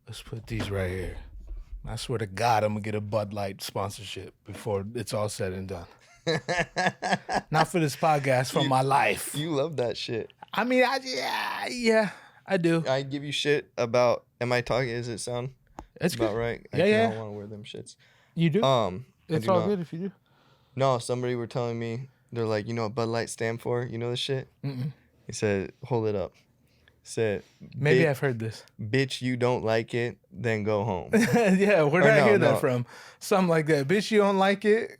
Let's put these right here. I swear to God, I'm going to get a Bud Light sponsorship before it's all said and done. Not for this podcast, for my life. You love that shit. I mean, yeah, I do. I give you shit about, am I talking, is it sound It's about good. right? Yeah. I don't want to wear them shits. You do? It's all not. good if you do. No, somebody were telling me, they're like, you know what Bud Light stand for? You know this shit? Mm-mm. He said, hold it up. Said, Maybe I've heard this. Bitch, you don't like it, then go home. Yeah, where did I hear that from? Something like that. Bitch, you don't like it?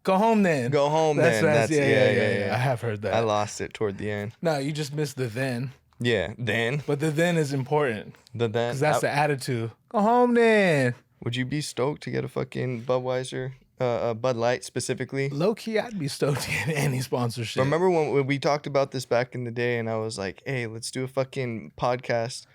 Go home then. Go home then. Yeah. I have heard that. I lost it toward the end. No, you just missed the then. Yeah, then. But the then is important. The then. Because that's the attitude. Go home then. Would you be stoked to get a fucking Budweiser, Bud Light specifically? Low key, I'd be stoked to get any sponsorship. Remember when we talked about this back in the day and I was like, hey, let's do a fucking podcast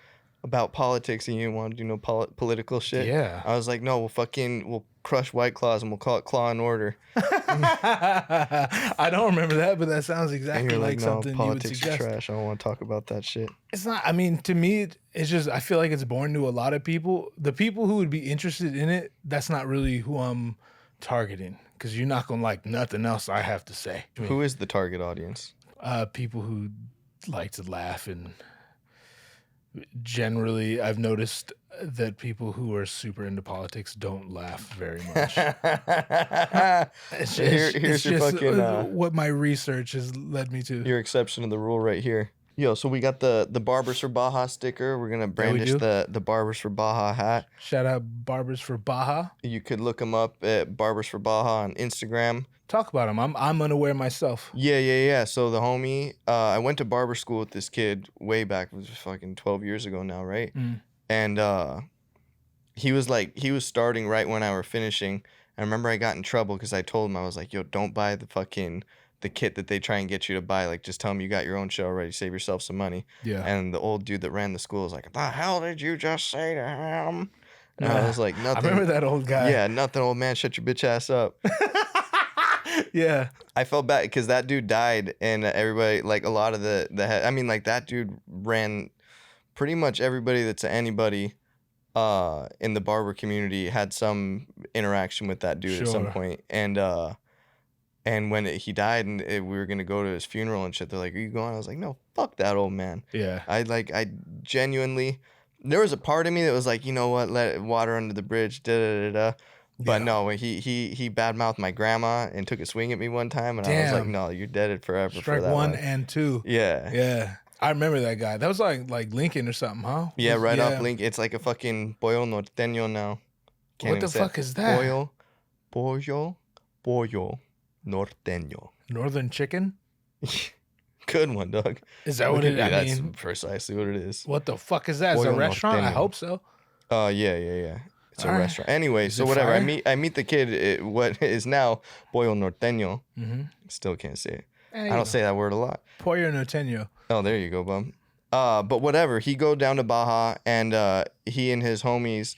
about politics and you didn't want to do no political shit? Yeah. I was like, no, we'll crush White Claws and we'll call it Claw and Order. I don't remember that, but that sounds exactly like no, something you would politics suggest. is trash. I don't want to talk about that shit. It's not, I mean, to me, it's just, I feel like it's boring to a lot of people. The people who would be interested in it, that's not really who I'm targeting, because you're not going to like nothing else I have to say. Who is the target audience? People who like to laugh, and generally I've noticed that people who are super into politics don't laugh very much. Here's your fucking what my research has led me to. Your exception to the rule right here. Yo, so we got the Barbers for Baja sticker. We're gonna brandish the Barbers for Baja hat. Shout out Barbers for Baja. You could look them up at Barbers for Baja on Instagram. Talk about them. I'm unaware myself. Yeah. So the homie, I went to barber school with this kid way back. It was fucking 12 years ago now, right? Mm. And he was starting right when I were finishing. I remember I got in trouble because I told him, I was like, yo, don't buy the kit that they try and get you to buy. Like, just tell them you got your own shit already. Save yourself some money. Yeah. And the old dude that ran the school was like, the hell did you just say to him? And I was like, nothing. I remember that old guy. Yeah, nothing, old man. Shut your bitch ass up. Yeah. I felt bad because that dude died, and everybody, like a lot of that dude ran pretty much everybody that's anybody in the barber community had some interaction with that dude at some point. And when he died and we were going to go to his funeral and shit, they're like, are you going? I was like, no, fuck that old man. Yeah. I genuinely, there was a part of me that was like, you know what, let water under the bridge, da-da-da-da. But no, he badmouthed my grandma and took a swing at me one time. And I was like, no, you're deaded forever. Strike for that one and two. Yeah. Yeah. I remember that guy. That was like Lincoln or something, huh? Yeah, right off Lincoln. It's like a fucking pollo norteño now. What the fuck is that? Pollo norteño. Northern chicken? Good one, dog. Is that what it is? That's precisely what it is. What the fuck is that? Is it a restaurant? I hope so. Yeah. It's a restaurant. Anyway, so whatever. Fire? I meet the kid, what is now pollo norteño. Mm-hmm. Still can't say it. I don't say that word a lot. Pollo norteño. Oh, there you go, bum. But whatever. He go down to Baja, and he and his homies,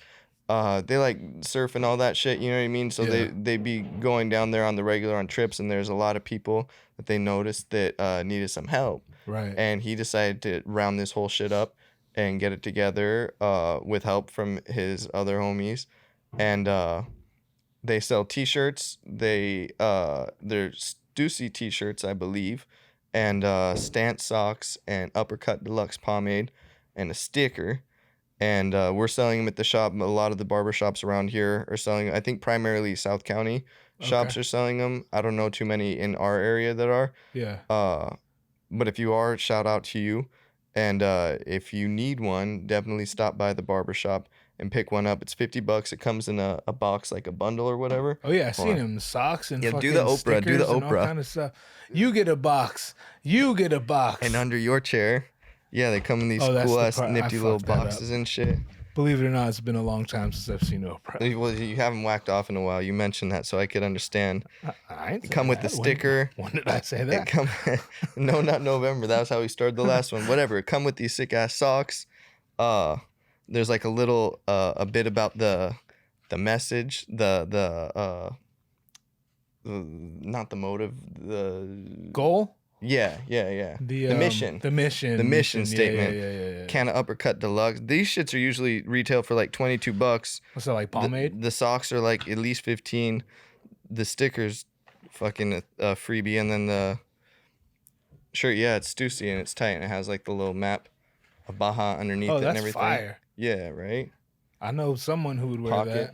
they like surf and all that shit. You know what I mean? So they be going down there on the regular on trips, and there's a lot of people that they noticed that needed some help. Right. And he decided to round this whole shit up and get it together with help from his other homies. And they sell T-shirts. They're Stussy T-shirts, I believe, and Stance socks and Uppercut Deluxe pomade and a sticker. And we're selling them at the shop. A lot of the barbershops around here are selling. I think primarily South County shops are selling them. I don't know too many in our area that are. Yeah. But if you are, shout out to you. And if you need one, definitely stop by the barbershop and pick one up. It's $50. It comes in a box, like a bundle or whatever. Oh yeah, I seen him. Socks and fucking do the Oprah. Do the stickers and Oprah. all kind of stuff. You get a box. And under your chair, yeah, they come in these cool ass nifty little boxes and shit. Believe it or not, it's been a long time since I've seen Oprah. Well, you haven't whacked off in a while. You mentioned that, so I could understand. I ain't come with the sticker. When did I say that? No, not November. That was how we started the last one. Whatever. Come with these sick ass socks. There's like a little a bit about the message, the not the motive, the goal. Yeah. The mission. The mission. The mission statement. Yeah. Can of Uppercut Deluxe. These shits are usually retail for like $22. What's that, like pomade? The socks are like at least 15. The stickers, fucking freebie, and then the shirt. Yeah, it's Stussy and it's tight and it has like the little map of Baja underneath it and everything. Fire. Yeah, right. I know someone who would wear Pocket. that.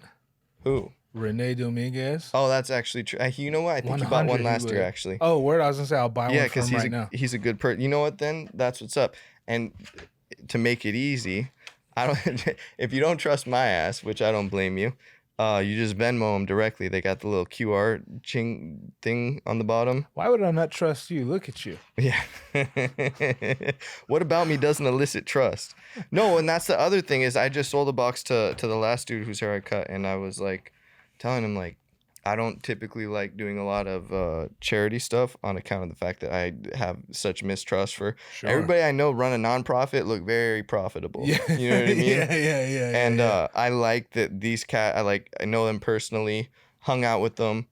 Who? Renee Dominguez. Oh, that's actually true. You know what? I think you bought one last year, actually. Oh, word! I was gonna say I'll buy one from him right now. He's a good person. You know what? Then that's what's up. And to make it easy, I don't. If you don't trust my ass, which I don't blame you, you just Venmo them directly. They got the little QR ching thing on the bottom. Why would I not trust you? Look at you. Yeah. What about me doesn't elicit trust? No, and that's the other thing is I just sold a box to the last dude whose hair I cut, and I was like telling him like I don't typically like doing a lot of charity stuff on account of the fact that I have such mistrust for everybody I know run a nonprofit look very profitable. Yeah. You know what I mean? Yeah. And I like that these I know them personally, hung out with them.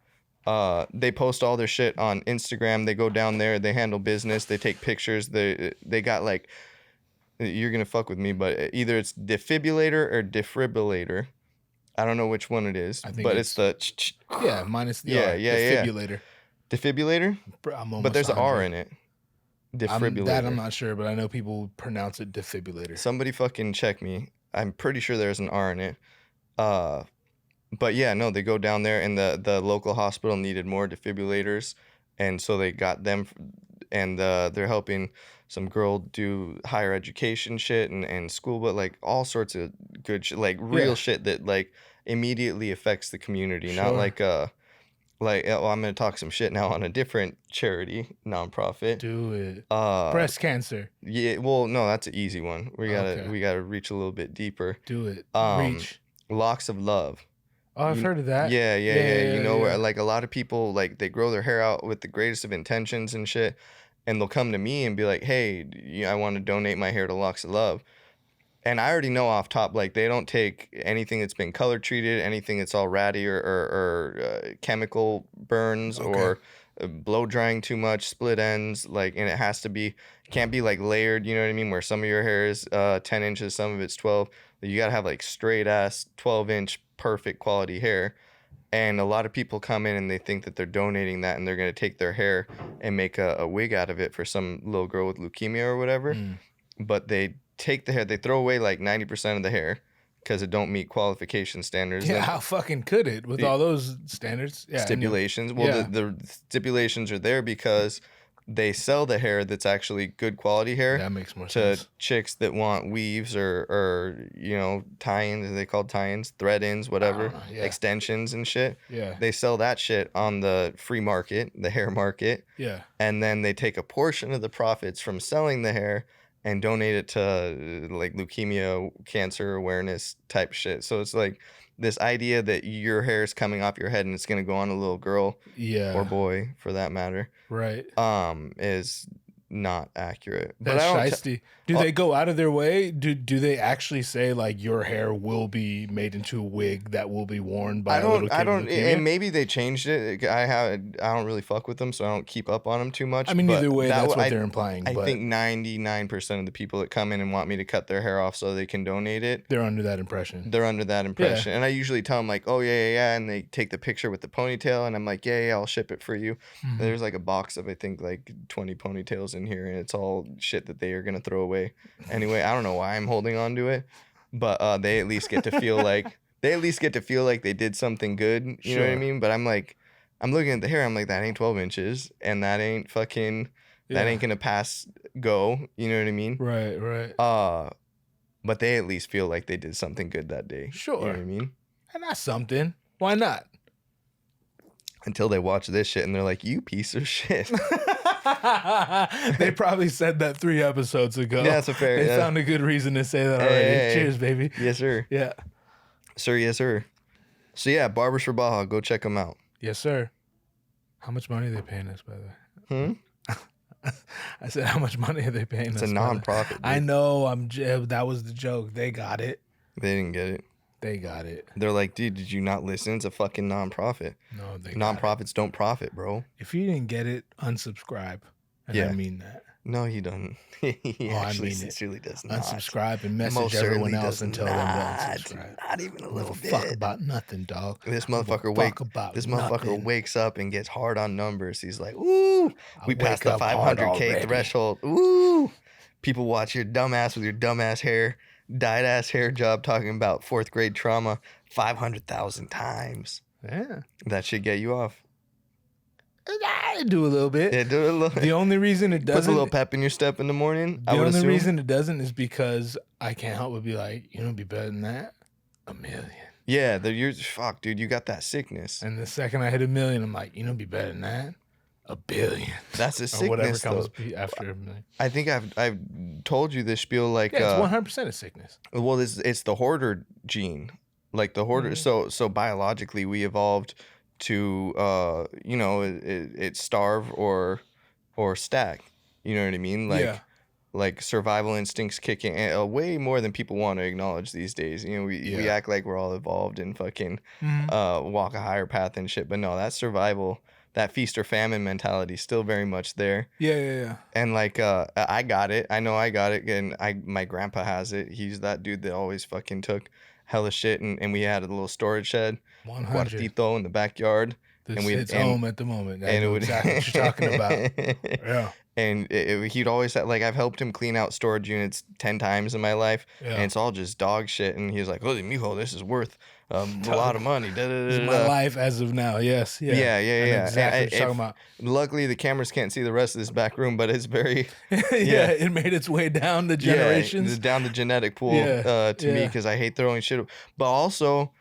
They post all their shit on Instagram. They go down there, they handle business, they take pictures. They got like, you're gonna fuck with me, but either it's defibrillator or defibrillator. I don't know which one it is, but it's the minus the defibrillator. Defibrillator? But there's an R in it. Defibrillator. I'm not sure, but I know people pronounce it defibrillator. Somebody fucking check me. I'm pretty sure there's an R in it. But yeah, no, they go down there and the local hospital needed more defibrillators, and so they got them, and they're helping some girl do higher education shit and school, but like all sorts of good shit, like real shit that like immediately affects the community. Not like I'm gonna talk some shit now on a different charity nonprofit. Do it. Breast cancer. Yeah, well, no, that's an easy one. We gotta reach a little bit deeper. Do it. Reach. Locks of Love. Oh, I've heard of that. Yeah. You know, where like a lot of people like they grow their hair out with the greatest of intentions and shit. And they'll come to me and be like, hey, I want to donate my hair to Locks of Love. And I already know off top, like, they don't take anything that's been color treated, anything that's all ratty or chemical burns or blow drying too much, split ends. Like, and it can't be like layered, you know what I mean? Where some of your hair is 10 inches, some of it's 12. You got to have like straight ass 12-inch perfect quality hair. And a lot of people come in and they think that they're donating that and they're going to take their hair and make a wig out of it for some little girl with leukemia or whatever. But they take the hair, they throw away like 90% of the hair because it don't meet qualification standards. Yeah, how fucking could it with all those standards? Yeah, stipulations. Well, the stipulations are there because they sell the hair that's actually good quality hair. That makes more sense. To chicks that want weaves or you know, tie-ins, they call tie-ins, thread-ins, whatever, extensions and shit. Yeah. They sell that shit on the free market, the hair market. Yeah. And then they take a portion of the profits from selling the hair and donate it to like leukemia, cancer awareness type shit. So it's like this idea that your hair is coming off your head and it's going to go on a little girl or boy for that matter. Right. Is not accurate. That's shiesty. Do they go out of their way? Do they actually say like your hair will be made into a wig that will be worn by a little kid? I don't. And maybe they changed it. I don't really fuck with them, so I don't keep up on them too much. I mean, either way, that's what they're implying. I think 99% of the people that come in and want me to cut their hair off so they can donate it, they're under that impression. Yeah. And I usually tell them like, oh yeah, and they take the picture with the ponytail, and I'm like, yeah, I'll ship it for you. Mm-hmm. There's like a box of I think like 20 ponytails in here, and it's all shit that they are gonna throw away. Anyway, I don't know why I'm holding on to it, but they at least get to feel like they did something good. You know what I mean? But I'm like, I'm looking at the hair. I'm like, that ain't 12 inches, and that ain't fucking, that ain't gonna pass go. You know what I mean? Right. But they at least feel like they did something good that day. Sure. You know what I mean? And that's something. Why not? Until they watch this shit and they're like, you piece of shit. They probably said that 3 episodes ago. Yeah, that's a fair. They found a good reason to say that already. Hey. Cheers, baby. Yes, sir. Yeah. Sir, yes, sir. So yeah, Barbershop Baja, go check them out. Yes, sir. How much money are they paying us, by the way? I said, how much money are they paying us? It's a nonprofit. I know. That was the joke. They got it. They didn't get it. They got it. They're like, dude, did you not listen? It's a fucking nonprofit. No, they nonprofits don't profit, bro. If you didn't get it, unsubscribe And I mean that. No, he doesn't. He actually I mean sincerely does not. Unsubscribe and message Most everyone certainly else does and tell them not. to unsubscribe. Not even a little bit. Fuck about nothing, dog. This motherfucker wakes up and gets hard on numbers. He's like, ooh, we passed the 500K threshold. Ooh, people watch your dumbass with your dumbass hair, dyed ass hair job talking about 4th grade trauma 500,000 times. Yeah, that should get you off. I do a little bit. Yeah, do a little. The only reason it doesn't puts a little pep in your step in the morning. The only reason it doesn't is because I can't help but be like, you know, be better than that. 1 million. Yeah, fuck, dude, you got that sickness. And the second I hit 1 million, I'm like, you know, be better than that. 1 billion. That's a sickness. Or whatever comes after 1 million. I think I've told you this spiel like. Yeah, it's 100% a sickness. Well, it's the hoarder gene, like the hoarder. Mm-hmm. So biologically, we evolved to it starve or stack. You know what I mean? Like survival instincts kicking way more than people want to acknowledge these days. You know, we act like we're all evolved and fucking walk a higher path and shit, but no, that survival, that feast or famine mentality is still very much there. Yeah. And like I got it. I know I got it, and my grandpa has it. He's that dude that always fucking took hella shit, and we had a little storage shed, cuartito in the backyard. It's home at the moment. I know exactly what you're talking about. Yeah. And he'd always like, I've helped him clean out storage units 10 times in my life, and it's all just dog shit. And he was like, "Holy mijo, this is worth a lot of money." This is my life as of now. Yes. Yeah. Exactly what you're talking about. Luckily, the cameras can't see the rest of this back room, but it's very it made its way down the generations, down the genetic pool to me, because I hate throwing shit. But also,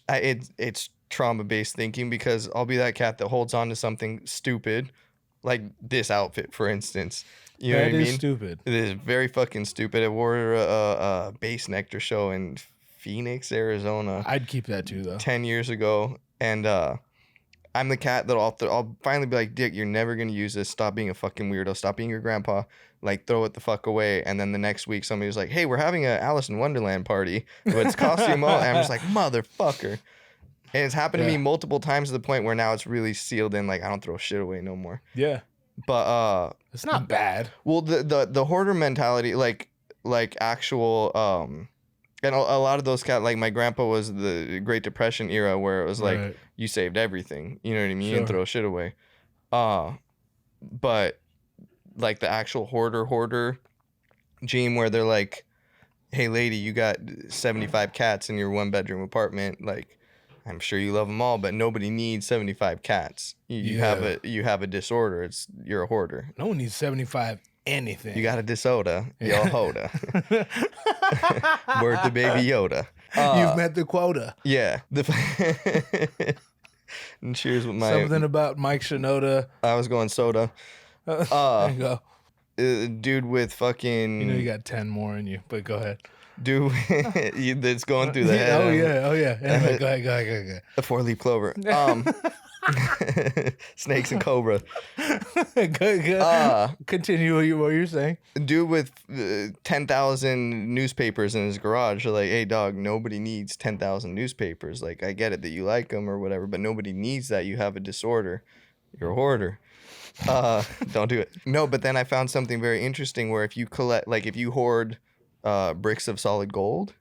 it's trauma-based thinking, because I'll be that cat that holds on to something stupid, like this outfit, for instance. You know what I mean? That is stupid. It is very fucking stupid. I wore a Bass Nectar show in Phoenix, Arizona. I'd keep that too, though. 10 years ago. And I'm the cat that I'll finally be like, Dick, you're never going to use this. Stop being a fucking weirdo. Stop being your grandpa. Like, throw it the fuck away. And then the next week, somebody's like, hey, we're having a Alice in Wonderland party. But it's costume only. And I'm just like, motherfucker. And it's happened to me multiple times to the point where now it's really sealed in. Like, I don't throw shit away no more. Yeah. But it's not bad. Well, the hoarder mentality, like actual and a lot of those cats, like my grandpa was the Great Depression era, where it was like you saved everything, you know what I mean, and throw shit away. But like the actual hoarder gene, where they're like, hey lady, you got 75 cats in your 1-bedroom apartment, like, I'm sure you love them all, but nobody needs 75 cats. You have a disorder. You're a hoarder. No one needs 75 anything. You got a disorder. You're a hoarder. Word to Baby Yoda. You've met the quota. Yeah. And cheers with my something about Mike Shinoda. I was going soda. There you go. Dude with fucking. You know you got 10 more in you, but go ahead. Dude, that's going through the head. Oh yeah. Anyway, go ahead. A 4-leaf clover. Snakes and cobra. Good. Continue what you're saying. Dude with 10,000 newspapers in his garage. Like, hey dog, nobody needs 10,000 newspapers. Like, I get it that you like them or whatever, but nobody needs that. You have a disorder. You're a hoarder. Don't do it. No, but then I found something very interesting, where if you hoard bricks of solid gold,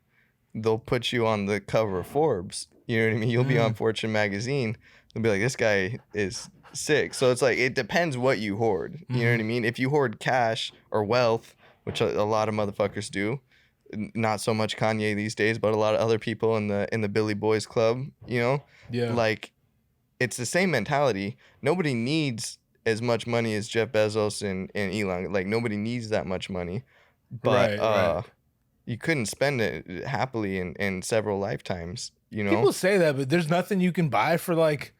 they'll put you on the cover of Forbes. You know what I mean? You'll be on Fortune magazine. They'll be like, this guy is sick. So it's like, it depends what you hoard. You know what I mean? If you hoard cash or wealth, which a lot of motherfuckers do, not so much Kanye these days, but a lot of other people in the Billy Boys Club, you know? Yeah. Like, it's the same mentality. Nobody needs as much money as Jeff Bezos and Elon. Like, nobody needs that much money. But right. You couldn't spend it happily in several lifetimes, you know? People say that, but there's nothing you can buy for, like,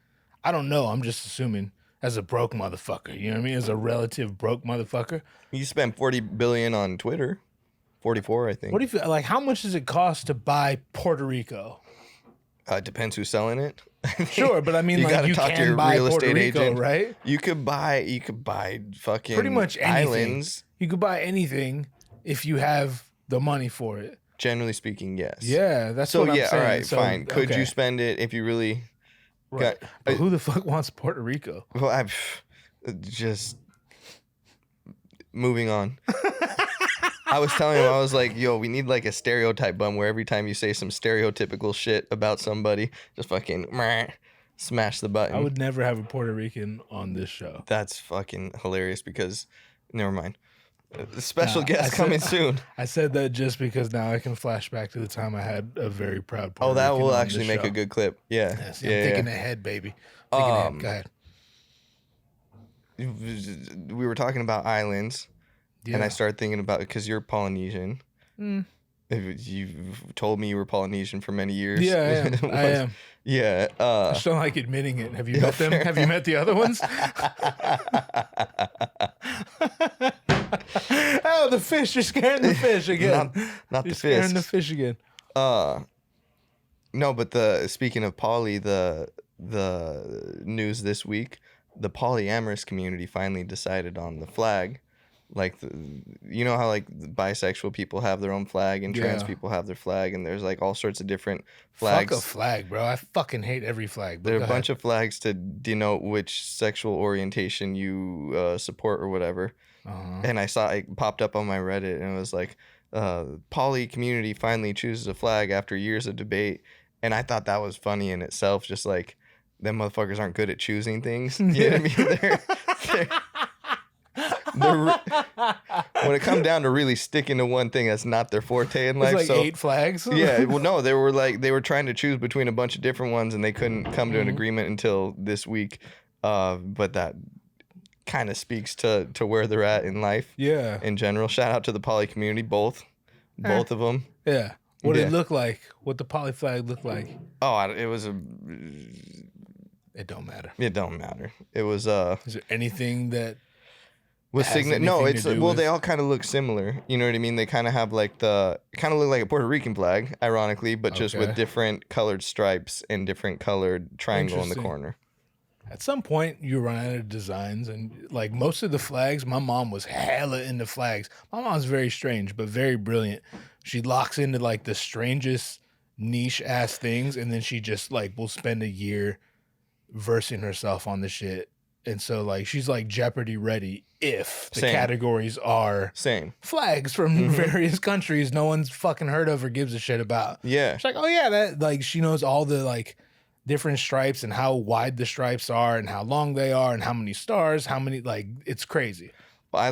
I don't know. I'm just assuming, as a broke motherfucker, you know what I mean? As a relative broke motherfucker. You spend $40 billion on Twitter. 44, I think. What do you feel like? How much does it cost to buy Puerto Rico? It depends who's selling it. Sure, but I mean, you like, you talk can to your buy real Puerto estate Rico, agent, right? You could buy fucking pretty much anything. Islands. You could buy anything if you have the money for it. Generally speaking, yes. Yeah, that's what I'm saying. All right, fine. Could you spend it if you really got... But who the fuck wants Puerto Rico? Well, just moving on. I was telling him, I was like, yo, we need like a stereotype bum where every time you say some stereotypical shit about somebody, just fucking smash the button. I would never have a Puerto Rican on this show. That's fucking hilarious because, never mind. Special guest coming soon. I said that just because now I can flash back to the time I had a very proud Puerto that Rican will on actually this make show. a good clip. Yeah. Yes, I'm thinking ahead, baby. Go ahead. We were talking about islands, and I started thinking about it because you're Polynesian. You've told me you were Polynesian for many years. Yeah, I am. Yeah. I just don't like admitting it. Have you met them? Have you met the other ones? Oh, the fish! You're scaring the fish again. Not You're the scaring fish. the fish again. No, but speaking of poly, the news this week, the polyamorous community finally decided on the flag. Like, you know how like bisexual people have their own flag and trans people have their flag, and there's like all sorts of different flags. Fuck a flag, bro. I fucking hate every flag. There are a bunch of flags to denote which sexual orientation you support or whatever. And I saw it popped up on my Reddit, and it was like, poly community finally chooses a flag after years of debate. And I thought that was funny in itself. Just like, them motherfuckers aren't good at choosing things. You know what I mean? When it comes down to really sticking to one thing, that's not their forte in life. It's like 8 flags. Yeah, well, no, they were trying to choose between a bunch of different ones, and they couldn't come to an agreement until this week. But that kind of speaks to where they're at in life. Yeah. In general, shout out to the poly community, both of them. Yeah. What did it look like? What the poly flag looked like? Oh, it was It don't matter. It don't matter. It was Is there anything that was No, it's they all kind of look similar. You know what I mean? They kind of have like kind of look like a Puerto Rican flag, ironically, but just with different colored stripes and different colored triangle in the corner. At some point, you run out of designs, and like most of the flags, my mom was hella into flags. My mom's very strange, but very brilliant. She locks into like the strangest niche ass things, and then she just like will spend a year versing herself on the shit. And so like she's like Jeopardy ready if the categories are flags from various countries no one's fucking heard of or gives a shit about. Yeah. She's like, oh yeah, that like she knows all the like different stripes and how wide the stripes are and how long they are and how many stars, how many, like, it's crazy. Well, I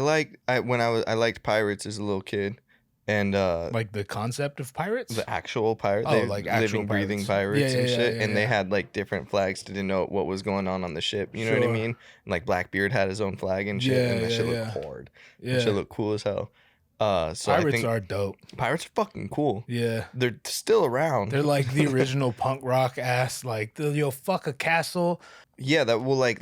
liked pirates as a little kid. And like the concept of pirates, the actual pirate, like living, breathing pirates and shit. And they had like different flags to denote what was going on the ship. You know what I mean? And, like Blackbeard had his own flag and shit, and that shit looked hard. Yeah, that shit looked cool as hell. So pirates are dope. Pirates are fucking cool. Yeah, they're still around. They're like the original punk rock ass. Like fuck a castle. Yeah, that will like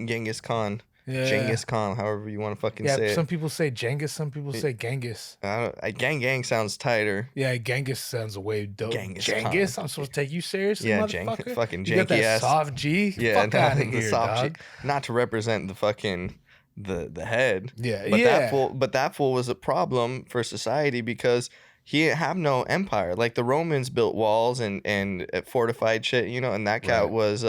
Genghis Khan. Yeah. Genghis Khan, however you want to fucking say it. Some people say Genghis, some people say Genghis. Gang sounds tighter. Yeah, Genghis sounds way dope. Genghis, I'm supposed to take you seriously, motherfucker? Fucking janky you got that ass. Soft G? Yeah, fuck out of here, soft dog. G. Not to represent the fucking the head. Yeah, but that fool was a problem for society because he didn't have no empire. Like the Romans built walls and fortified shit, you know, and that cat was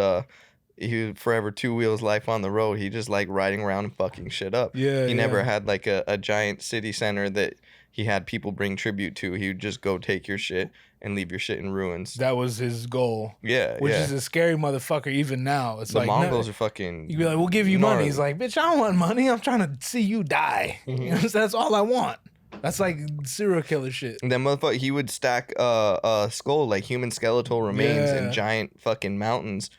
he was forever 2 wheels life on the road. He just like riding around and fucking shit up. Yeah. He never had like a giant city center that he had people bring tribute to. He would just go take your shit and leave your shit in ruins. That was his goal. Yeah. Which is a scary motherfucker even now. It's the like Mongols are fucking. You'd be like, we'll give you money. He's like, bitch, I don't want money. I'm trying to see you die. Mm-hmm. You know, that's all I want. That's like serial killer shit. And then motherfucker, he would stack a skull, like human skeletal remains in giant fucking mountains.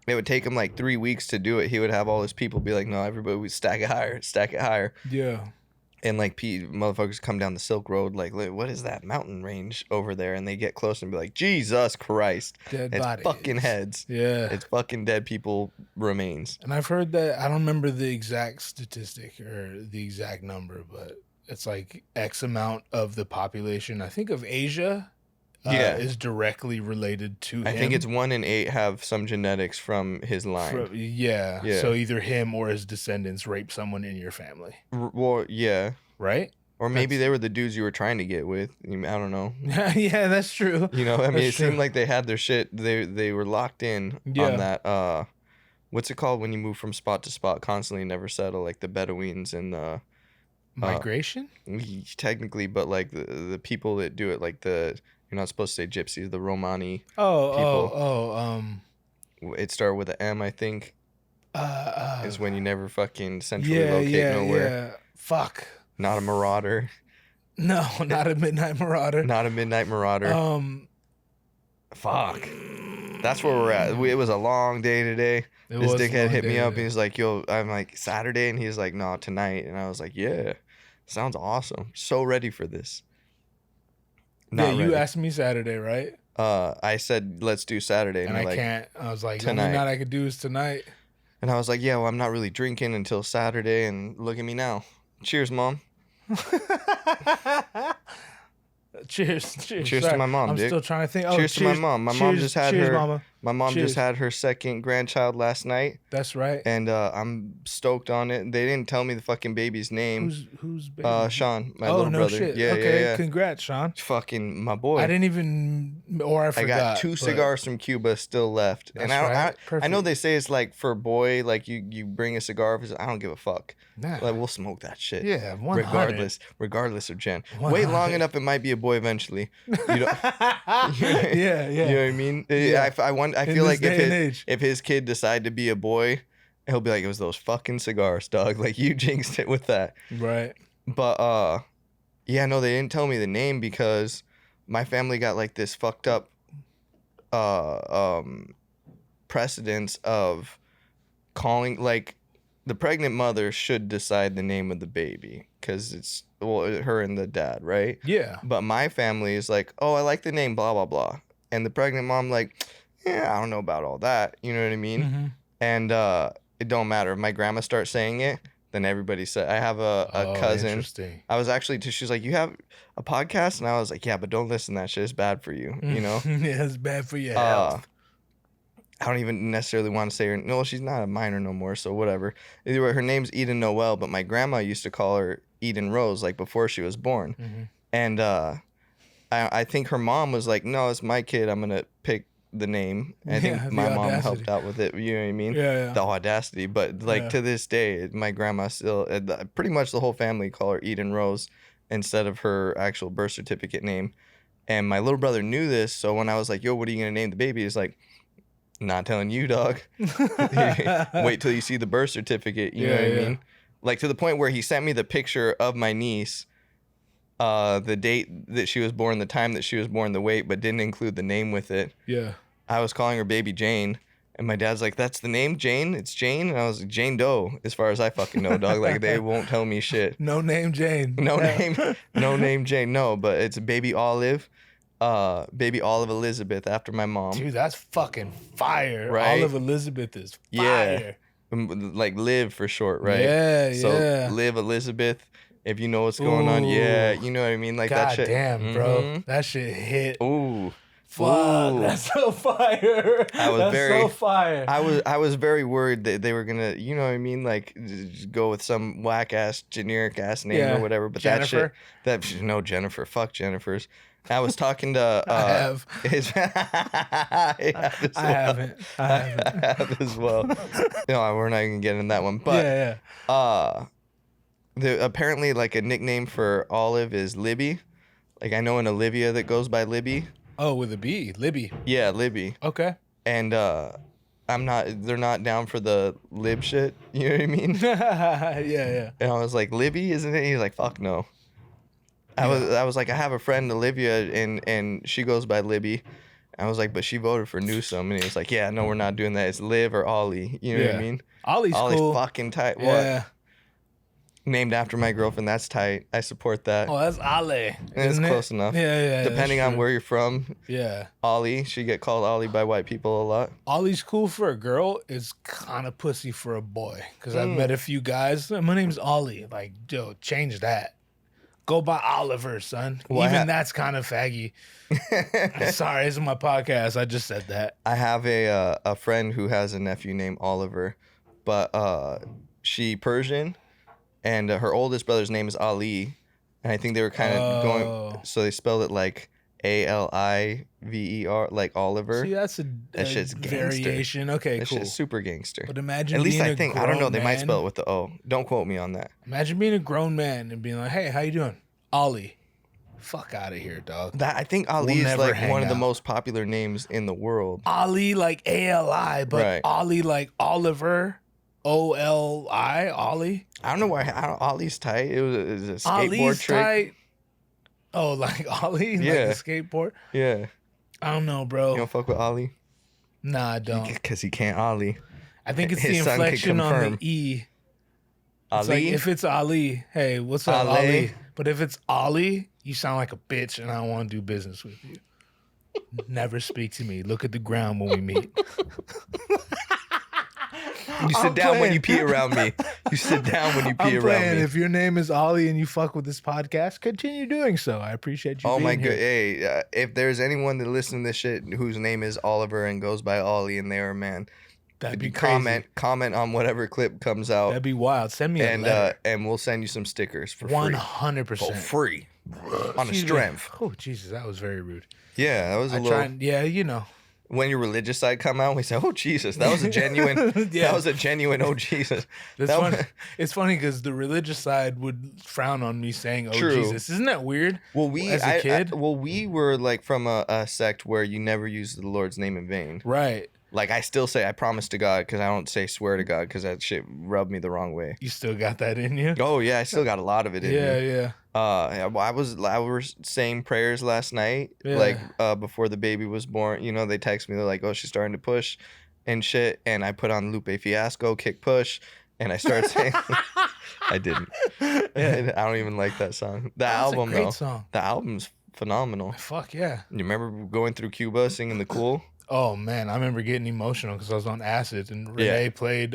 It would take him like 3 weeks to do it. He would have all his people be like, no, everybody would stack it higher. Yeah. And like motherfuckers come down the Silk Road, like, what is that mountain range over there? And they get close and be like, Jesus Christ. Dead it's bodies. Fucking heads. Yeah. It's fucking dead people remains. And I've heard that, I don't remember the exact statistic or the exact number, but it's like X amount of the population, I think of Asia, is directly related to him. I think it's 1 in 8 have some genetics from his line. Yeah. So either him or his descendants rape someone in your family. Well, yeah. Right? Or maybe they were the dudes you were trying to get with. I don't know. Yeah, that's true. You know, I mean, it seemed like they had their shit. They were locked in on that. What's it called when you move from spot to spot constantly, never settle? Like the Bedouins and the Migration? Technically, but like the people that do it, like you're not supposed to say gypsies, the Romani people. It started with an M, I think. Is when you never fucking centrally locate nowhere. Yeah. Fuck. Not a marauder. No, not a midnight marauder. Not a midnight marauder. Fuck. That's where we're at. It was a long day today. This dickhead hit me up and he's like, yo, I'm like, Saturday? And he's like, no, tonight. And I was like, yeah, sounds awesome. So ready for this. You asked me Saturday, right? I said, let's do Saturday. And I can't. I was like, tonight. The only night I could do is tonight. And I was like, yeah, well, I'm not really drinking until Saturday. And look at me now. Cheers, Mom. Cheers to my mom, I'm still trying to think. Cheers to my mom. My mom just had Mama. My mom just had her second grandchild last night. That's right. And I'm stoked on it. They didn't tell me the fucking baby's name. Who's baby? Sean, my little brother. Shit. Yeah, okay, yeah. Congrats, Sean. Fucking my boy. I didn't even, or I forgot. I got 2 cigars from Cuba still left. That's and I know they say it's like for a boy, like you bring a cigar. I don't give a fuck. Nah. Like we'll smoke that shit. Yeah, 100. Regardless of Jen. 100. Wait long enough, it might be a boy eventually. You know. Yeah. You know what I mean? Yeah. I feel like if his kid decide to be a boy, he'll be like, it was those fucking cigars, dog. Like you jinxed it with that. Right. But yeah, no, they didn't tell me the name because my family got like this fucked up precedence of calling, like, the pregnant mother should decide the name of the baby because it's her and the dad, right? Yeah. But my family is like, oh, I like the name blah blah blah, and the pregnant mom like, yeah, I don't know about all that. You know what I mean? Mm-hmm. And it don't matter if my grandma starts saying it, then everybody said. I have a cousin. Interesting. I was actually she's like, you have a podcast, and I was like, yeah, but don't listen to that shit. It's bad for you. You know? Yeah, it's bad for your health. I don't even necessarily want to say her. No, she's not a minor no more, so whatever. Either way, her name's Eden Noel, but my grandma used to call her Eden Rose, like before she was born. Mm-hmm. And I think her mom was like, no, it's my kid. I'm going to pick the name. And I think my mom helped out with it. You know what I mean? Yeah. The audacity. But like to this day, my grandma still, pretty much the whole family call her Eden Rose instead of her actual birth certificate name. And my little brother knew this. So when I was like, yo, what are you going to name the baby? He's like, not telling you, dog. Wait till you see the birth certificate. You know what I mean? Like to the point where he sent me the picture of my niece, the date that she was born, the time that she was born, the weight, but didn't include the name with it. Yeah. I was calling her baby Jane, and my dad's like, "That's the name, Jane. It's Jane." And I was like, "Jane Doe," as far as I fucking know, dog. Like they won't tell me shit. No name Jane. No name Jane. No, but it's baby Olive. Baby Olive Elizabeth after my mom. Dude, that's fucking fire. Right? Olive Elizabeth is fire. Yeah. Like Liv for short, right? Yeah, so Liv Elizabeth, if you know what's going on, yeah, you know what I mean? Like God that shit. Damn, bro. That shit hit. Ooh. Fuck, that's so fire. So fire. I was very worried that they were gonna, you know what I mean, like just go with some whack ass generic ass name or whatever. But Jennifer? no Jennifer, fuck Jennifer's. I was talking to I have. I have as well. No, we're not even getting that one. But apparently like a nickname for Olive is Libby. Like I know an Olivia that goes by Libby. Oh, with a B, Libby. Yeah, Libby. Okay. And they're not down for the lib shit. You know what I mean? Yeah. And I was like, Libby, isn't it? He's like, fuck no. I was like, I have a friend, Olivia, and she goes by Libby. I was like, but she voted for Newsom. And he was like, yeah, no, we're not doing that. It's Liv or Ollie. You know what I mean? Ollie's cool. Fucking tight. Yeah. What? Named after my girlfriend. That's tight. I support that. Oh, that's Ollie. It's close enough. Yeah. Depending on where you're from. Yeah. Ollie. She get called Ollie by white people a lot. Ollie's cool for a girl. It's kind of pussy for a boy. Because I've met a few guys. My name's Ollie. Like, yo, change that. Go by Oliver, son. Even that's kind of faggy. Sorry, this is my podcast. I just said that. I have a friend who has a nephew named Oliver, but she Persian, and her oldest brother's name is Ali, and I think they were kind of going, so they spelled it like Aliver, like Oliver. See, that's That a shit's gangster. variation. Okay, That cool. shit's super gangster. But imagine At least being I think. a I don't know. grown They might man. spell it with the O. Don't quote me on that. Imagine being a grown man and being like, "Hey, how you doing, Ollie?" Fuck out of here, dog. That I think Ali is never like hang one of the out. most popular names in the world. Ollie like Ali, but Right. Ollie like Oliver, Oli, Ollie. I don't know why Ollie's tight. It was a skateboard Ollie's trick. tight. Oh, like Ollie, like Yeah. a skateboard. Yeah. I don't know, bro. You don't fuck with Ollie? Nah, I don't. Because he can't Ollie. I think it's His the son can inflection on confirm. the E. It's like Ali? if it's Ali, hey, what's up, Ale? Ali? But if it's Ollie, you sound like a bitch, and I don't want to do business with you. Never speak to me. Look at the ground when we meet. You sit I'm down when playing. you pee around me. You sit down when you pee I'm around playing. me. If your name is Ollie and you fuck with this podcast, continue doing so. I appreciate you. Oh my being god! here. Hey, if there's anyone that listens to this shit whose name is Oliver and goes by Ollie and they are a man, That'd be crazy. comment on whatever clip comes out, That'd be wild. Send me a letter. and we'll send you some stickers for free. 100%. For free. On a Excuse me. strength. Oh Jesus, that was very rude. Yeah, that was a I little. tried. Yeah, you know. When your religious side come out, we say, "Oh Jesus, that was a genuine." Yeah. That was a genuine. Oh Jesus. That's That funny. was- It's funny because the religious side would frown on me saying, "Oh True. Jesus." Isn't that weird? Well, we As a kid? we were like from a sect where you never use the Lord's name in vain. Right. Like I still say I promise to God because I don't say swear to God because that shit rubbed me the wrong way. You still got that in you? Oh yeah, I still got a lot of it in Yeah, me. yeah. I was saying prayers last night, Yeah. like before the baby was born. You know, they text me, they're like, "Oh, she's starting to push," and shit. And I put on Lupe Fiasco, Kick Push, and I started saying, I didn't. Yeah. I don't even like that song. The That's album a great though, song. the album's phenomenal. Fuck yeah. You remember going through Cuba singing the Cool? Oh man, I remember getting emotional because I was on acid and Renee played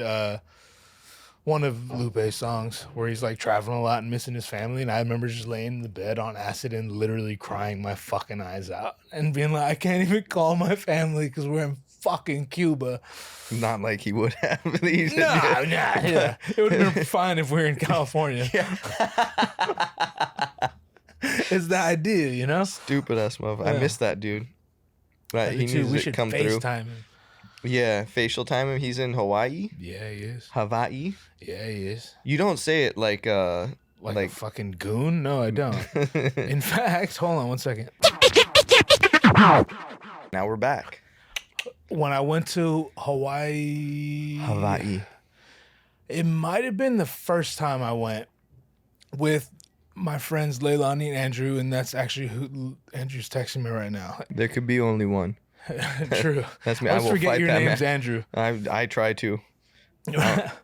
one of Lupe's songs where he's like traveling a lot and missing his family, and I remember just laying in the bed on acid and literally crying my fucking eyes out and being like, I can't even call my family because we're in fucking Cuba. Not like he would have. He's- Nah, yeah. It would have been fine if we were in California. It's the idea, you know? Stupid ass motherfucker. I Yeah. miss that dude. Right, he Me too. needs We to should come through. FaceTime him. Yeah, facial time him. He's in Hawaii. Yeah, he is. Hawaii. Yeah, he is. You don't say it like Like a fucking goon? No, I don't. In fact, hold on one second. Now we're back. When I went to Hawaii, it might have been the first time I went with my friends Leilani and Andrew, and that's actually who Andrew's texting me right now. There could be only one. True. That's me. I I always will forget fight your that name's man. Andrew. I try to.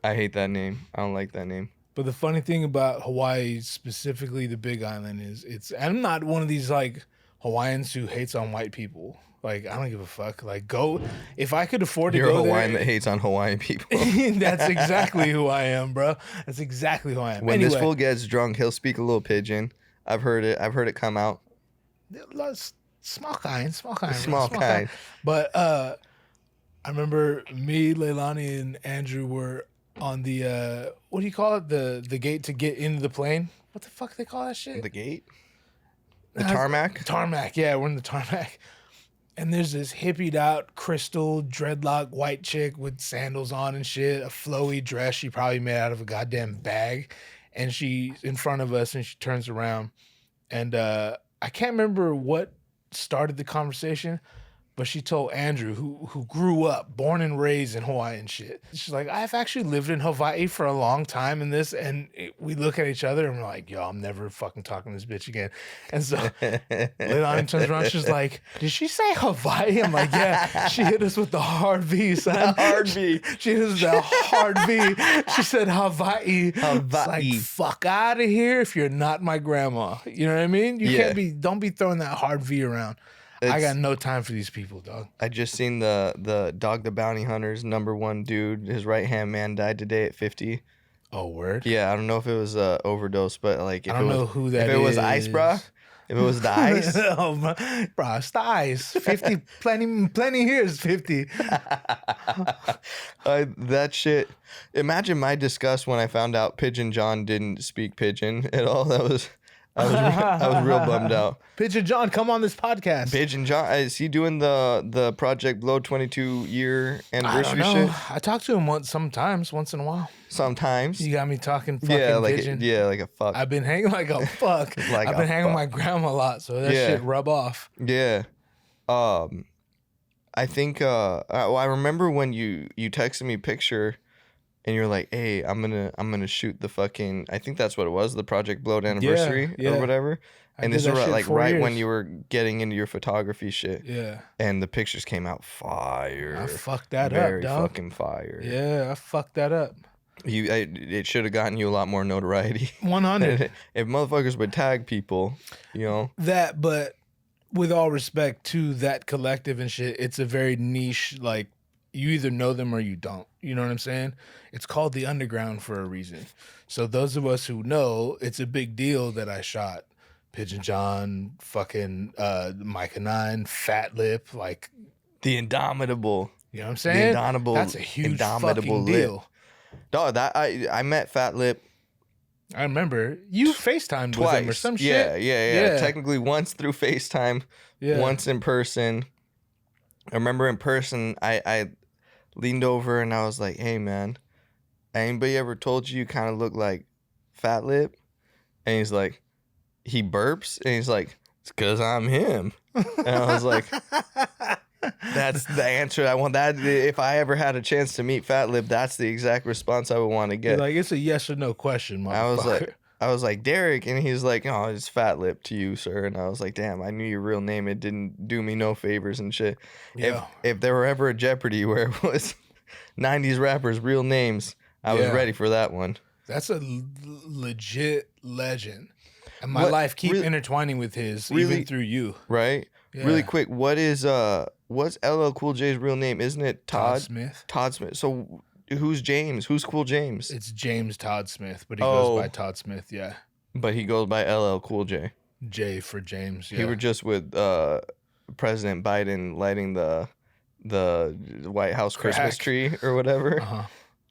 I hate that name. I don't like that name. But the funny thing about Hawaii, specifically the Big Island, is I'm not one of these like Hawaiians who hates on white people. Like, I don't give a fuck. Like, go if I could afford to You're a go Hawaiian there. that hates on Hawaiian people. That's exactly who I am, bro. That's exactly who I am. When Anyway, this fool gets drunk, he'll speak a little pigeon. I've heard it. I've heard it come out. small kind. Small kind. But I remember me, Leilani, and Andrew were on the what do you call it? The gate to get into the plane. What the fuck they call that shit? The gate? The tarmac? Tarmac, yeah, we're in the tarmac. And there's this hippied out crystal dreadlock white chick with sandals on and shit, a flowy dress she probably made out of a goddamn bag. And she's in front of us and she turns around. And I can't remember what started the conversation, but she told Andrew, who grew up, born and raised in Hawaii and shit. She's like, I've actually lived in Hawaii for a long time in this. And we look at each other and we're like, yo, I'm never fucking talking to this bitch again. And so Leilani turns around, she's like, did she say Hawaii? I'm like, yeah. She hit us with the hard V, son. Hard V. She hit us with the hard V. She said Hawaii. It's like, fuck out of here if you're not my grandma. You know what I mean? You don't be throwing that hard V around. I got no time for these people, dog. I just seen the Dog the Bounty Hunter's #1 dude. His right-hand man died today at 50. Oh, word? Yeah, I don't know if it was overdose, but like if I don't know who that is. If it was ice, bro. If it was the ice. Oh, bro, it's the ice. 50, plenty here is 50. That shit. Imagine my disgust when I found out Pigeon John didn't speak pigeon at all. I was real bummed out. Pigeon John, come on this podcast. Pigeon John, is he doing the Project Blow 22 year I don't anniversary know. shit? I talk to him once in a while. Sometimes. You got me talking fucking pigeon. Like a fuck. I've been hanging like a fuck. I've been hanging with my grandma a lot, so that shit rub off. Yeah. I think I remember when you texted me a picture and you're like, "Hey, I'm gonna shoot the fucking," I think that's what it was, the Project Blow anniversary or whatever. And this was like right when you were getting into your photography shit. Yeah. And the pictures came out fire. I fucked that Very up, dog. fucking fire. Yeah, I fucked that up. It should have gotten you a lot more notoriety. 100. If motherfuckers would tag people, you know. That, but with all respect to that collective and shit, it's a very niche, like, you either know them or you don't. You know what I'm saying? It's called the underground for a reason. So those of us who know, it's a big deal that I shot Pigeon John, fucking Micah 9, Fat Lip, like the Indomitable. You know what I'm saying? The Indomitable. That's a huge fucking Lip. deal. Dog, that I met Fat Lip. I remember you FaceTimed twice. with him or some shit. Yeah. Technically once through FaceTime, once in person. I remember in person, I leaned over and I was like, "Hey man, anybody ever told you kind of look like Fat Lip?" And he's like, he burps and he's like, "It's because I'm him." And I was like, that's the answer I want. That if I ever had a chance to meet Fat Lip, that's the exact response I would want to get. Like, it's a yes or no question, motherfucker. I was like, "Derek," and he's like, "Oh, it's Fat Lip to you, sir." And I was like, "Damn, I knew your real name. It didn't do me no favors and shit." Yeah. If there were ever a Jeopardy where it was 90s rappers' real names, I was ready for that one. That's a legit legend. And my life keep intertwining with his, even through you. Right? Yeah. Really quick, what's LL Cool J's real name? Isn't it Todd Smith? Todd Smith. So who's James? Who's Cool James? It's James Todd Smith, but he goes by Todd Smith, yeah. But he goes by LL Cool J. J for James, yeah. He were just with President Biden lighting the White House Christmas tree or whatever. Uh-huh.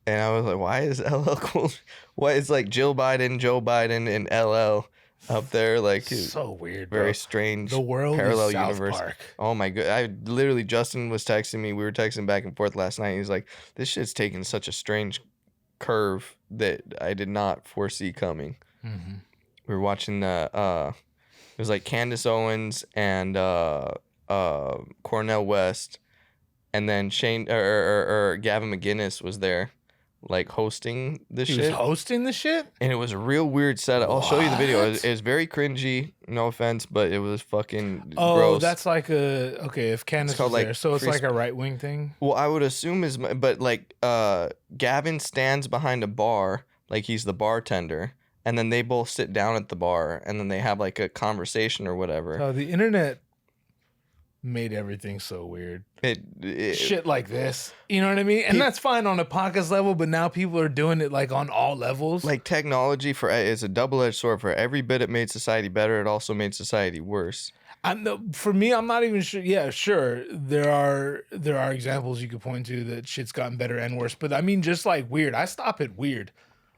And I was like, why is LL Cool? Why is like Jill Biden, Joe Biden, and LL up there? Like, so weird, very bro. strange. The world parallel is South universe. Park. Oh my god! I literally, Justin was texting me. We were texting back and forth last night. He's like, "This shit's taking such a strange curve that I did not foresee coming." Mm-hmm. We were watching it was like Candace Owens and Cornel West, and then Shane or Gavin McGinnis was there, like hosting this shit. He was hosting the shit? And it was a real weird setup. I'll show you the video. It was very cringy, no offense, but it was fucking gross. That's like if Candace was there, so it's like a right-wing thing? Well, I would assume but like Gavin stands behind a bar, like he's the bartender, and then they both sit down at the bar, and then they have like a conversation or whatever. So the internet made everything so weird. Shit like this, you know what I mean? And that's fine on a podcast level, but now people are doing it like on all levels. Like technology is a double-edged sword. For every bit it made society better, it also made society worse. For me, I'm not even sure. Yeah, sure, there are examples you could point to that shit's gotten better and worse. But I mean, just like weird. I stop at weird.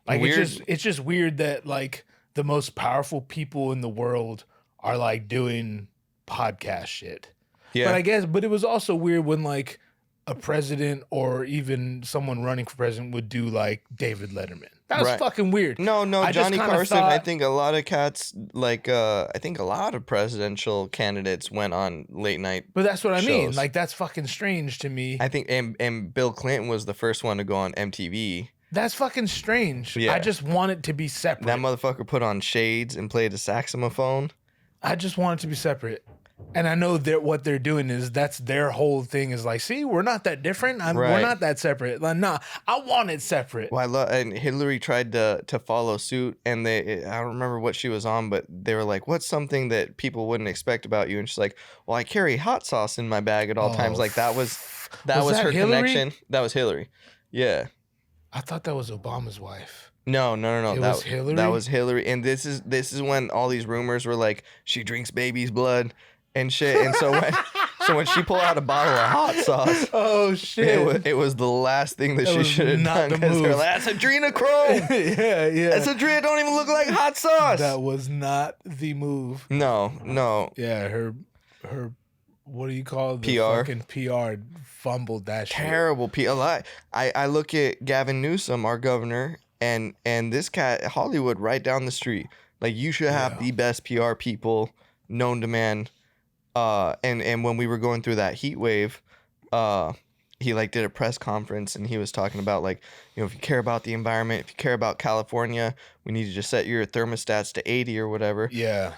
Like it's just weird that like the most powerful people in the world are like doing podcast shit. Yeah. But it was also weird when like a president or even someone running for president would do like David Letterman. That was fucking weird. No, Johnny Carson. I think a lot of cats like I think a lot of presidential candidates went on late night. But that's what I mean. shows. Like that's fucking strange to me. I think and Bill Clinton was the first one to go on MTV. That's fucking strange. Yeah. I just want it to be separate. That motherfucker put on shades and played a saxophone. I just want it to be separate. And I know that what they're doing is that's their whole thing is like, see, we're not that different. We're not that separate. Like, nah, I want it separate. Well, and Hillary tried to follow suit, and I don't remember what she was on, but they were like, what's something that people wouldn't expect about you? And she's like, well, I carry hot sauce in my bag at all times. Like that was her Hillary? connection. That was Hillary. Yeah. I thought that was Obama's wife. No. It was Hillary? That was Hillary. And this is when all these rumors were like, she drinks baby's blood and shit. And so So when she pulled out a bottle of hot sauce, Oh shit! it was the last thing that she was should have not done. the Because they're move. like, that's adrenochrome. Yeah. That's adrenochrome. Don't even look like hot sauce. That was not the move. No. Yeah, her. What do you call the PR? fucking PR fumbled that shit. Terrible PR. I look at Gavin Newsom, our governor, and this cat, Hollywood, right down the street. Like, you should have the best PR people known to man. And when we were going through that heat wave, he like did a press conference and he was talking about, like, you know, if you care about the environment, if you care about California, we need to just set your thermostats to 80 or whatever. Yeah.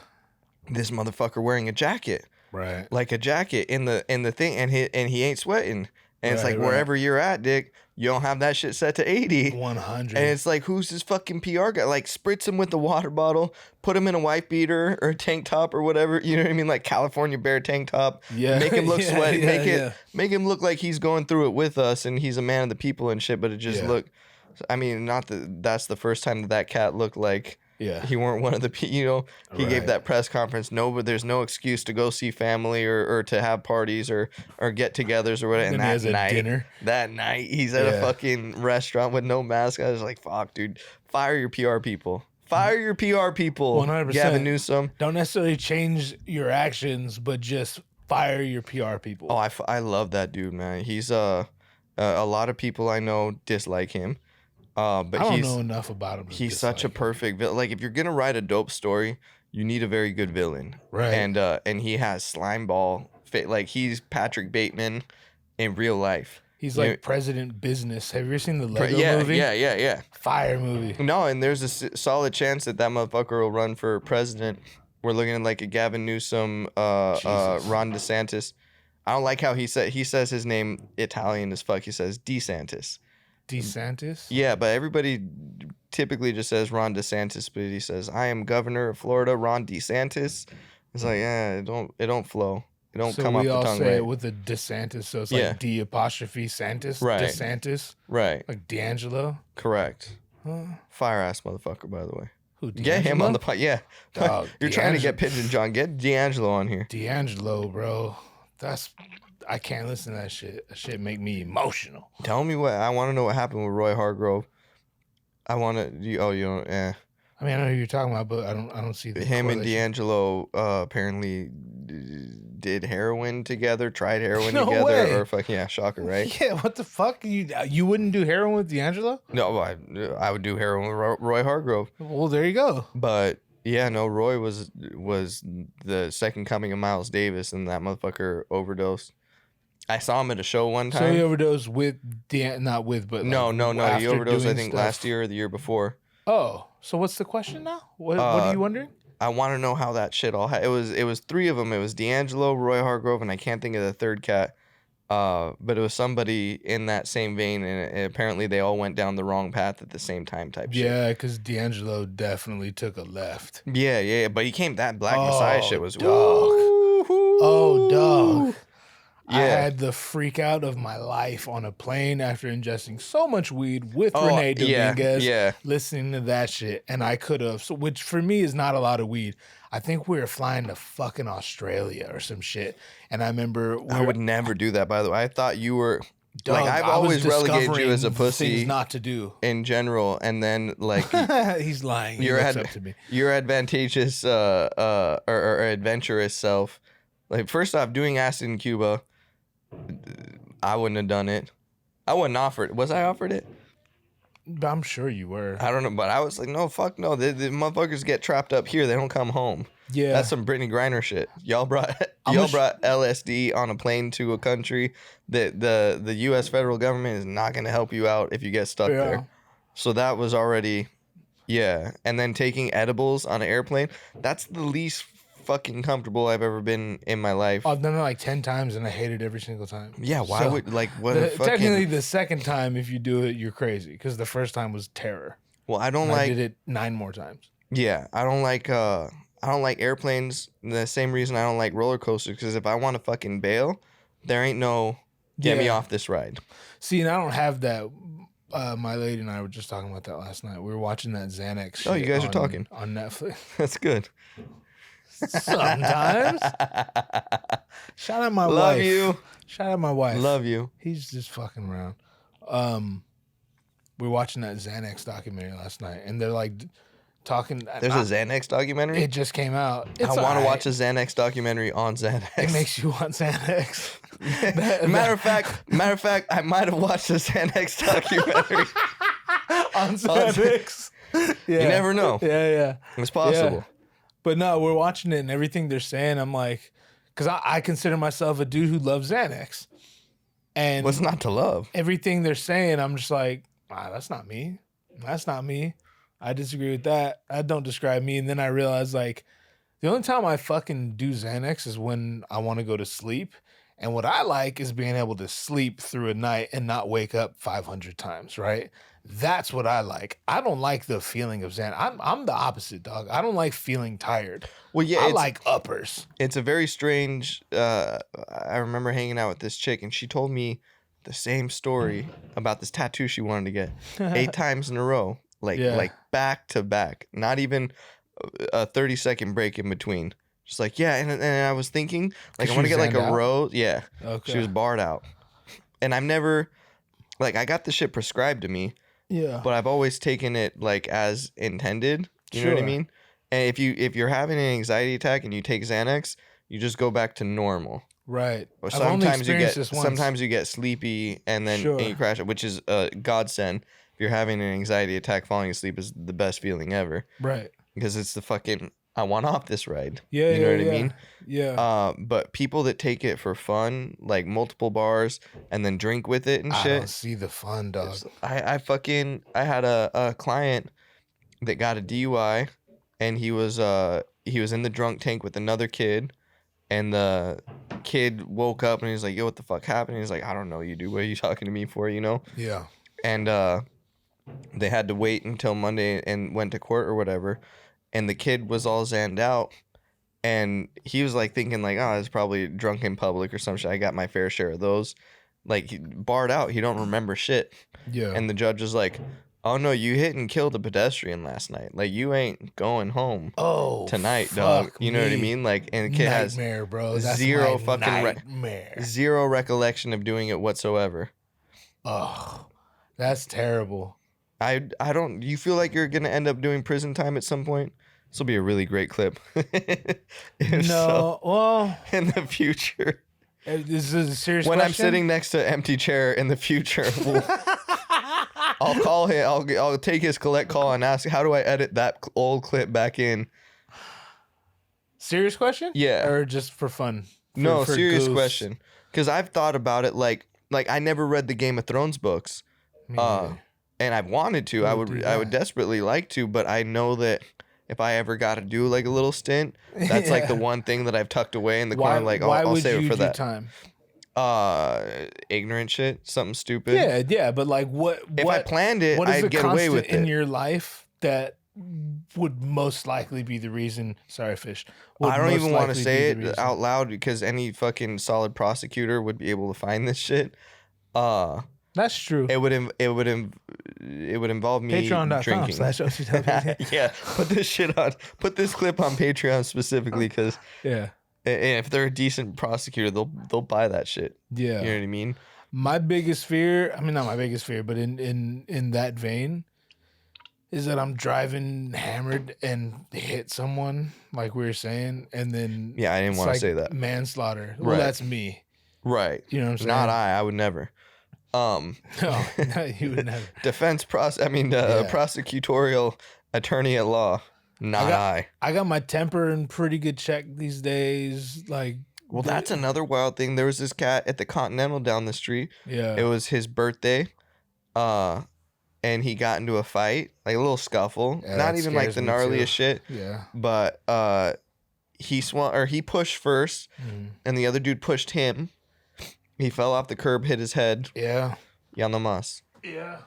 This motherfucker wearing a jacket. Right. Like a jacket in the thing, and he ain't sweating. And it's like, wherever you're at, Dick, you don't have that shit set to 80. 100. And it's like, who's this fucking PR guy? Like, spritz him with the water bottle, put him in a white beater or a tank top or whatever. You know what I mean? Like California Bear tank top. Yeah. Make him look sweaty. Yeah, Make him look like he's going through it with us and he's a man of the people and shit. But it just looked. I mean, not that that's the first time that cat looked like. Yeah. He weren't one of the people, you know, he gave that press conference. No, but there's no excuse to go see family or to have parties or get-togethers or whatever. And that night, he's at a fucking restaurant with no mask. I was like, fuck, dude, fire your PR people. Fire your PR people. 100%. Gavin Newsom. Don't necessarily change your actions, but just fire your PR people. Oh, I love that dude, man. He's a lot of people I know dislike him. But I don't know enough about him. He's such a perfect villain. Like, if you're gonna write a dope story, you need a very good villain, right? And he has slimeball fit. Like, he's Patrick Bateman in real life. He's like President Business. Have you ever seen the Lego movie? Yeah. Fire movie. No, and there's a solid chance that motherfucker will run for president. We're looking at like a Gavin Newsom, Ron DeSantis. I don't like how he says his name Italian as fuck. He says DeSantis. DeSantis? Yeah, but everybody typically just says Ron DeSantis, but he says, I am governor of Florida, Ron DeSantis. It's like, it don't flow. It don't come off the tongue right. So we all say it with the DeSantis, so it's like D''Santis, right. DeSantis. Right. Like D'Angelo. Correct. Fire-ass motherfucker, by the way. Who, D'Angelo? Get him on the pod. Yeah. Dog, You're trying to get Pigeon John. Get D'Angelo on here. D'Angelo, bro. I can't listen to that shit. That shit make me emotional. Tell me I want to know what happened with Roy Hargrove. I want to. You don't. Yeah. I mean, I know who you're talking about, but I don't see the him and D'Angelo apparently did heroin together. Tried heroin together. Way. Or fuck yeah, shocker, right? Yeah. What the fuck? You wouldn't do heroin with D'Angelo? No, I would do heroin with Roy Hargrove. Well, there you go. But. Yeah, no, Roy was the second coming of Miles Davis, and that motherfucker overdosed. I saw him at a show one time. So he overdosed with not with, but no. He overdosed, I think, stuff. last year or the year before. Oh, so what's the question now? What are you wondering? I want to know how that shit all. It was three of them. It was D'Angelo, Roy Hargrove, and I can't think of the third cat. But it was somebody in that same vein, and apparently they all went down the wrong path at the same time type shit. Yeah, because D'Angelo definitely took a left. Yeah, but he came, that Black Messiah shit was, dog. Oh, dog. Yeah. I had the freak out of my life on a plane after ingesting so much weed with Renee Dominguez, listening to that shit, and I could have, which for me is not a lot of weed. I think we were flying to fucking Australia or some shit. And I remember... I would never do that, by the way. I thought you were... Like, I've always relegated you as a pussy. Things not to do. In general. And then, like... He's lying. He looks up to me. Your advantageous or adventurous self. Like, first off, doing acid in Cuba, I wouldn't have done it. I wasn't offered. Was I offered it? I'm sure you were. I don't know, but I was like, no, fuck no. The motherfuckers get trapped up here. They don't come home. Yeah. That's some Brittany Griner shit. Y'all brought LSD on a plane to a country that the U.S. federal government is not going to help you out if you get stuck there. So that was already, And then taking edibles on an airplane, that's the least fucking comfortable I've ever been in my life. I've done it like 10 times and I hate it every single time. Yeah, why would, like, what a fucking... Technically, the second time, if you do it, you're crazy, because the first time was terror. Well, I did it 9 more times. Yeah, I don't like airplanes. The same reason I don't like roller coasters, because if I want to fucking bail, there ain't no get me off this ride. See, and I don't have that. My lady and I were just talking about that last night. We were watching that Xanax shit. Oh, you guys are talking on Netflix. That's good. Sometimes. Shout out my wife. Love you. Shout out my wife. Love you. He's just fucking around. We were watching that Xanax documentary last night, and they're like talking. There's a Xanax documentary? It just came out. I want to watch a Xanax documentary on Xanax. It makes you want Xanax. Matter of fact, I might have watched a Xanax documentary on Xanax. Yeah. You never know. Yeah. It's possible. Yeah. But no, we're watching it, and everything they're saying, I'm like, because I consider myself a dude who loves Xanax. And what's not to love? Everything they're saying, I'm just like, that's not me. That's not me. I disagree with that. That don't describe me. And then I realized, like, the only time I fucking do Xanax is when I want to go to sleep. And what I like is being able to sleep through a night and not wake up 500 times, right? That's what I like. I don't like the feeling of Xanax. I'm the opposite, dog. I don't like feeling tired. Well, yeah, I like uppers. It's a very strange. I remember hanging out with this chick, and she told me the same story about this tattoo she wanted to get 8 times in a row, like back to back. Not even a 30-second break in between. She's like, yeah, and I was thinking, like, I want to get like a rose. Yeah, okay. She was barred out, and I've never, like, I got the shit prescribed to me. Yeah. But I've always taken it like as intended. You know what I mean? And if you're having an anxiety attack and you take Xanax, you just go back to normal. Right. Or sometimes you get sleepy and then and you crash, which is a godsend. If you're having an anxiety attack, falling asleep is the best feeling ever. Right. Because it's the fucking I want off this ride. Yeah. You know what I mean? Yeah. But people that take it for fun, like multiple bars, and then drink with it and shit. I don't see the fun, dog. I had a client that got a DUI, and he was in the drunk tank with another kid, and the kid woke up and he's like, "Yo, what the fuck happened?" And he's like, "I don't know, you dude. What are you talking to me for? You know?" Yeah. And they had to wait until Monday and went to court or whatever. And the kid was all zanned out, and he was like thinking like, oh, it's probably drunk in public or some shit. I got my fair share of those. Like, barred out, he don't remember shit. Yeah. And the judge was like, oh no, you hit and killed a pedestrian last night. Like, you ain't going home tonight, dog. You know what I mean? Like, and the kid has bro. That's zero my fucking nightmare. Zero recollection of doing it whatsoever. Oh, that's terrible. I don't. You feel like you're gonna end up doing prison time at some point? This will be a really great clip. Well, in the future, this is a serious when question? I'm sitting next to an empty chair in the future, I'll call him. I'll take his collect call and ask, how do I edit that old clip back in? Serious question? Yeah, or just for fun? No, serious question. Because I've thought about it. Like I never read the Game of Thrones books. And I've wanted to. I would desperately like to, but I know that if I ever got to do like a little stint, that's like the one thing that I've tucked away in the corner. Like, I'll save it for that time. Ignorant shit, something stupid. Yeah, but like if I planned it, I'd get away with it. In your life that would most likely be the reason. Sorry, fish. I don't even want to say it out loud because any fucking solid prosecutor would be able to find this shit. That's true. It would involve me drinking. Patreon.com/OTWD. Yeah, put this shit on. Put this clip on Patreon specifically because if they're a decent prosecutor, they'll buy that shit. Yeah, you know what I mean. My biggest fear, I mean not my biggest fear, but in that vein, is that I'm driving hammered and hit someone, like we were saying, and then I didn't want to say that manslaughter. Well, that's me. Right. You know what I'm saying? Not I would never. No, you would never. Prosecutorial attorney at law. I got my temper in pretty good check these days. Like, well, that's another wild thing. There was this cat at the Continental down the street. Yeah. It was his birthday. And he got into a fight, like a little scuffle. Yeah, not even like the gnarliest shit. Yeah. But he pushed first, and the other dude pushed him. He fell off the curb, hit his head. Yeah. Ya no mas. Yeah.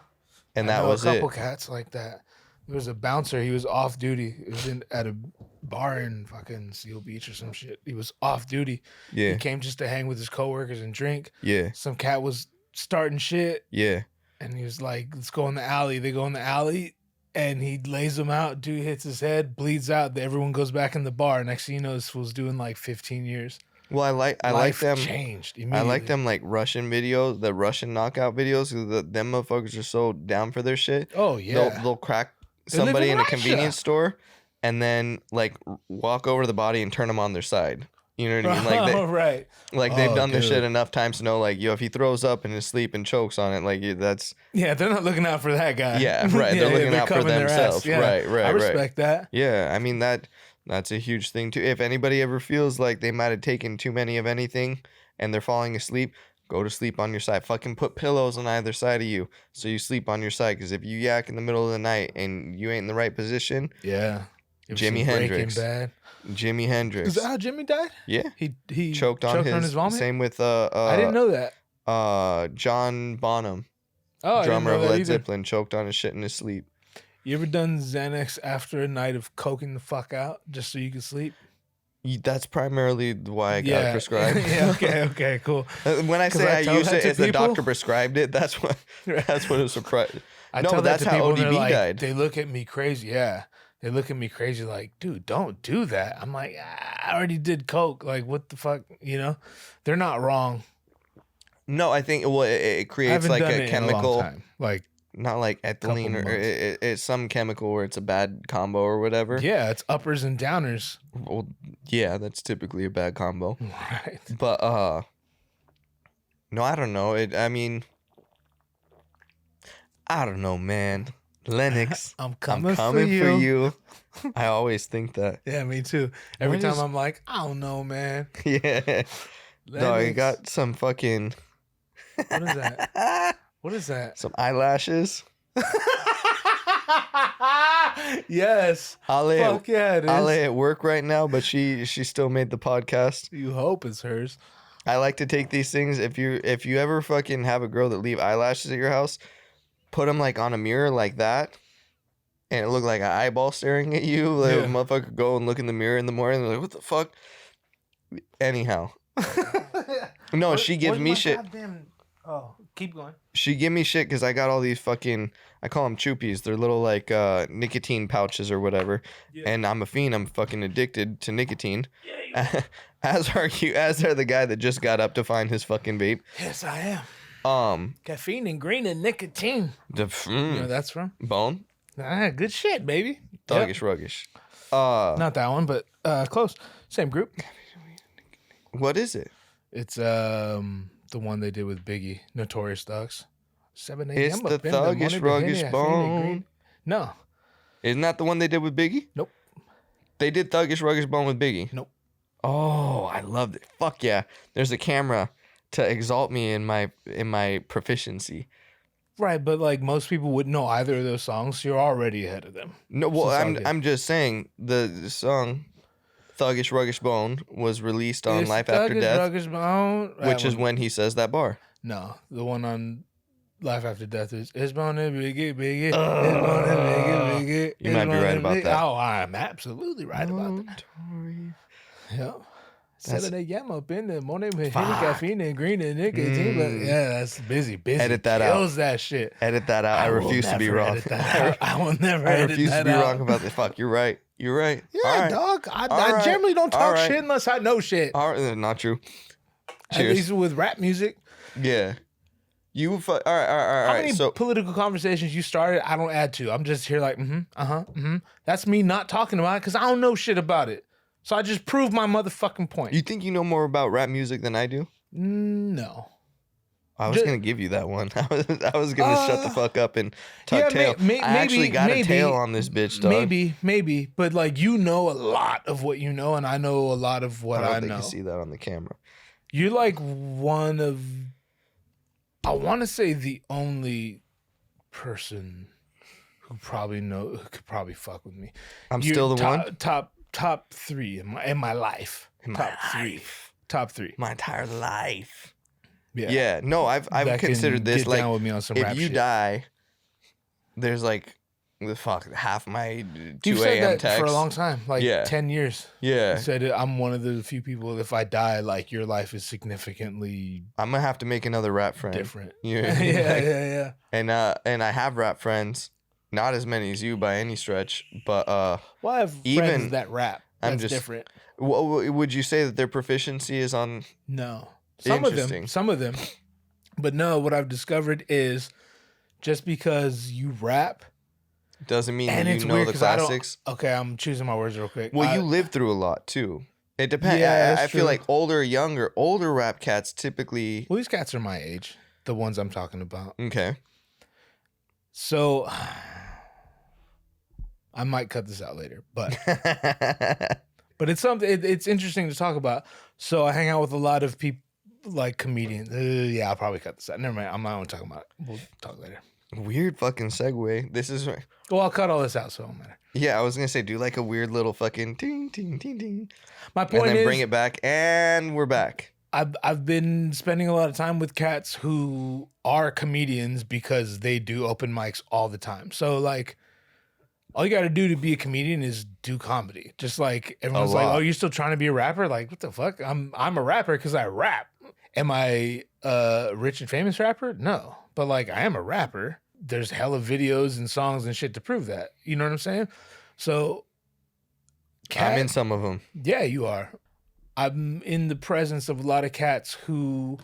And that was it. A couple cats like that. There was a bouncer. He was off duty. It was at a bar in fucking Seal Beach or some shit. He was off duty. Yeah. He came just to hang with his coworkers and drink. Yeah. Some cat was starting shit. Yeah. And he was like, let's go in the alley. They go in the alley. and he lays him out. Dude hits his head, bleeds out. Everyone goes back in the bar. Next thing you know, this fool's doing like 15 years. Well, I like Life them. Changed I immediately. like them like Russian videos, the Russian knockout videos. Them motherfuckers are so down for their shit. Oh yeah. They'll crack They live somebody in in a Russia. convenience store, and then like walk over the body and turn them on their side. You know what I mean? Like right. they've done this dude. shit enough times to know, like, if he throws up in his sleep and chokes on it, like that's Yeah, they're not looking out for that guy. yeah, right. They're looking out for covering their ass. themselves. Yeah. Right. I respect that. Yeah, I mean that's a huge thing too. If anybody ever feels like they might have taken too many of anything and they're falling asleep, go to sleep on your side. Fucking put pillows on either side of you so you sleep on your side. Because if you yak in the middle of the night and you ain't in the right position, yeah. You ever Jimi seen Breaking Hendrix. Bad? Jimi Hendrix. Is that how Jimmy died? Yeah, He choked on his vomit. same with I didn't know that. John Bonham, Oh, drummer I of didn't know that Led either. Zeppelin, choked on his shit in his sleep. You ever done Xanax after a night of coking the fuck out just so you can sleep? That's primarily why I got prescribed. Yeah. Okay. Cool. When I 'Cause say I I tell use that it to as the people. doctor prescribed it, that's what it surprised. I No, tell that's that to how people and they're ODB like, died. They look at me crazy. Yeah. They look at me crazy like, dude, don't do that. I'm like, I already did coke. Like, what the fuck? You know? They're not wrong. No, I think it I creates haven't like done a it in a long chemical, time. Like, not like ethylene or months. it's some chemical where it's a bad combo or whatever. yeah, it's uppers and downers. Well, yeah, that's typically a bad combo. Right. But no, I don't know. I mean, I don't know, man. Lennox, I'm I'm coming, coming for you. I always think that. Yeah, me too. Every What time is- I'm like, I don't know, man. Yeah. No, you Lennox. got some fucking. What is that? What is that? Some eyelashes. Yes. Ale, Fuck yeah, it is. Ale at work right now, but she still made the podcast. You hope it's hers. I like to take these things. If you ever fucking have a girl that leave eyelashes at your house, put them like on a mirror like that, and it look like an eyeball staring at you. Like Yeah. a motherfucker go and look in the mirror in the morning. They're like, what the fuck? Anyhow, no, she gives me shit. Oh, keep going. She give me shit because I got all these fucking, I call them choopies. They're little like nicotine pouches or whatever. Yeah. And I'm a fiend. I'm fucking addicted to nicotine. As are the guy that just got up to find his fucking vape. Yes, I am. The Caffeine and green and nicotine. You know where that's from? Bone. Good shit, baby. Thuggish ruggish. Not that one, but close. Same group. What is it? It's the one they did with Biggie, Notorious Thugs. 7 a.m. It's up the in the morning, Thuggish Ruggish caffeine and Bone. green. No. Isn't that the one they did with Biggie? Nope. They did Thuggish Ruggish Bone with Biggie. Nope. Oh, I loved it. Fuck yeah. There's a camera to exalt me in my proficiency. Right, but like most people wouldn't know either of those songs. So you're already ahead of them. No, well, So it's all good. I'm just saying the song Thuggish Ruggish Bone was released on It's Life After Thuggish Death, Ruggish Bone. That which is one. when he says that bar. No, the one on Life After Death is It's Bone and Biggie, Biggie. It's Bone and Biggie, Biggie. You might be It's right Bone about and that. Biggie. Oh, I'm absolutely right about that. Yep. That's- 7 a.m. up in the morning with Fuck. Henny caffeine and green and nicotine. But yeah, that's busy. Edit that out. Kills that shit. Edit that out. I will refuse to be never wrong. edit that out. I will never I edit refuse to that be out. wrong about this. Fuck, you're right. You're right. Yeah, All right. dog. All I right. generally don't All talk right. shit unless I know shit. All right. Not true. At Cheers. least with rap music. Yeah. You all right. How many So political conversations you started, I don't add to. I'm just here like, That's me not talking about it because I don't know shit about it. So I just proved my motherfucking point. you think you know more about rap music than I do? No. I was Just- gonna give you that one. I was gonna shut the fuck up and tuck yeah, tail. I actually maybe- got a maybe- tail on this bitch, dog. Maybe. But like you know a lot of what you know, and I know a lot of what I I, don't think know. you see that on the camera. You're like one of, I want to say the only person who could probably fuck with me. I'm You're still the one. Top three in my life. Top three. My entire life. Yeah. Yeah. No, I've That can considered this get like down with me on some if rap you shit. die, there's like the fuck half my 2 You've said a.m. that text for a long time, like Yeah. 10 years. Yeah, You said I'm one of the few people. If I die, like your life is significantly I'm gonna have to make another rap friend. different. Yeah, yeah. And I have rap friends Not as many as you by any stretch, but Well, I have even friends that rap. That's different. Would you say that their proficiency is on? No. Some of them. But no, what I've discovered is just because you rap doesn't mean and that it's you know weird the 'cause classics. Okay, I'm choosing my words real quick. Well, you live through a lot too. It depends. Yeah, I feel true. like older rap cats typically. Well, these cats are my age, the ones I'm talking about. Okay. So I might cut this out later, but but it's something. It's interesting to talk about. So I hang out with a lot of people, like comedians. Yeah, I'll probably cut this out. Never mind. I'm not going to talk about it. We'll talk later. Weird fucking segue. This is. Well, I'll cut all this out, so it don't matter. Yeah, I was gonna say do like a weird little fucking ting ting ting ting. My point and then is, bring it back, and we're back. I've been spending a lot of time with cats who are comedians because they do open mics all the time. So like, all you got to do to be a comedian is do comedy. Just like everyone's like, "Oh, you're still trying to be a rapper?" Like, what the fuck? I'm a rapper because I rap. Am I a rich and famous rapper? No, but like I am a rapper. There's hella videos and songs and shit to prove that. You know what I'm saying? So, I'm in some of them. Yeah, you are. I'm in the presence of a lot of cats who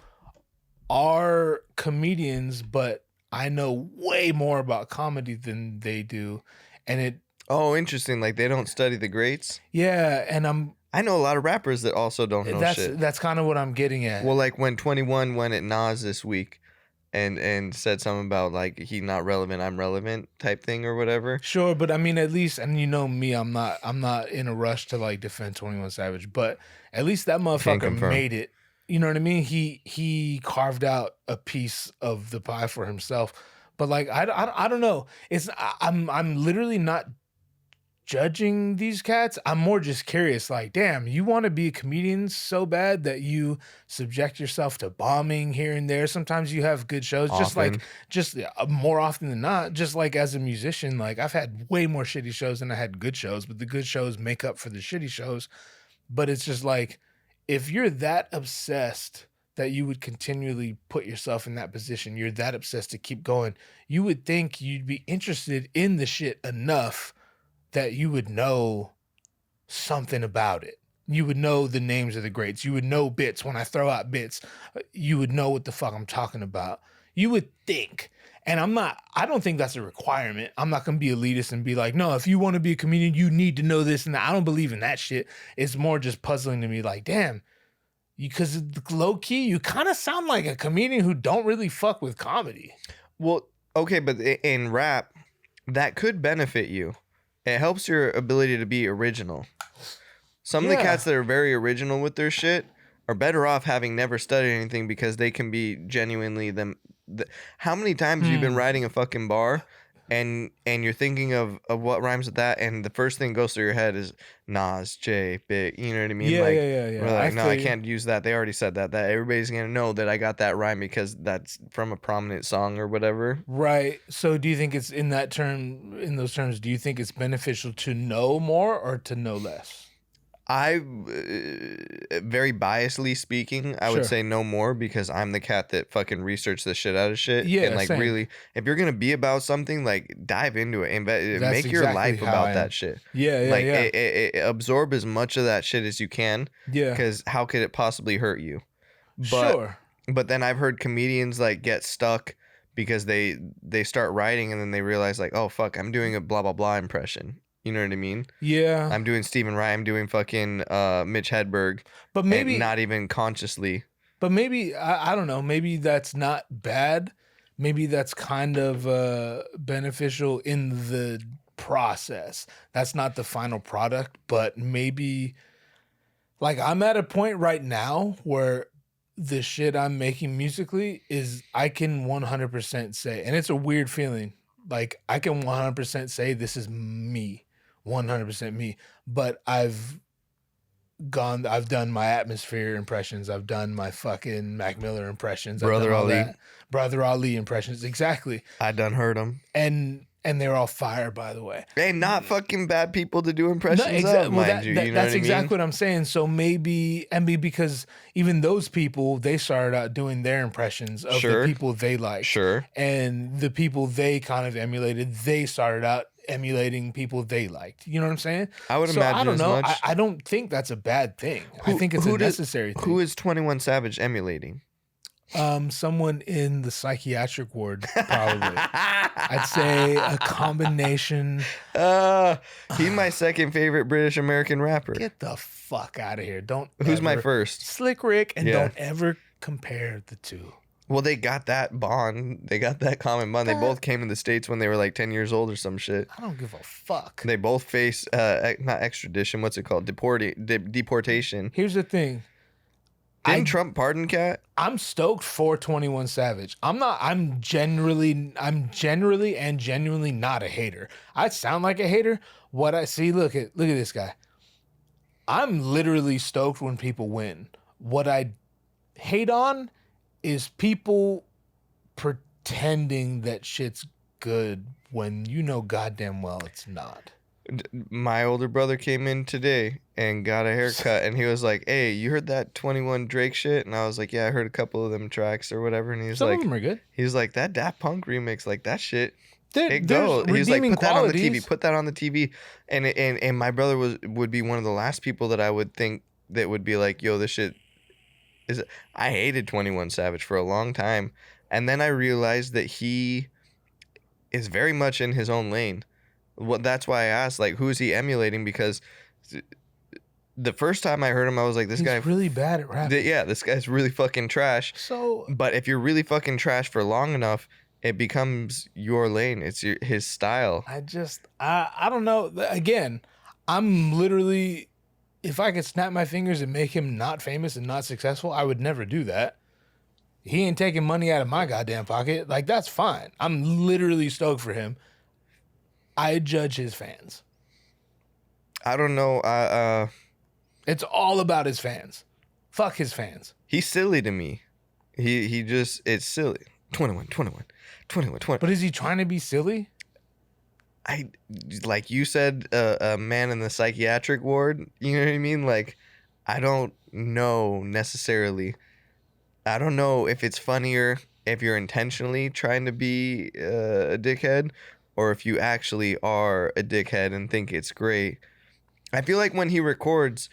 are comedians, but I know way more about comedy than they do. And it... Oh, interesting. Like they don't study the greats? Yeah, and I know a lot of rappers that also don't know shit. That's kind of what I'm getting at. Well, like when 21 went at Nas this week and said something about like he not relevant, I'm relevant type thing or whatever. Sure, but I mean at least, and you know me, I'm not in a rush to like defend 21 Savage, but at least that motherfucker made it. You know what I mean? He carved out a piece of the pie for himself. But like I don't know. I'm literally not judging these cats. I'm more just curious, like, damn, you want to be a comedian so bad that you subject yourself to bombing here and there. Sometimes you have good shows, just more often than not. Just like as a musician, like I've had way more shitty shows than I had good shows, but the good shows make up for the shitty shows. But it's just like, if you're that obsessed that you would continually put yourself in that position, you're that obsessed to keep going, you would think you'd be interested in the shit enough that you would know something about it. You would know the names of the greats. You would know bits. When I throw out bits, you would know what the fuck I'm talking about. You would think. And I don't think that's a requirement. I'm not going to be elitist and be like, no, if you want to be a comedian, you need to know this and that. I don't believe in that shit. It's more just puzzling to me like, damn, because low key, you kind of sound like a comedian who don't really fuck with comedy. Well, okay, but in rap, that could benefit you. It helps your ability to be original. Some of the cats that are very original with their shit are better off having never studied anything because they can be genuinely them. How many times have you been writing a fucking bar and you're thinking of what rhymes with that, and the first thing goes through your head is Nas, J, Big, you know what I mean? Yeah, like, yeah. We're like, I can't use that. They already said that. That everybody's gonna know that I got that rhyme because that's from a prominent song or whatever. Right. So do you think it's in those terms, do you think it's beneficial to know more or to know less? I, very biasly speaking, I would say no more because I'm the cat that fucking researched the shit out of shit. Yeah, and like same. really, if you're gonna be about something, like dive into it and make your exactly life how about that shit. Yeah, like absorb as much of that shit as you can. Yeah. Because how could it possibly hurt you? But then I've heard comedians like get stuck because they start writing and then they realize like, oh fuck, I'm doing a blah blah blah impression. You know what I mean? Yeah. I'm doing Stephen Wright. I'm doing fucking Mitch Hedberg. But maybe not even consciously. But maybe I don't know. Maybe that's not bad. Maybe that's kind of beneficial in the process. That's not the final product, but maybe like I'm at a point right now where the shit I'm making musically is I can 100% say, and it's a weird feeling. Like I can 100% say this is me. 100% me, but I've done my Atmosphere impressions. I've done my fucking Mac Miller impressions. Brother Ali impressions. Exactly. I done heard them. And and they're all fire, by the way. Hey, not fucking bad people to do impressions of, mind you. You know that's what exactly I mean? what I'm saying. So maybe because even those people, they started out doing their impressions of Sure. the people they liked. Sure. And the people they kind of emulated, they started out emulating people they liked. You know what I'm saying? I would So imagine I don't as know. much. I don't think that's a bad thing. I think it's a necessary thing. Who is 21 Savage emulating? Someone in the psychiatric ward, probably. I'd say a combination. He's my second favorite British American rapper. Get the fuck out of here! Don't. Who's my first? Slick Rick, and Yeah. don't ever compare the two. Well, they got that bond. They got that common bond. They both came to the States when they were like 10 years old or some shit. I don't give a fuck. They both face not extradition. What's it called? Deportation. Here's the thing. Didn't Trump pardon Cat? I'm stoked for 21 Savage. I'm generally and genuinely not a hater. I sound like a hater. What I see, look at this guy. I'm literally stoked when people win. What I hate on is people pretending that shit's good when you know goddamn well it's not. My older brother came in today and got a haircut, and he was like, "Hey, you heard that 21 Drake shit?" And I was like, "Yeah, I heard a couple of them tracks or whatever." And he was Some like, of them are good. he was like, "That Daft Punk remix, like that shit." There's He was like, redeeming "Put that on the TV. qualities. Put that on the TV." And my brother would be one of the last people that I would think that would be like, "Yo, this shit is." I hated 21 Savage for a long time, and then I realized that he is very much in his own lane. Well, that's why I asked, like, who is he emulating? Because the first time I heard him, I was like, this He's guy really bad at rapping. yeah, this guy's really fucking trash. So But if you're really fucking trash for long enough, it becomes your lane. It's his style. I don't know. Again, I'm literally, if I could snap my fingers and make him not famous and not successful, I would never do that. He ain't taking money out of my goddamn pocket. Like, that's fine. I'm literally stoked for him. I judge his fans. I don't know. It's all about his fans. Fuck his fans. He's silly to me. He just, it's silly. 21. But is he trying to be silly? Like you said, a man in the psychiatric ward, you know what I mean? Like, I don't know necessarily. I don't know if it's funnier if you're intentionally trying to be a dickhead, or if you actually are a dickhead and think it's great. I feel like when he records,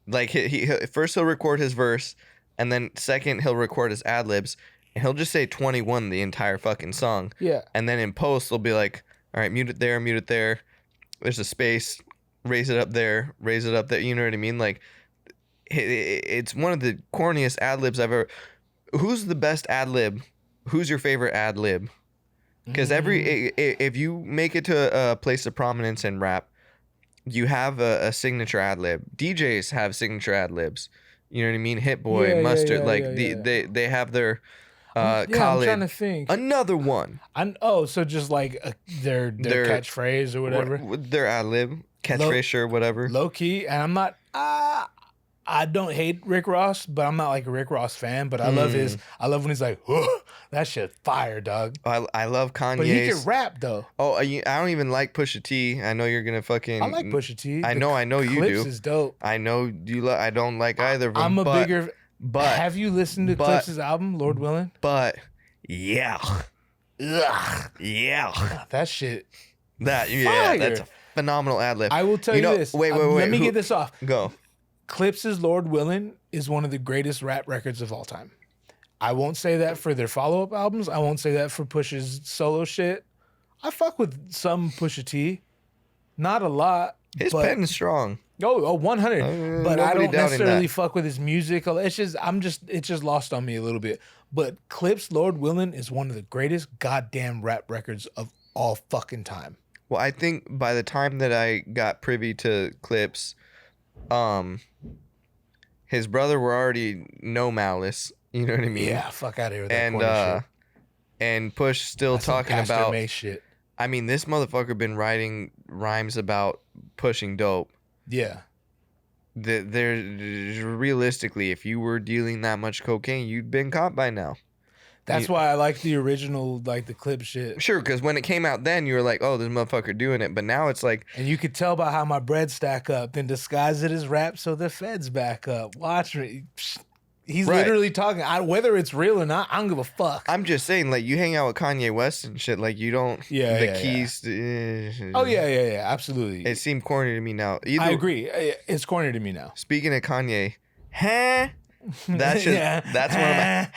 like he first he'll record his verse, and then second he'll record his ad libs, and he'll just say 21 the entire fucking song. Yeah. And then in post they'll be like, all right, mute it there. There's a space, raise it up there. You know what I mean? Like, it's one of the corniest ad libs I've ever. Who's the best ad lib? Who's your favorite ad lib? Because if you make it to a place of prominence in rap, you have a signature ad lib. DJs have signature ad libs. You know what I mean? Hit Boy, Mustard, they have their I'm trying to think. Another one. So just like their catchphrase or whatever. Their ad lib, catchphrase or whatever. Low key, and I'm not. I don't hate Rick Ross, but I'm not like a Rick Ross fan. But I love I love when he's like, whoa, that shit fire, dog. I love Kanye's. But he can rap though. Oh, I don't even like Pusha T. I know you're gonna fucking. I like Pusha T. I know you do. Clips is dope. I know you. I don't like either of them. I'm a bigger. But have you listened to Clips' album, Lord Willing? But yeah, yeah, that shit. That's a phenomenal ad lib. I will tell you this. Wait. Let me get this off. Go. Clips' Lord Willin' is one of the greatest rap records of all time. I won't say that for their follow-up albums. I won't say that for Push's solo shit. I fuck with some Pusha T. Not a lot. His pen is strong. Oh, 100. But I don't necessarily that. fuck with his music. It's just lost on me a little bit. But Clips' Lord Willin' is one of the greatest goddamn rap records of all fucking time. Well, I think by the time that I got privy to Clips, his brother were already No Malice. You know what I mean? Yeah, fuck out of here with that corny shit. And Push still That's talking some about May shit. I mean, this motherfucker been writing rhymes about pushing dope. Yeah. Realistically, if you were dealing that much cocaine, you'd been caught by now. That's why I like the original, like the clip shit. Sure, because when it came out then, you were like, oh, this motherfucker doing it. But now it's like... And you could tell by how my bread stack up, then disguise it as rap so the feds back up. Watch me. He's literally talking. Whether it's real or not, I don't give a fuck. I'm just saying, like, you hang out with Kanye West and shit, like, you don't... keys... Oh, yeah. Absolutely. It seemed corny to me now. I agree. It's corny to me now. Speaking of Kanye, that's one of my...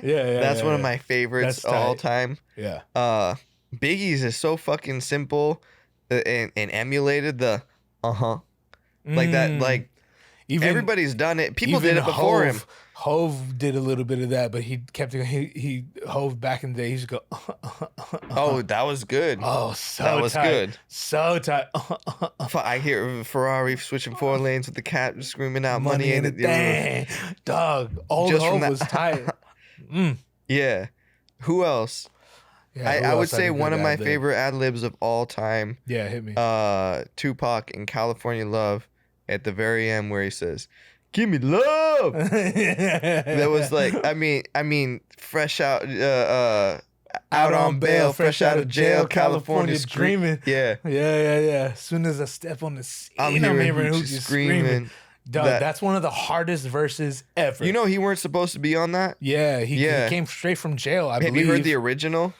That's one of my favorites all time. Yeah. Biggie's is so fucking simple and emulated the like that, like... Even everybody's done it. People did it before him. Hove did a little bit of that, but he kept it. Hove back in the day. He used to go. Oh, that was good. Oh, so that was tight. Good. So tight. I hear Ferrari switching 4 lanes with the cat screaming out money in it. Dang, dog. Old Hove was tight. Yeah. Who else? Yeah, I would say one of my favorite ad libs of all time. Yeah, hit me. Tupac in California Love. At the very end where he says, "Give me love." That was like, I mean, fresh out on bail, fresh out of jail, California screaming. Yeah. As soon as I step on the scene, I'm hearing Hoochie screaming. Dog, that's one of the hardest verses ever. You know, he weren't supposed to be on that. Yeah, he came straight from jail. I believe. Have you heard the original?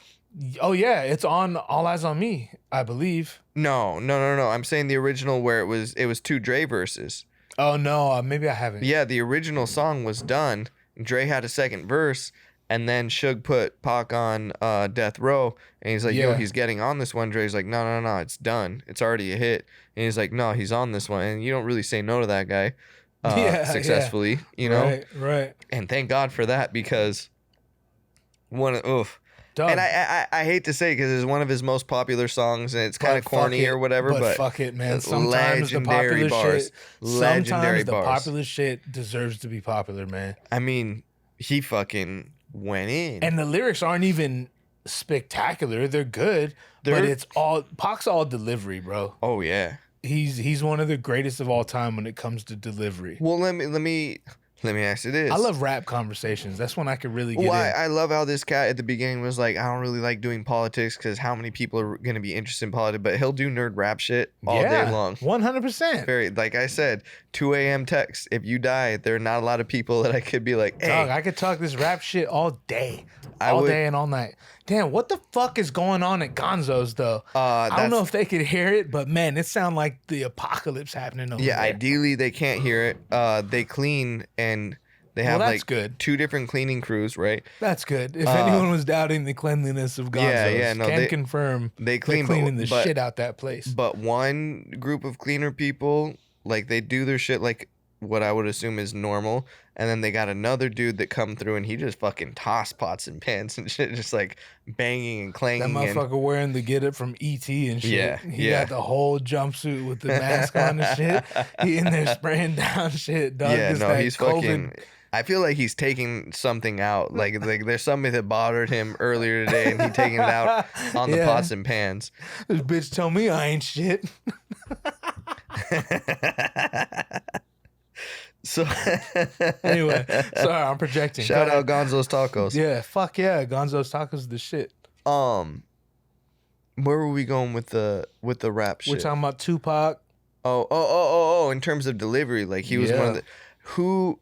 Oh yeah, it's on All Eyes on Me, I believe. No. I'm saying the original where it was 2 Dre verses. Oh no, maybe I haven't. Yeah, the original song was done. Dre had a second verse, and then Suge put Pac on Death Row, and he's like, yo, he's getting on this one. Dre's like, no, it's done. It's already a hit. And he's like, no, he's on this one. And you don't really say no to that guy successfully, you know? Right. And thank God for that, because Dog. And I hate to say because it's one of his most popular songs, and it's kind of corny or whatever. But fuck it, man. Sometimes the popular shit. Sometimes the popular shit deserves to be popular, man. I mean, he fucking went in, and the lyrics aren't even spectacular. They're good, but it's all Pac's all delivery, bro. Oh yeah, he's one of the greatest of all time when it comes to delivery. Well, let me ask you this. I love rap conversations. That's when I could really get in. I love how this cat at the beginning was like, I don't really like doing politics because how many people are going to be interested in politics? But he'll do nerd rap shit all day long. 100%. Very, like I said, 2 a.m. text. If you die, there are not a lot of people that I could be like, hey. Dog, I could talk this rap shit all day. All day and all night. Damn, what the fuck is going on at Gonzo's, though? I don't know if they could hear it, but man, it sounds like the apocalypse happening over there. Ideally, they can't hear it. They clean, and they have like good. 2 different cleaning crews, right? That's good. If anyone was doubting the cleanliness of Gonzo's, they confirm they're cleaning the shit out that place. But one group of cleaner people, like, they do their shit like what I would assume is normal, and then they got another dude that come through and he just fucking toss pots and pans and shit, just like banging and clanging. That motherfucker wearing the get it from E.T. and shit. He got the whole jumpsuit with the mask on and shit. He in there spraying down shit, dog. He's COVID. Fucking. I feel like he's taking something out. Like there's something that bothered him earlier today, and he taking it out on the pots and pans. This bitch tell me I ain't shit. So anyway, sorry, I'm projecting. Shout out Gonzo's Tacos. Yeah, fuck yeah, Gonzo's Tacos is the shit. Where were we going with the rap shit? We're talking about Tupac. Oh! In terms of delivery, like he was one of the who.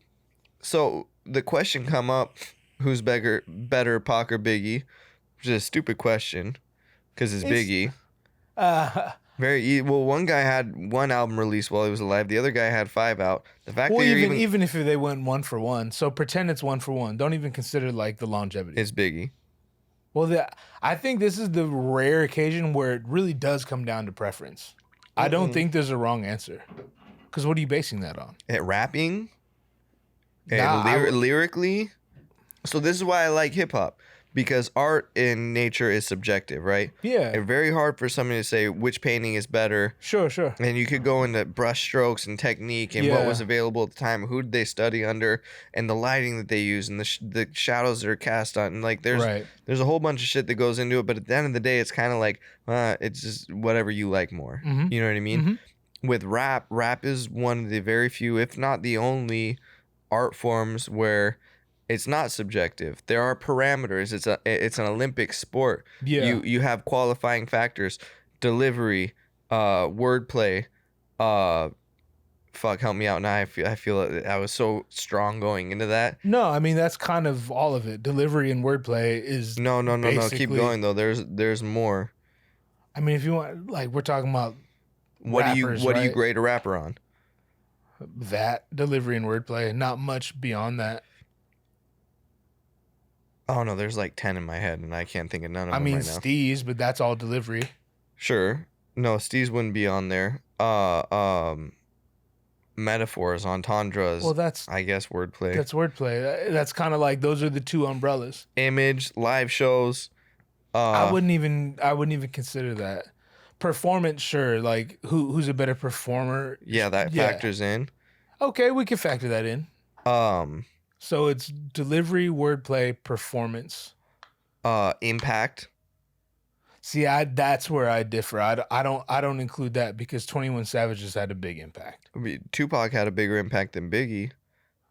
So the question come up: who's better, Pac or Biggie? Which is a stupid question, because it's Biggie. One guy had 1 album released while he was alive. The other guy had 5 out. The fact that even if they went 1 for 1, so pretend it's 1 for 1. Don't even consider like the longevity. It's Biggie. Well, I think this is the rare occasion where it really does come down to preference. I don't think there's a wrong answer. Because what are you basing that on? At rapping, and lyrically. So this is why I like hip hop. Because art in nature is subjective, right? Yeah. It's very hard for somebody to say which painting is better. Sure. And you could go into brush strokes and technique and what was available at the time, who did they study under, and the lighting that they use, and the shadows that are cast on. And like there's a whole bunch of shit that goes into it, but at the end of the day, it's kind of like it's just whatever you like more. Mm-hmm. You know what I mean? Mm-hmm. With rap is one of the very few, if not the only, art forms where It's not subjective. There are parameters. It's an Olympic sport. Yeah. You have qualifying factors, delivery, wordplay. Fuck, help me out now. I feel I was so strong going into that. No, I mean that's kind of all of it. Delivery and wordplay is No. Keep going though. There's more. I mean, if you want, like, we're talking about What do you rappers, grade a rapper on? that delivery and wordplay. Not much beyond that. Oh no, there's like 10 in my head, and I can't think of none of I them mean, right now. Steez, but that's all delivery. Sure. No, Steez wouldn't be on there. Metaphors, entendres. Well, that's I guess wordplay. That's wordplay. That's kind of like those are the two umbrellas. Image, live shows. I wouldn't even consider that. Performance, sure. Like who's a better performer? Yeah, that factors in. Okay, we can factor that in. So it's delivery, wordplay, performance. Impact. See, that's where I differ. I don't include that because 21 Savage has had a big impact. I mean, Tupac had a bigger impact than Biggie.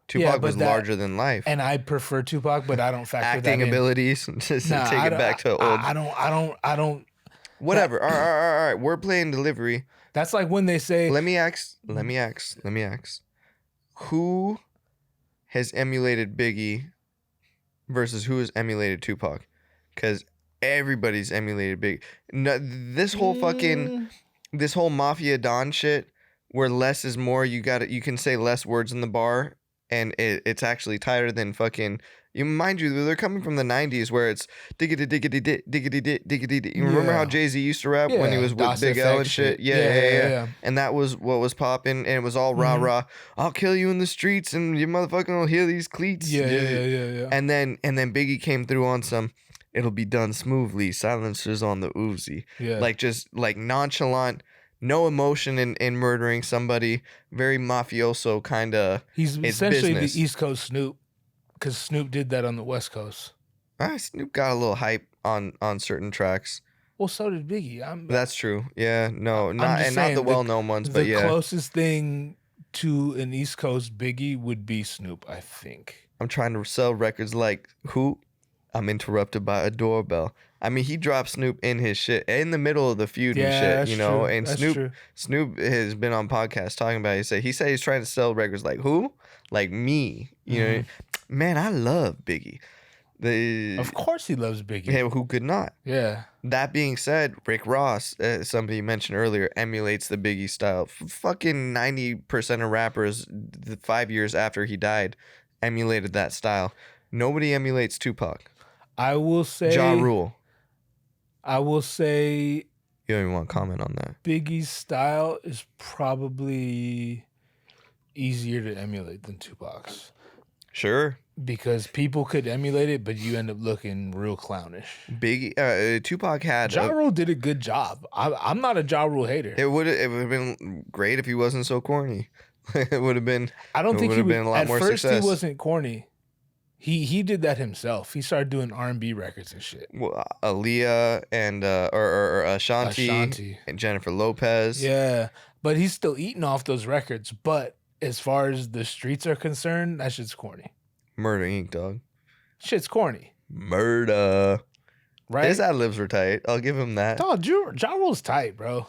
Tupac was larger than life. And I prefer Tupac, but I don't factor acting that in. abilities. Just take it back to old. I don't. Whatever. All right. Wordplay and delivery. That's like when they say. Let me ask. Who has emulated Biggie versus who has emulated Tupac? Because everybody's emulated Biggie. No, this whole Mafia Don shit, where less is more. You can say less words in the bar, and it's actually tighter than fucking. Mind you, they're coming from the 90s where it's diggity diggity diggity diggity. You remember how Jay-Z used to rap when he was with Big L and shit? Yeah. And that was what was popping, and it was all rah. I'll kill you in the streets, and you motherfucking will hear these cleats. Yeah. And then Biggie came through on some. It'll be done smoothly. Silencers on the Uzi. Yeah. Like just like nonchalant. No emotion in murdering somebody. Very mafioso kind of. He's essentially the East Coast Snoop, because Snoop did that on the West Coast. Snoop got a little hype on certain tracks. Well, so did Biggie. That's true. Yeah, no, not the well-known ones, but yeah. The closest thing to an East Coast Biggie would be Snoop, I think. I'm trying to sell records like who? I'm interrupted by a doorbell. I mean, he dropped Snoop in his shit in the middle of the feud and shit, you know. True. And Snoop has been on podcasts talking about it. He said he's trying to sell records like who? Like me. You know, man, I love Biggie. Of course he loves Biggie. Yeah, who could not? Yeah. That being said, Rick Ross, somebody mentioned earlier, emulates the Biggie style. Fucking 90% of rappers, 5 years after he died, emulated that style. Nobody emulates Tupac. I will say. Ja Rule. I will say. You don't even want to comment on that. Biggie's style is probably easier to emulate than Tupac's. Sure. Because people could emulate it, but you end up looking real clownish. Tupac had. Ja Rule did a good job. I'm not a Ja Rule hater. It would have been great if he wasn't so corny. It would have been. I don't think he would have been a lot more success. At first, he wasn't corny. He did that himself. He started doing R&B records and shit. Well, Aaliyah and or Ashanti and Jennifer Lopez. Yeah, but he's still eating off those records. But as far as the streets are concerned, that shit's corny. Murder Inc., dog. Shit's corny. Murder. Right? His ad-libs were tight. I'll give him that. Dog, Ja Rule's tight, bro.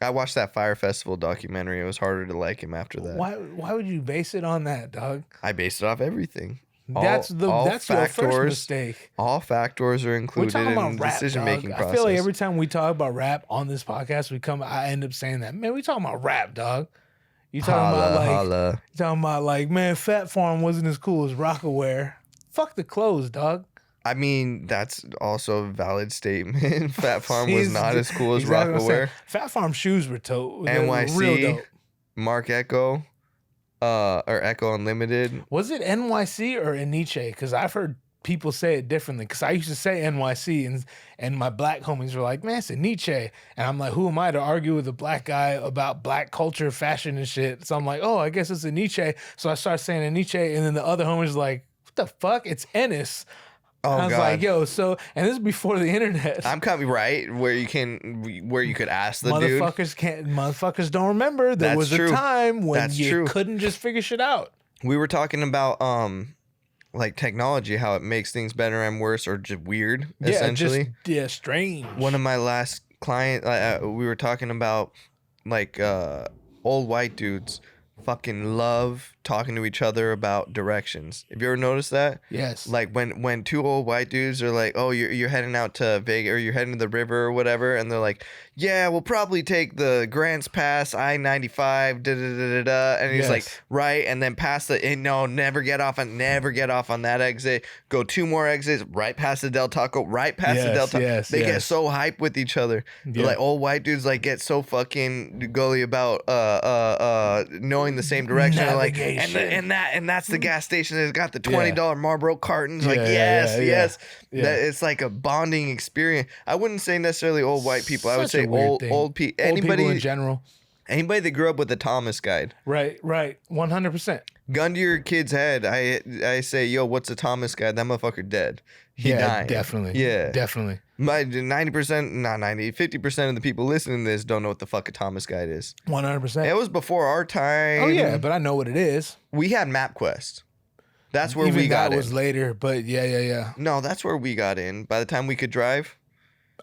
I watched that Fire Festival documentary. It was harder to like him after that. Why would you base it on that, dog? I based it off everything. That's your first mistake. All factors are included in the decision-making process. I feel like every time we talk about rap on this podcast, I end up saying that. Man, we talking about rap, dog. You talking about like, man, Fat Farm wasn't as cool as Rockaware. Fuck the clothes, dog. I mean, that's also a valid statement. Fat Farm was not as cool as Rockaware. Fat Farm shoes were NYC, real dope. Mark Echo, or Echo Unlimited. Was it NYC or Eniche? Because I've heard people say it differently. Because I used to say NYC, and my black homies were like, man, it's Eniche. And I'm like, who am I to argue with a black guy about black culture, fashion, and shit? So I'm like, oh, I guess it's Eniche. So I started saying Eniche, and then the other homies were like, what the fuck? It's Ennis. Oh, I was like, yo, and this is before the internet. I'm coming right where you could ask the motherfuckers don't remember. There was a time when you couldn't just figure shit out. We were talking about like technology, how it makes things better and worse or just weird, essentially. Strange. One of my last client, we were talking about like old white dudes fucking love talking to each other about directions. Have you ever noticed that? Yes. Like when two old white dudes are like, oh, you're heading out to Vegas or you're heading to the river or whatever, and they're like, yeah, we'll probably take the Grants Pass, I-95, and he's like, right, and then past no, never get off on that exit. Go 2 more exits, right past the Del Taco, right past the Del Taco. They get so hyped with each other. Yeah. Like old white dudes like get so fucking gully about knowing the same direction. Like, and that's the gas station that's got the $20 Marlboro cartons. Like, yes. It's like a bonding experience. I wouldn't say necessarily old white people. I would say old people. Anybody in general. Anybody that grew up with the Thomas Guide. Right. 100%. Gun to your kid's head. I say, yo, what's a Thomas Guide? That motherfucker dead. He died. Definitely. Yeah. Definitely. 50% of the people listening to this don't know what the fuck a Thomas Guide is. 100%. It was before our time. Oh, yeah, but I know what it is. We had MapQuest. That's where we got in. That was later, but yeah. No, that's where we got in. By the time we could drive.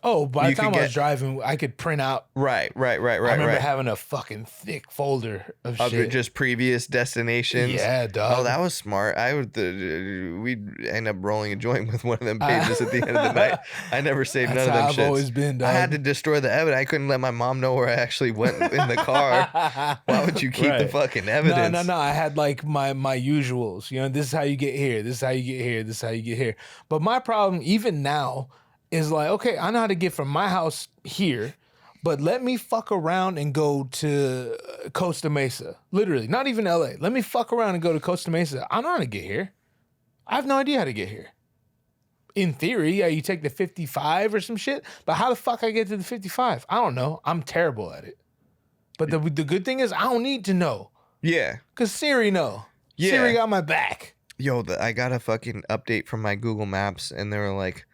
Oh, by the time I was driving, I could print out. Right. I remember having a fucking thick folder of shit. Just previous destinations. Yeah, dog. Oh, that was smart. We'd end up rolling a joint with one of them pages at the end of the night. I never saved none of them shits. That's how I've always been, dog. I had to destroy the evidence. I couldn't let my mom know where I actually went in the car. Why would you keep the fucking evidence? No. I had like my usuals. You know, this is how you get here. This is how you get here. This is how you get here. But my problem, even now, is like, okay, I know how to get from my house here, but let me fuck around and go to Costa Mesa. Literally, not even LA. Let me fuck around and go to Costa Mesa. I know how to get here. I have no idea how to get here. In theory, yeah, you take the 55 or some shit, but how the fuck I get to the 55? I don't know. I'm terrible at it. But the good thing is I don't need to know. Yeah. Because Siri know. Yeah. Siri got my back. Yo, I got a fucking update from my Google Maps, and they were like,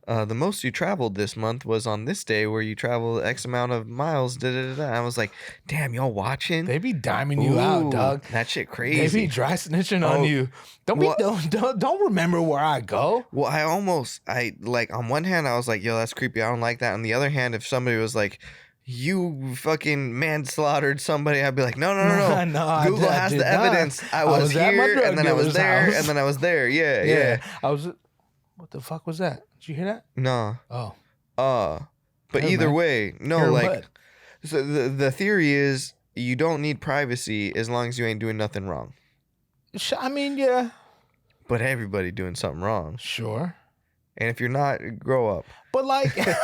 the most you traveled this month was on this day where you traveled X amount of miles. I was like, damn, y'all watching? They be diming you out, dog. That shit crazy. They be dry snitching on you. Don't remember where I go. Well, I like on one hand I was like, yo, that's creepy. I don't like that. On the other hand, if somebody was like, you fucking manslaughtered somebody, I'd be like, no. Google has the evidence. I was here, and then I was there, and then I was there. Yeah. I was. What the fuck was that? Did you hear that? No. Oh. But either way, no, like, so the theory is you don't need privacy as long as you ain't doing nothing wrong. I mean, yeah. But everybody doing something wrong. Sure. And if you're not, grow up. But like, get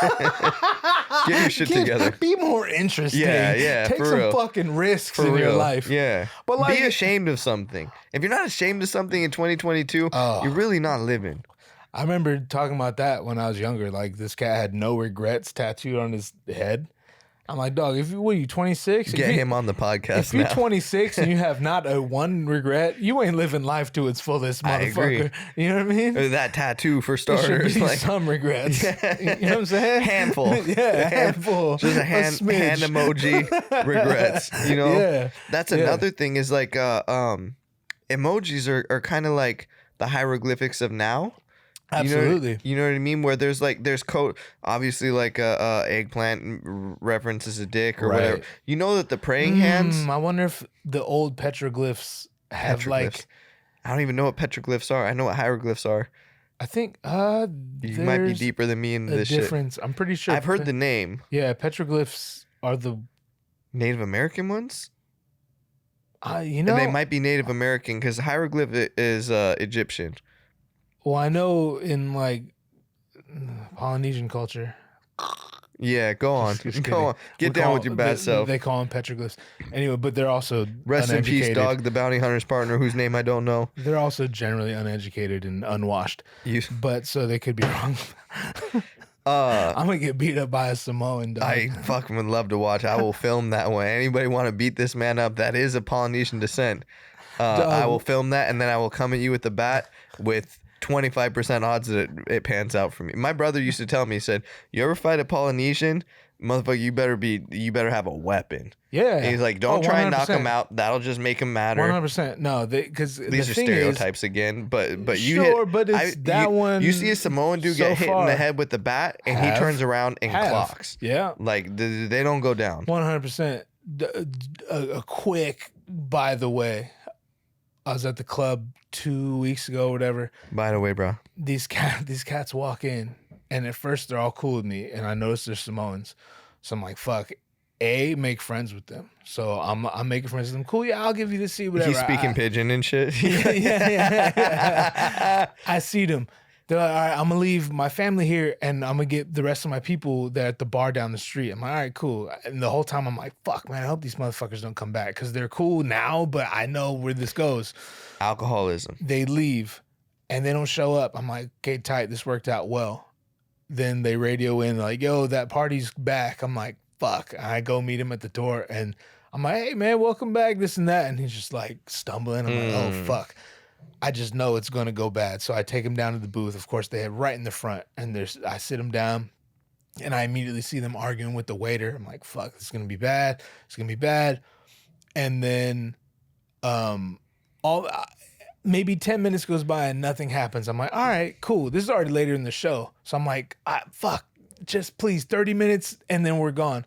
your shit together. Be more interesting. Yeah. Take some fucking risks in your life. Yeah. But like, be ashamed of something. If you're not ashamed of something in 2022, you're really not living. I remember talking about that when I was younger. Like, this cat had no regrets tattooed on his head. I'm like, dog, what are you, 26? Get him on the podcast If you're 26 and you have not a one regret, you ain't living life to its fullest, motherfucker. I agree. You know what I mean? That tattoo, for starters. There should be some regrets. Yeah. You know what I'm saying? Handful. Handful. Just a hand emoji regrets. You know? Yeah. That's another thing is like, emojis are kind of like the hieroglyphics of now. Absolutely. You know what I mean? Where there's code, obviously like a eggplant references a dick or whatever. You know that the praying hands. I wonder if the old petroglyphs have like. I don't even know what petroglyphs are. I know what hieroglyphs are. I think you might be deeper than me in this difference. Shit. I'm pretty sure. I've heard the name. Yeah, petroglyphs are the Native American ones. You know, and they might be Native American because hieroglyph is Egyptian. Well, I know in like Polynesian culture. Yeah, go on. Go on. Get down with your bad self. They call them petroglyphs. Anyway, but they're also Rest in peace, Dog, the bounty hunter's partner, whose name I don't know. They're also generally uneducated and unwashed. But so they could be wrong. I'm going to get beat up by a Samoan, dog. I fucking would love to watch. I will film that one. Anybody want to beat this man up that is of Polynesian descent? I will film that, and then I will come at you with the bat with 25% odds that it pans out for me. My brother used to tell me, he said, you ever fight a Polynesian? motherfucker, you better have a weapon. Yeah. And he's like, don't try and knock him out. That'll just make him madder. 100%. No, because these are stereotypes again. But you sure, but it's one. You see a Samoan dude get hit in the head with the bat, and he turns around and clocks. Yeah. Like they don't go down. 100%. A quick, by the way, I was at the club 2 weeks ago, or whatever. By the way, bro, these cats walk in, and at first they're all cool with me, and I notice they're Samoans, so I'm like, fuck. Make friends with them. So I'm making friends with them. Cool, yeah, I'll give you the seat, whatever. He's speaking pidgin and shit. Yeah. I see them. They're like, all right, I'm gonna leave my family here, and I'm gonna get the rest of my people there at the bar down the street. I'm like, all right, cool. And the whole time I'm like, fuck, man, I hope these motherfuckers don't come back, because they're cool now, but I know where this goes. Alcoholism. They leave, and they don't show up. I'm like, okay, tight, this worked out well. Then they radio in like, yo, that party's back. I'm like, fuck. I go meet him at the door, and I'm like, hey, man, welcome back, this and that. And he's just like stumbling. I'm like, oh, fuck. I just know it's going to go bad. So I take him down to the booth. Of course, they have right in the front. And I sit him down, and I immediately see them arguing with the waiter. I'm like, fuck, this is going to be bad. It's going to be bad. And then maybe 10 minutes goes by and nothing happens. I'm like, all right, cool. This is already later in the show. So I'm like, fuck, just please 30 minutes and then we're gone.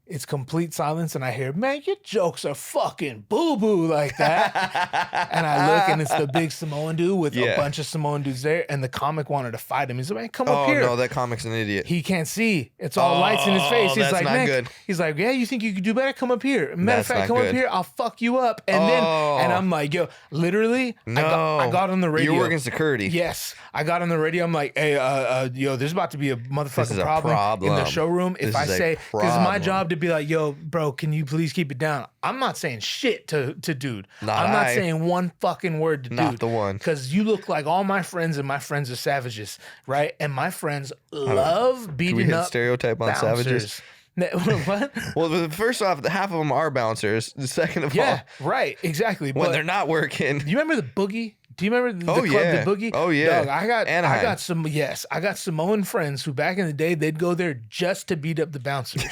It's complete silence, and I hear, man, your jokes are fucking boo-boo like that. And I look, and it's the big Samoan dude with a bunch of Samoan dudes there, and the comic wanted to fight him. He's like, man, come up here. Oh, no, that comic's an idiot. He can't see. It's all lights in his face. He's that's like, not man, good. He's like, yeah, you think you could do better? Come up here. Matter of fact, come up here. I'll fuck you up. And and I'm like, yo, literally, I got on the radio. You're working security. Yes. I got on the radio. I'm like, hey, yo, there's about to be a motherfucking problem in the showroom. If I say, because it's my job to be like, yo, bro, can you please keep it down? I'm not saying shit to dude. I'm not saying one fucking word to dude. Not the one. Because you look like all my friends, and my friends are savages, right? And my friends love beating up stereotype on bouncers. Savages. What? Well, first off, half of them are bouncers. The second of all, right, exactly. When they're not working. Do you remember the Boogie? Do you remember the club, the Boogie? Oh yeah. Dog, I got Samoan friends who back in the day, they'd go there just to beat up the bouncers.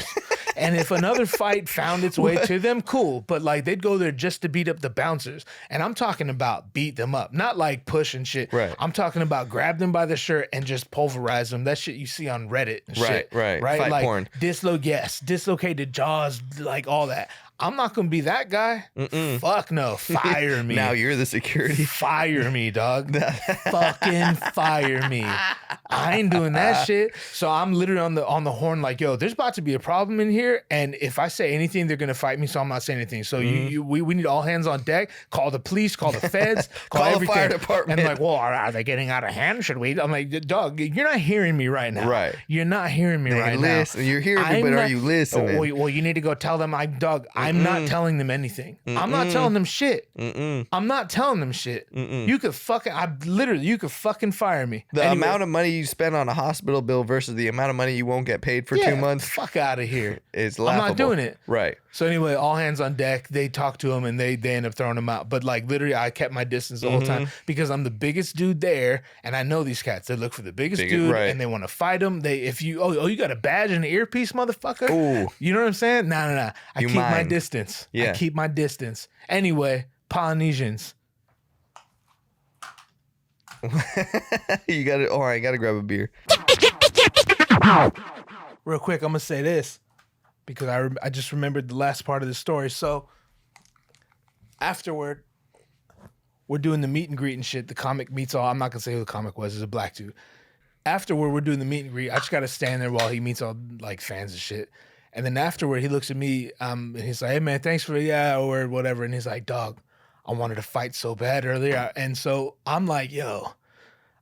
And if another fight found its way to them, cool. But like they'd go there just to beat up the bouncers. And I'm talking about beat them up, not like push and shit. Right. I'm talking about grab them by the shirt and just pulverize them. That shit you see on Reddit and shit. Right. Fight like porn. Dislocated jaws, like all that. I'm not gonna be that guy. Fuck no. Fire me. Now you're the security. Fire me, dog. Fucking fire me. I ain't doing that shit. So I'm literally on the horn like, yo, there's about to be a problem in here, and if I say anything, they're gonna fight me. So I'm not saying anything. So we need all hands on deck. Call the police. Call the feds. Call everything. The fire department. And like, well, are they getting out of hand? Should we? I'm like, dog, you're not hearing me right now. Right. You're not hearing me right now. You're hearing me, but are you listening? Well, you need to go tell them. I'm not telling them anything. I'm not telling them shit. I'm not telling them shit. You could fucking fire me. The amount of money you spend on a hospital bill versus the amount of money you won't get paid for 2 months. Fuck out of here. It's laughable. I'm not doing it. Right. So anyway, all hands on deck. They talk to him and they end up throwing him out. But like literally, I kept my distance the whole time because I'm the biggest dude there, and I know these cats. They look for the biggest dude, and they want to fight him. You got a badge and an earpiece, motherfucker. Ooh. You know what I'm saying? Nah. I keep my distance. Yeah. I keep my distance. Anyway, Polynesians. You got it. Oh, I gotta grab a beer. Real quick, I'm gonna say this because I just remembered the last part of the story. So afterward, we're doing the meet and greet and shit. The comic meets all. I'm not gonna say who the comic was. It's a black dude. Afterward, we're doing the meet and greet. I just gotta stand there while he meets all like fans and shit. And then afterward, he looks at me and he's like, "Hey man, thanks for or whatever." And he's like, "Dog, I wanted to fight so bad earlier." And so I'm like, "Yo,"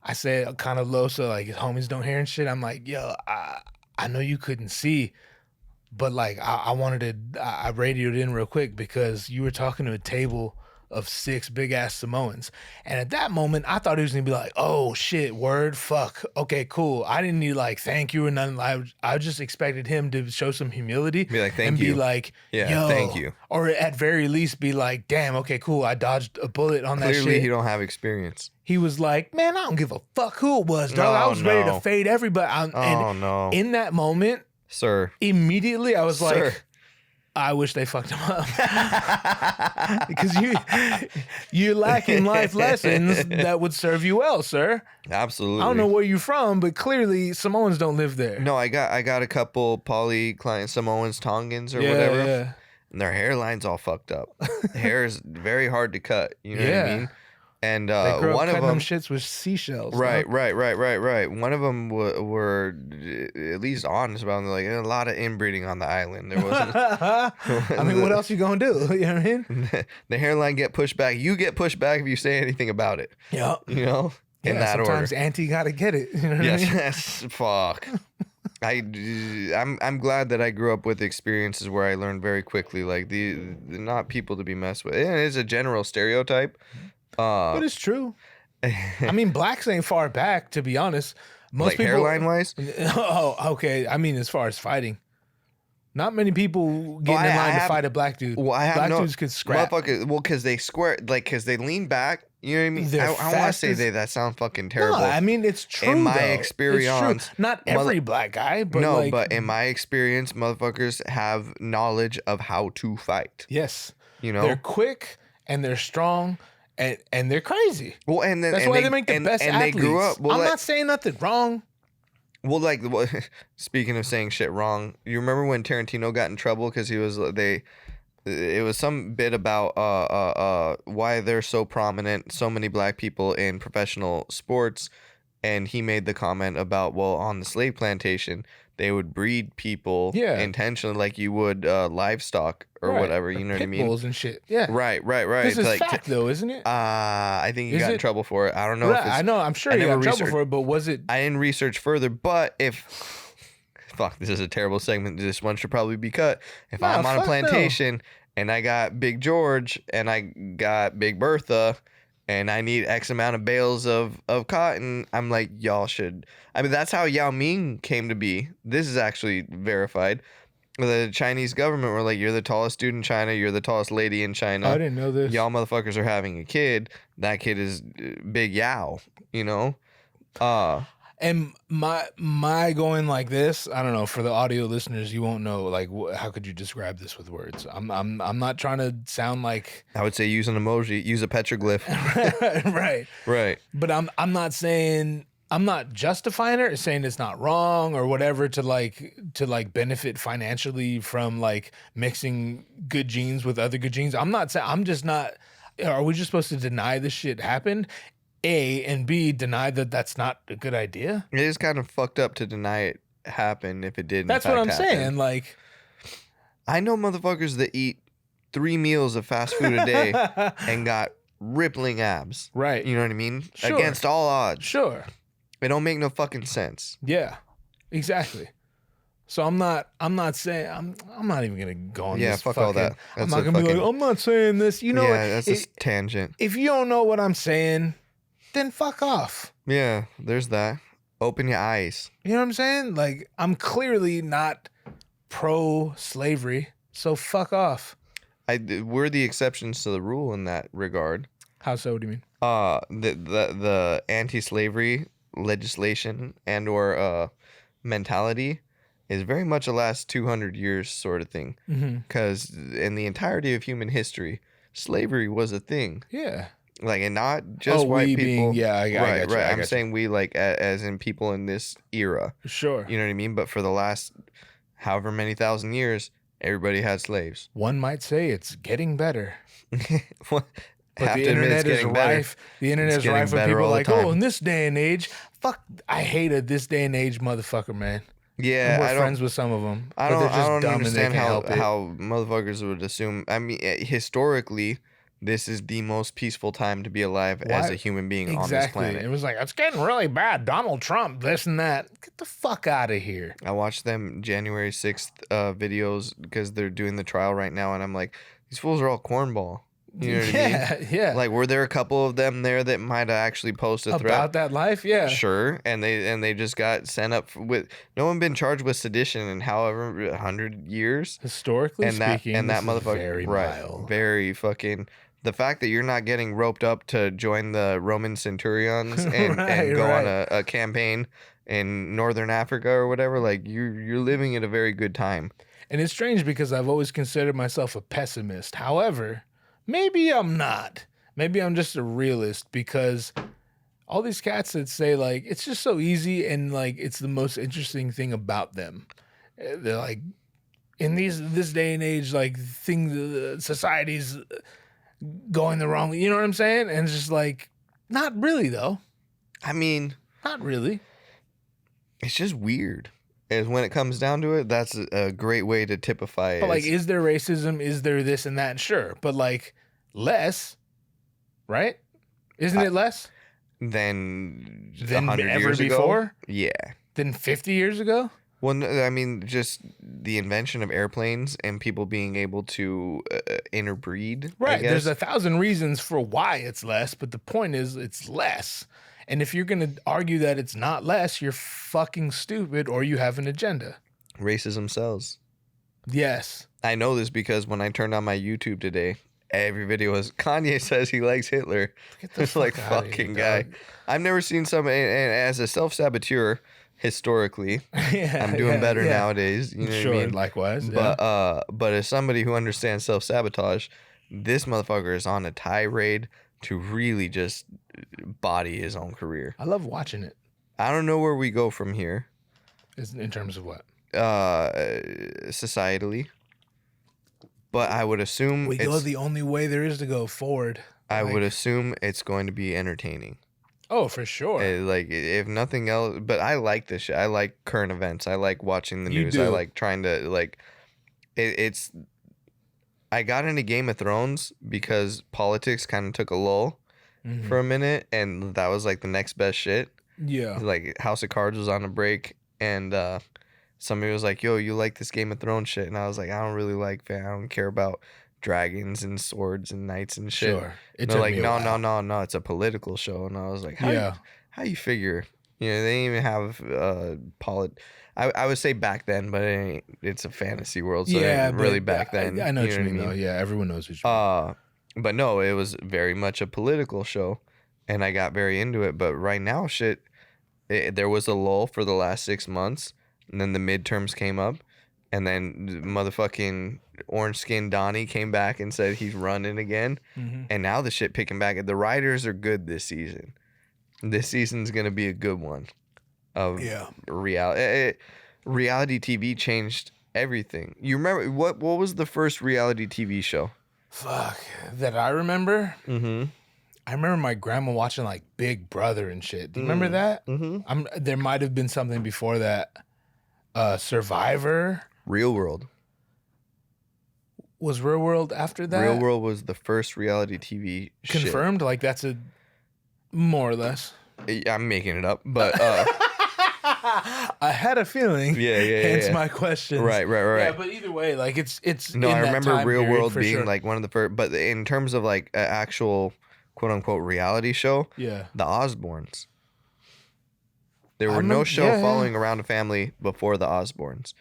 I said kind of low so like his homies don't hear and shit. I'm like, "Yo, I know you couldn't see, but like I wanted to, I radioed in real quick because you were talking to a table of 6 big ass Samoans." And at that moment, I thought he was gonna be like, "Oh shit, word, fuck, okay, cool." I didn't need like thank you or nothing. I just expected him to show some humility, be like, "Thank and you," be like, "Yeah, yo, thank you," or at very least be like, "Damn, okay, cool, I dodged a bullet on that shit." Clearly, he don't have experience. He was like, "Man, I don't give a fuck who it was, dog. I was ready to fade everybody." No. In that moment, Sir. Immediately, I was Sir. like, I wish they fucked him up. Because you're lacking life lessons that would serve you well, sir. Absolutely. I don't know where you're from, but clearly Samoans don't live there. No, I got a couple poly clients, Samoans, Tongans, or whatever. Yeah. And their hairline's all fucked up. The hair is very hard to cut. You know what I mean? And They grew up one of cutting them shits with seashells. Right. Huh? One of them were at least honest about it. Like a lot of inbreeding on the island. There wasn't. I mean, what else you gonna do? You know what I mean? The hairline get pushed back. You get pushed back if you say anything about it. Yeah. You know, in that sometimes order. Auntie gotta get it. You know what I mean? Yes. Fuck. I'm glad that I grew up with experiences where I learned very quickly. Like the not people to be messed with. It is a general stereotype. But it's true. I mean, blacks ain't far back, to be honest. Most like people, hairline wise. Oh, okay. I mean, as far as fighting, not many people get in line to fight a black dude. Well, black dudes could scrap. Well, because they square, like, because they lean back. You know what I mean? I want to say that sounds fucking terrible. No, I mean, it's true. In my though. experience, not every black guy, but no, like, but in my experience, motherfuckers have knowledge of how to fight. Yes, you know, they're quick and they're strong. And they're crazy. Well, and then that's why they make the best athletes. They grew up. Well, I'm not saying nothing wrong. Well, like, speaking of saying shit wrong, you remember when Tarantino got in trouble because it was some bit about why they're so prominent, so many black people in professional sports, and he made the comment about, well, on the slave plantation, they would breed people intentionally like you would livestock or whatever, you know what I mean? Pit bulls and shit. Yeah. Right. This is fact, though, isn't it? I think he got in trouble for it. I don't know if it's... I know. I'm sure he got in trouble for it, but was it... I didn't research further, but if... Fuck, this is a terrible segment. This one should probably be cut. If I'm on a plantation and I got Big George and I got Big Bertha... and I need X amount of bales of cotton, I'm like, y'all should... I mean, that's how Yao Ming came to be. This is actually verified. The Chinese government were like, you're the tallest dude in China. You're the tallest lady in China. I didn't know this. Y'all motherfuckers are having a kid. That kid is Big Yao, you know? And my going like this, I don't know, for the audio listeners, you won't know, like, how could you describe this with words? I'm not trying to sound like... I would say use an emoji, use a petroglyph. Right. But I'm not saying... I'm not justifying it or saying it's not wrong or whatever to benefit financially from like mixing good genes with other good genes. I'm just not... Are we just supposed to deny this shit happened? A, and B, deny that that's not a good idea? It is kind of fucked up to deny it happened if it didn't. That's what I'm saying. Like, I know motherfuckers that eat 3 meals of fast food a day and got rippling abs. Right. You know what I mean? Sure. Against all odds. Sure. It don't make no fucking sense. Yeah. Exactly. So I'm not saying I'm not even gonna go on this. Fuck all that. I'm not gonna be like, I'm not saying this. You know what? That's a tangent. If you don't know what I'm saying, then fuck off. Yeah, there's that. Open your eyes. You know what I'm saying? Like, I'm clearly not pro-slavery, so fuck off. We're the exceptions to the rule in that regard. How so? What do you mean? The anti-slavery legislation and or mentality is very much a last 200 years sort of thing. Because in the entirety of human history, slavery was a thing. Yeah. Like, and not just white people. I got you. I'm saying we, like, as in people in this era. Sure. You know what I mean? But for the last however many thousand years, everybody had slaves. One might say it's getting better. But the internet is rife. The internet is rife with people like, oh, in this day and age, fuck, I hated this day and age motherfucker, man. Yeah, we're friends with some of them. I don't understand how motherfuckers would assume. I mean, historically, this is the most peaceful time to be alive as a human being on this planet. It was like, it's getting really bad. Donald Trump, this and that. Get the fuck out of here. I watched them January 6th videos because they're doing the trial right now, and I'm like, these fools are all cornball. You know what I mean? Yeah. Like, were there a couple of them there that might have actually posted a threat about that life? Yeah, sure. And they just got sent up with no one been charged with sedition in however 100 years historically speaking. And that motherfucker, very mild. Very fucking. The fact that you're not getting roped up to join the Roman centurions and go on a campaign in Northern Africa or whatever. Like you're living at a very good time. And it's strange because I've always considered myself a pessimist. However, maybe I'm not. Maybe I'm just a realist because all these cats that say like it's just so easy and like it's the most interesting thing about them. They're like in this day and age, like society's going the wrong. You know what I'm saying? And it's just like not really though. I mean, not really. It's just weird. As when it comes down to it, that's a great way to typify it. But like, is there racism? Is there this and that? Sure, but like less, right? Isn't it less than than 100 ever years before? Ago? Yeah. Than 50 years ago? Well, I mean, just the invention of airplanes and people being able to interbreed. Right. I guess. There's 1,000 reasons for why it's less, but the point is it's less. And if you're going to argue that it's not less, you're fucking stupid or you have an agenda. Racism sells. Yes. I know this because when I turned on my YouTube today, every video was Kanye says he likes Hitler. Get the It's like fuck outta fucking here, guy. dog. I've never seen somebody, and as a self-saboteur, historically, I'm doing better nowadays. You know sure, what I mean? likewise. But as somebody who understands self-sabotage, this motherfucker is on a tirade to really just body his own career. I love watching it. I don't know where we go from here. In terms of what? Societally. But I would assume We go the only way there is to go forward. I would assume it's going to be entertaining. Oh, for sure. Like, if nothing else, but I like this shit. I like current events. I like watching the news. do. I like trying to, like, it's, I got into Game of Thrones because politics kind of took a lull for a minute, and that was, like, the next best shit. Yeah. Like, House of Cards was on a break, and somebody was like, yo, you like this Game of Thrones shit? And I was like, I don't really like that. I don't care about dragons and swords and knights and shit. Sure. And they're like, no, it's a political show. And I was like, how you figure? You know, they didn't even have I would say back then, but it's a fantasy world, so it ain't really back then. I know what you you mean, though. Yeah, everyone knows what you mean. But no, it was very much a political show, and I got very into it. But right now, shit, there was a lull for the last 6 months, and then the midterms came up, and then motherfucking orange skin Donnie came back and said he's running again, and now the shit picking back. The writers are good this season. This season's gonna be a good one. Of reality. Reality TV changed everything. You remember what was the first reality TV show? Fuck, that I remember? Mm-hmm. I remember my grandma watching like Big Brother and shit. Do you remember that? Mm-hmm. There might have been something before that. Survivor? Real World. Was Real World after that? Real World was the first reality TV confirmed? shit. Like that's a more or less. I'm making it up, but I had a feeling. Hence my question. Right. Yeah, but either way, like it's. No, I remember Real World being sure. like one of the first. But in terms of like an actual quote unquote reality show, the Osbournes. There were no show following around a family before the Osbournes,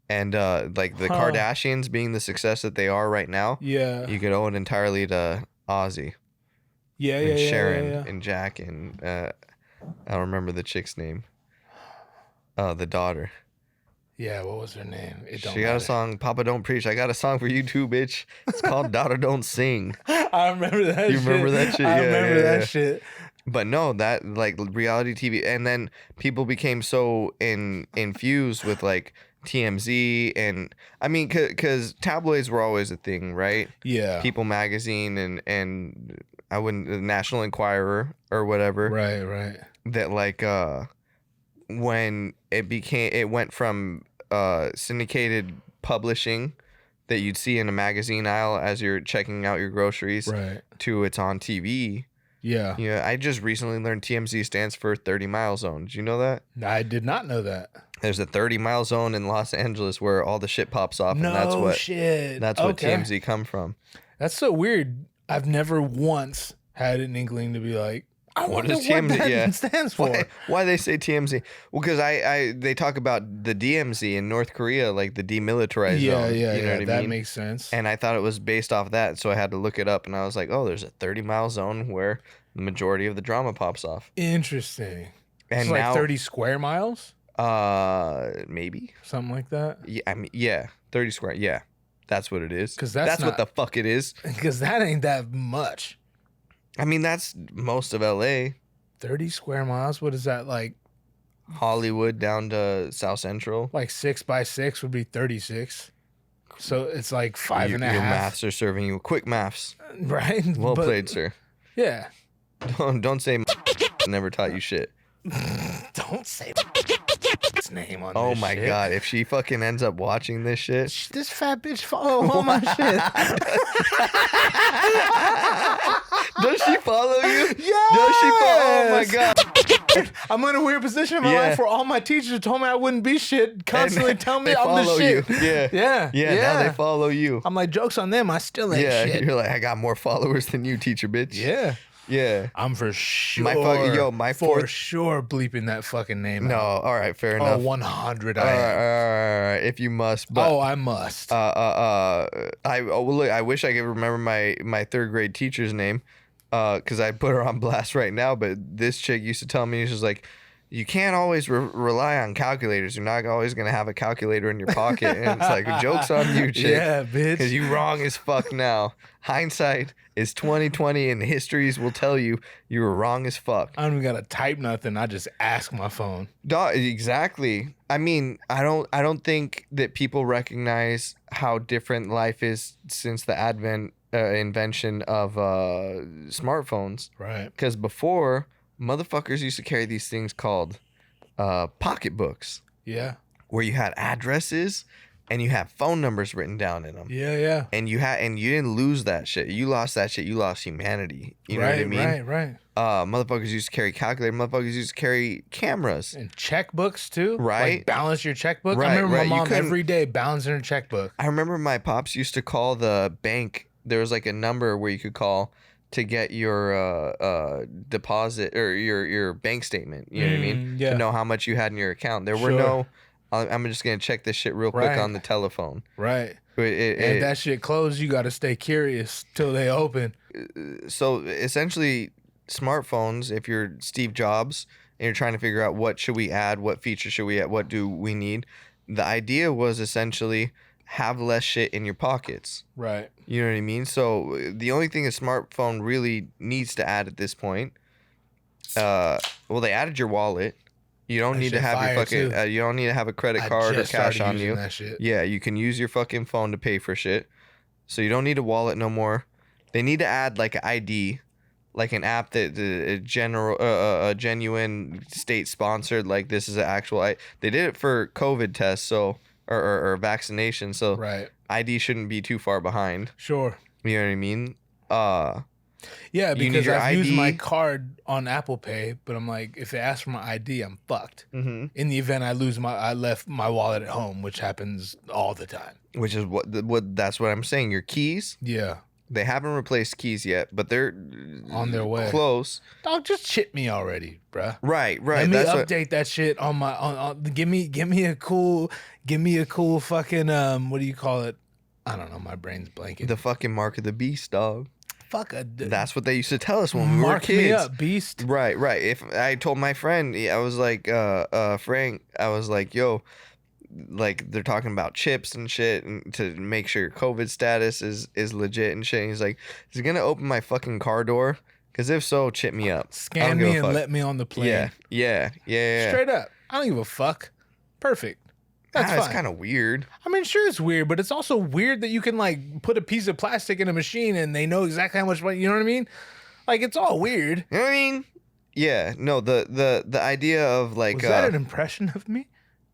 and like the Kardashians being the success that they are right now. Yeah, you could owe it entirely to Ozzy. And Sharon and Jack and I don't remember the chick's name. The daughter. Yeah, what was her name? She got a song, Papa Don't Preach. I got a song for you too, bitch. It's called Daughter Don't Sing. I remember that shit. You remember that shit? I remember that shit. But no, that like reality TV, and then people became so infused with like TMZ, and I mean, because tabloids were always a thing, right? Yeah. People Magazine and I wouldn't, the National Enquirer or whatever. Right. That like when it went from syndicated publishing that you'd see in a magazine aisle as you're checking out your groceries, right, to it's on TV. Yeah. Yeah. I just recently learned TMZ stands for 30 Mile Zone. Did you know that? I did not know that. There's a 30-mile zone in Los Angeles where all the shit pops off, and that's what TMZ come from. That's so weird. I've never once had an inkling to be like, I wonder what that stands for. Why they say TMZ? Well, because they talk about the DMZ in North Korea, like the demilitarized zone. Yeah, you know what I that mean? makes sense. And I thought it was based off that, so I had to look it up, and I was like, oh, there's a 30-mile zone where the majority of the drama pops off. Interesting. And it's like now 30 square miles, maybe something like that. yeah. I mean, yeah, 30 square. Yeah, that's what it is. 'Cause that's not, what the fuck it is. Because that ain't that much. I mean, that's most of LA. 30 square miles. What is that like? Hollywood down to South Central. Like 6 by 6 would be 36. So it's like five and a half. Your maths are serving you quick maths. Right. Well played, sir. Yeah. Don't say never taught you shit. Don't say its name on Oh this my shit. God. If she fucking ends up watching this shit. This fat bitch follow all my shit. Does she follow you? Yes! Does she follow? Oh my God. I'm in a weird position in my life where all my teachers told me I wouldn't be shit, constantly tell me I'm the shit. You. Yeah. Yeah. Now they follow you. I'm like, joke's on them, I still ain't shit. You're like, I got more followers than you, teacher bitch. Yeah. Yeah. I'm for sure. My for sure bleeping that fucking name No, out. all right, fair Oh, enough. 100 All right, if you must. But, I must. I wish I could remember my third grade teacher's name, because I put her on blast right now. But this chick used to tell me, she's like, you can't always rely on calculators. You're not always gonna have a calculator in your pocket. And it's like, joke's on you, chick. Yeah, bitch. Because you wrong as fuck now. Hindsight is 20/20, and histories will tell you you were wrong as fuck. I don't even gotta type nothing. I just ask my phone. Exactly. I mean, I don't think that people recognize how different life is since the invention of smartphones. Right. Because before, motherfuckers used to carry these things called pocketbooks. Yeah. Where you had addresses and you had phone numbers written down in them. Yeah. And you didn't lose that shit. You lost that shit. You lost humanity. You know what I mean? Right. Motherfuckers used to carry calculators. Motherfuckers used to carry cameras. And checkbooks too. Right. Like balance your checkbook. Right, I remember right. my mom every day balancing her checkbook. I remember my pops used to call the bank. There was like a number where you could call to get your deposit or your bank statement. You know what I mean? Yeah. To know how much you had in your account. There were no, I'm just going to check this shit real quick on the telephone. Right. And if that shit closed, you got to stay curious till they open. So essentially, smartphones, if you're Steve Jobs and you're trying to figure out what should we add, what features should we add, what do we need, the idea was essentially have less shit in your pockets. Right. You know what I mean? So the only thing a smartphone really needs to add at this point, well, they added your wallet. You don't need to have your fucking. You don't need to have a credit card or cash on you. That shit. Yeah, you can use your fucking phone to pay for shit. So you don't need a wallet no more. They need to add like an ID, like an app that a genuine state sponsored. Like this is an actual. They did it for COVID tests, so or vaccination. So right. ID shouldn't be too far behind. Sure. You know what I mean? Yeah, because I've used ID. my card on Apple Pay, but I'm like, if it asks for my ID, I'm fucked. Mm-hmm. In the event I left my wallet at home, which happens all the time. Which is what that's what I'm saying. Your keys. Yeah. They haven't replaced keys yet, but they're on their way. Close. Dog, just shit me already, bruh. Right. Let me update that shit on my on. Give me a cool fucking what do you call it? I don't know. My brain's blanking. The fucking mark of the beast, dog. That's what they used to tell us when we were kids. Mark me up, beast. Right. If I told my friend, I was like, Frank, I was like, yo, like they're talking about chips and shit and to make sure your COVID status is legit and shit. And he's like, is it gonna open my fucking car door? Because if so, chip me up. Scan me and let me on the plane. Yeah. Straight up. I don't give a fuck. Perfect. That's fine. It's kind of weird. I mean, sure, it's weird, but it's also weird that you can like put a piece of plastic in a machine and they know exactly how much money. You know what I mean? Like it's all weird. You know what I mean? Yeah. No. The idea of like was that an impression of me?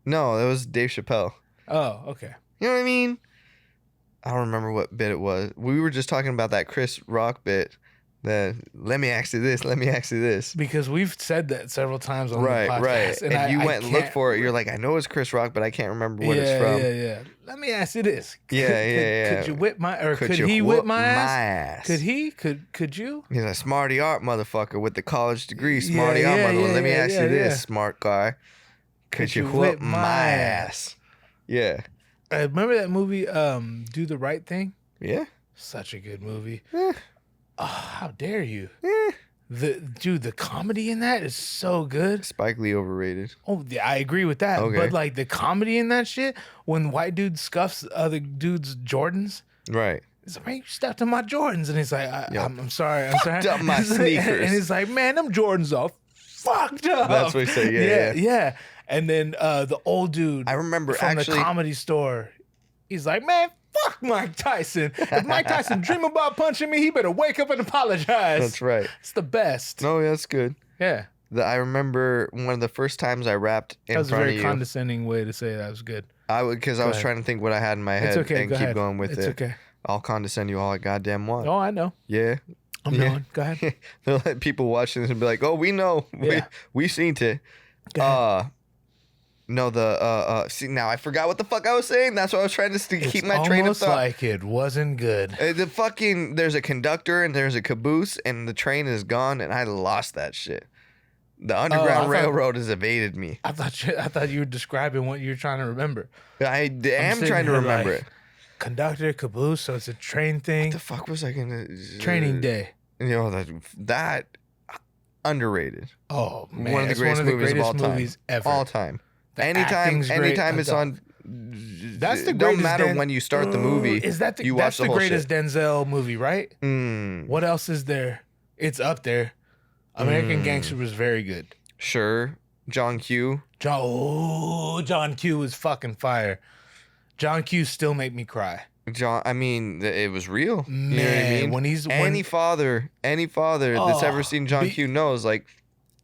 No, that was Dave Chappelle. Oh, okay. You know what I mean? I don't remember what bit it was. We were just talking about that Chris Rock bit. Let me ask you this. Because we've said that several times on the podcast. Right. And if you went and looked for it, you're like, I know it's Chris Rock, but I can't remember what it's from. Yeah. Let me ask you this. Yeah. Could you whip my, or could he whip my ass? Could he? Could you? He's a smarty art motherfucker with the college degree. Smarty art motherfucker. Let me ask you this, smart guy. Could you whip my ass? Yeah. Remember that movie, Do the Right Thing? Yeah. Such a good movie. Oh, how dare you? the comedy in that is so good. Spike Lee overrated. Oh, yeah, I agree with that. Okay. But like the comedy in that shit, when white dude scuffs other dude's Jordans, Right. he's like, man, you stepped on my Jordans, and he's like, I'm sorry, I'm sorry. Stepped on my He's like- sneakers. and he's like, man, them Jordans are fucked up. That's what he said. Yeah. And then the old dude, I remember from actually. the comedy store, he's like, man, fuck Mike Tyson. If Mike Tyson dream about punching me, he better wake up and apologize. That's right. It's the best. No, that's good. Yeah. I remember one of the first times I rapped in That was a front of very you. condescending way to say that was good. I was ahead. trying to think what I had in my head It's okay. and Go keep ahead. going with it's it. okay. I'll condescend you all I goddamn want. Oh, I know. Yeah. I'm Yeah. knowing. Go ahead. They'll let people watching this and be like, "Oh, we know. Yeah. We seen it." Go ahead. No, see, now I forgot what the fuck I was saying. That's why I was trying to keep It's my train of almost thought. like it wasn't good. There's a conductor and there's a caboose and the train is gone and I lost that shit. The Underground Railroad has evaded me. I thought you were describing what you're trying to remember. I am sitting trying to here remember like, it. Conductor, caboose, so it's a train thing. What the fuck was I gonna? Training Day. You know that underrated. Oh man, One of the it's greatest movies of all time. movies ever. All time. The Anytime acting's great. it's on. That's the It don't greatest. matter when you start the movie. Is that you that's watch the whole greatest Denzel movie, right? Mm, What else is there? It's up there. American Gangster was very good. sure. John Q. John Q was fucking fire. John Q still make me cry. I mean, it was real. Man, you know what I mean? when any father that's ever seen John Q knows, like,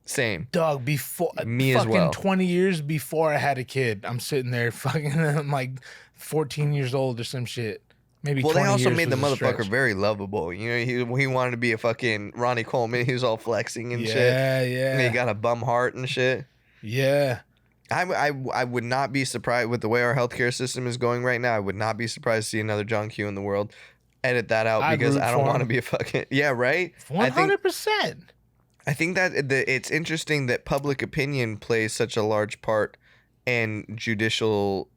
same. Dog, before Me as fucking well. 20 years before I had a kid, I'm sitting there fucking, I'm like 14 years old or some shit. Maybe. Well, 20 they also years made the was a motherfucker stretch. very lovable. You know, he wanted to be a fucking Ronnie Coleman. He was all flexing and shit. Yeah, And he yeah, got a bum heart and shit. yeah. I would not be surprised with the way our healthcare system is going right now. I would not be surprised to see another John Q in the world. Edit that out I'd because root I don't for want to him. be a fucking right. 100%. I think that it's interesting that public opinion plays such a large part in judicial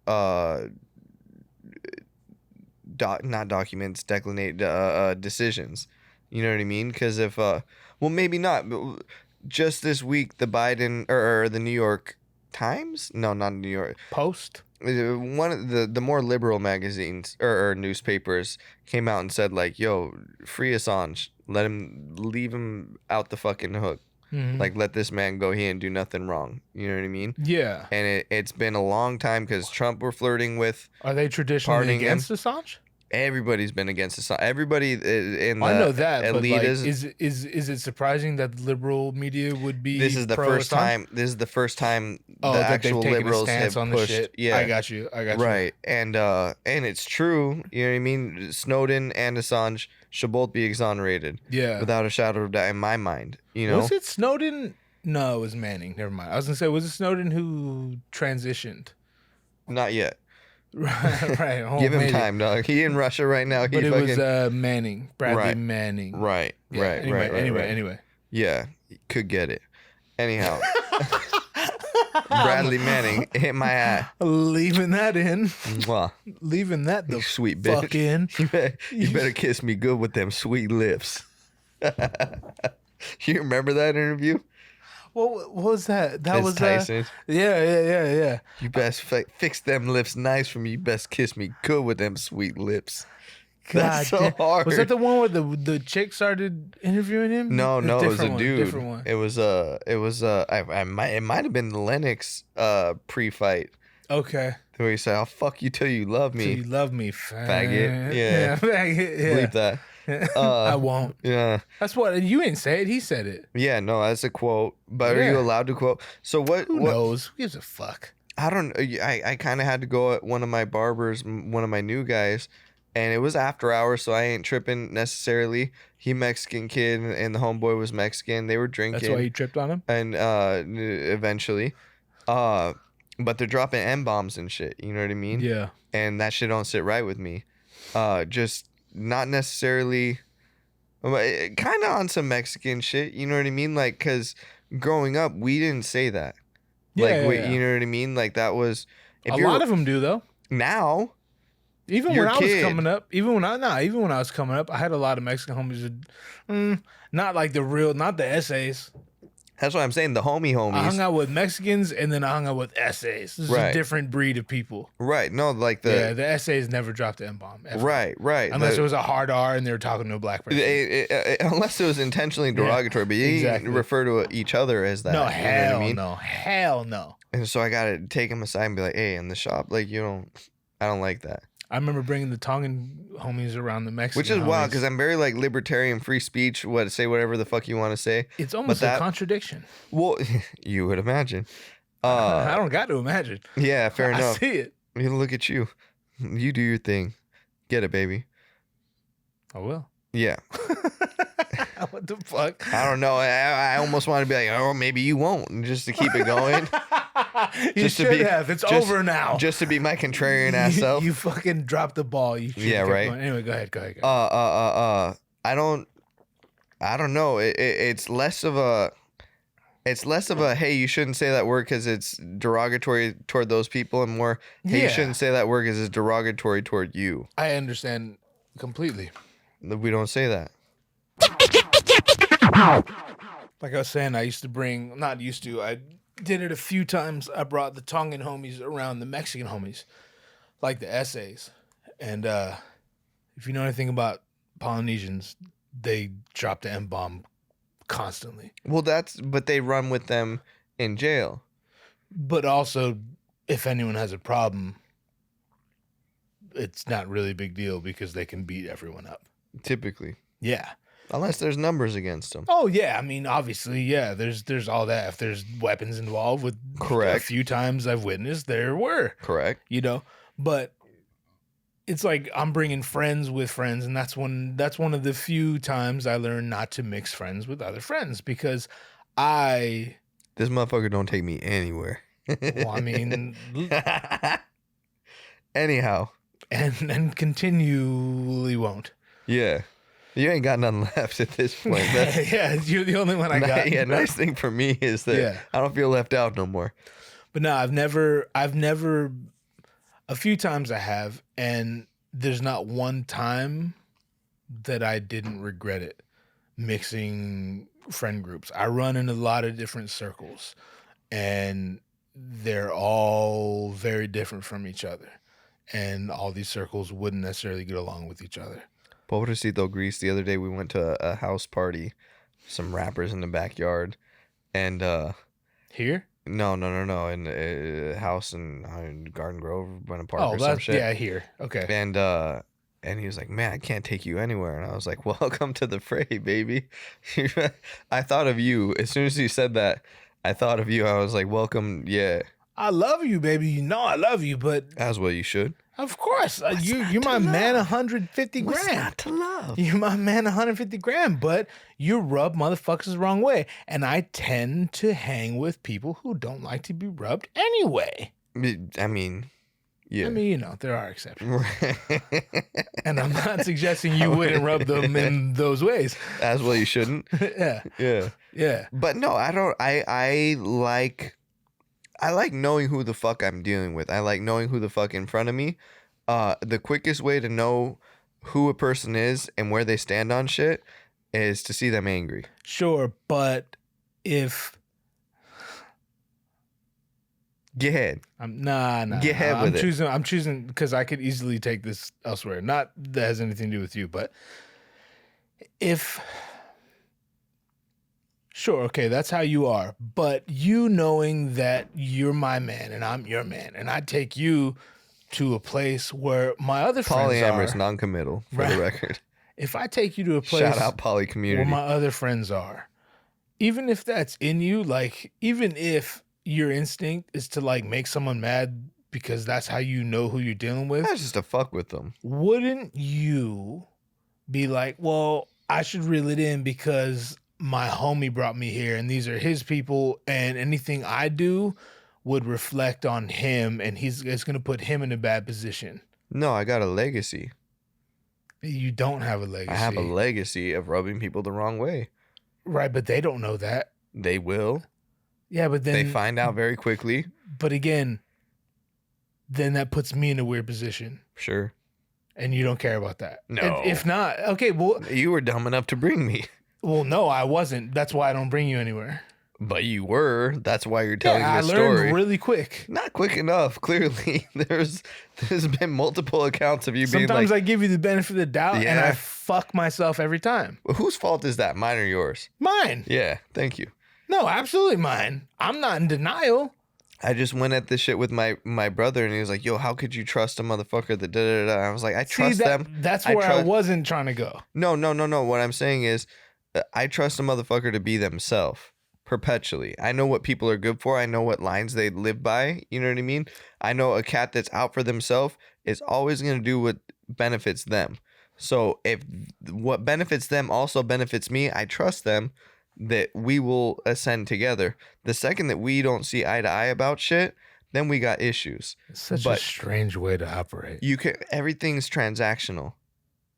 decisions. You know what I mean? Because if well, maybe not. But just this week, the Biden or the New York Times? No, not New York. Post. One of the more liberal magazines or newspapers came out and said like, "Yo, free Assange. Leave him out the fucking hook. Mhm. Like, let this man go. He didn't do nothing wrong. You know what I mean?" Yeah. And it's been a long time because Trump were flirting with. Are they traditionally Pardoning him. against Assange? Everybody's been against Assange. Everybody in the I know that, but like, elitism. is it surprising that liberal media would be? This is the pro first Assange? time. This is the first time Oh, the that they've actual taken a liberals stance have on the pushed. shit. Yeah, I got you. right. And it's true. You know what I mean? Snowden and Assange should both be exonerated Yeah. without a shadow of doubt in my mind. You know, Was it Snowden? No, it was Manning. Never mind. I was gonna say, was it Snowden who transitioned? not yet. right. Oh, Give him maybe. time, dog. He in Russia right now. He But it fucking was Manning, Bradley Right. Manning. right, Yeah, right, anyway, right. Anyway. Yeah, could get it. Anyhow, Bradley Manning hit my eye. Leaving that in. Mwah. Leaving that the Sweet bitch. fuck in. You better kiss me good with them sweet lips. You remember that interview? What was that? That That's was Tyson. Yeah. You best fix them lips nice for me. You best kiss me good with them sweet lips. That's so damn. hard. Was that the one where the chick started interviewing him? No, it was a one, dude. Different one. It was it might have been the Lennox pre-fight Okay. where he said, "I'll fuck you till you love So me." you love me, Faggot. Yeah. faggot. Yeah. Bleep that. I won't. Yeah. That's what you ain't say it. He said it. Yeah, no, that's a quote. But are you Yeah. allowed to quote? So what? Who what knows? Who gives a fuck? I don't. I kind of had to go at one of my barbers, one of my new guys, and it was after hours, so I ain't tripping necessarily. He Mexican kid, and the homeboy was Mexican. They were drinking. That's why you tripped on him. And eventually, but they're dropping M-bombs and shit. You know what I mean? Yeah. And that shit don't sit right with me. Just not necessarily. Kind of on some Mexican shit. You know what I mean? Like, cause growing up, we didn't say that. Yeah, Like, yeah. you know what I mean? Like that was. A lot of them do though. Now, Even Your when I was kid. coming up, even when I was coming up, I had a lot of Mexican homies. Not like the real, not the essays. That's what I'm saying. The homies. I hung out with Mexicans and then I hung out with essays. This is a different breed of people. Right. No, like the essays never dropped the M-bomb. Ever. Right. Unless it was a hard R and they were talking to a black person. Unless it was intentionally derogatory, but you didn't refer to each other as that. No, you know what I mean? Hell no. And so I gotta take him aside and be like, hey, in the shop, like I don't like that. I remember bringing the Tongan homies around the Mexican Which is homies. wild because I'm very like libertarian, free speech. Say whatever the fuck you want to say. It's almost a contradiction. Well, you would imagine. I don't got to imagine. Yeah, fair enough. I see it. Look at you. You do your thing. Get it, baby. I will. Yeah. What the fuck? I don't know. I almost want to be like, oh, maybe you won't, just to keep it going. You should have. It's over now. Just to be my contrarian ass self. You fucking dropped the ball. You right. Going. Anyway, go ahead. I don't know. It's less of a. It's less of a hey, you shouldn't say that word because it's derogatory toward those people, and more hey, you shouldn't say that word because it's derogatory toward you. I understand completely. We don't say that. Like I was saying, I did it a few times. I brought the Tongan homies around the Mexican homies, like the essays. And if you know anything about Polynesians, they drop the M-bomb constantly. Well, but they run with them in jail. But also, if anyone has a problem, it's not really a big deal because they can beat everyone up. Typically. Yeah. Unless there's numbers against them. Oh, yeah. I mean, obviously, yeah, there's all that. If there's weapons involved, with correct, a few times I've witnessed, there were. Correct. But it's like I'm bringing friends with friends, and that's one of the few times I learned not to mix friends with other friends because this motherfucker don't take me anywhere. Well, I mean... Anyhow. And continually won't. Yeah. You ain't got nothing left at this point. Yeah, you're the only one I got. Yeah, nice thing for me is that I don't feel left out no more. But no, I've never, a few times I have, and there's not one time that I didn't regret it, mixing friend groups. I run in a lot of different circles, and they're all very different from each other. And all these circles wouldn't necessarily get along with each other. Pobrecito Grease, the other day we went to a house party, some rappers in the backyard, and here? No, in a house in Garden Grove, Buena Park or some shit. Yeah, here. Okay. And he was like, man, I can't take you anywhere. And I was like, welcome to the fray, baby. I thought of you. As soon as he said that, I thought of you. I was like, welcome, yeah. I love you, baby. You know I love you, but... As well you should. Of course. You're my man 150 grand. What's not to love? You're my man 150 grand, but you rub motherfuckers the wrong way. And I tend to hang with people who don't like to be rubbed anyway. I mean, yeah. I mean, there are exceptions. And I'm not suggesting you wouldn't rub them in those ways. As well you shouldn't. Yeah. But no, I don't. I like knowing who the fuck I'm dealing with. I like knowing who the fuck in front of me. The quickest way to know who a person is and where they stand on shit is to see them angry. Sure, but if... Get ahead. Get ahead with it. I'm choosing because I could easily take this elsewhere. Not that has anything to do with you, but if... Sure, okay, that's how you are. But you knowing that you're my man and I'm your man, and I take you to a place where my other friends are... Polyamorous, non-committal, for the record. If I take you to a place... Shout out poly community. Where my other friends are, even if that's in you, like, even if your instinct is to, like, make someone mad because that's how you know who you're dealing with... That's just to fuck with them. Wouldn't you be like, well, I should reel it in because... my homie brought me here and these are his people and anything I do would reflect on him and it's going to put him in a bad position. No, I got a legacy. You don't have a legacy. I have a legacy of rubbing people the wrong way. Right, but they don't know that. They will. Yeah, but then... they find out very quickly. But again, then that puts me in a weird position. Sure. And you don't care about that? No. If not, okay, well... You were dumb enough to bring me. Well, no, I wasn't. That's why I don't bring you anywhere. But you were. That's why you're telling I this story. learned really quick. Not quick enough, clearly. There's been multiple accounts of you being like... Sometimes I give you the benefit of the doubt, Yeah. and I fuck myself every time. Whose fault is that? Mine or yours? Mine. Yeah, thank you. No, absolutely mine. I'm not in denial. I just went at this shit with my brother, and he was like, yo, how could you trust a motherfucker that da-da-da-da? I was like, I trust them. That's where I wasn't trying to go. No. What I'm saying is, I trust a motherfucker to be themselves perpetually. I know what people are good for. I know what lines they live by. You know what I mean? I know a cat that's out for themselves is always going to do what benefits them. So if what benefits them also benefits me, I trust them that we will ascend together. The second that we don't see eye to eye about shit, then we got issues. It's such a strange way to operate. Everything's transactional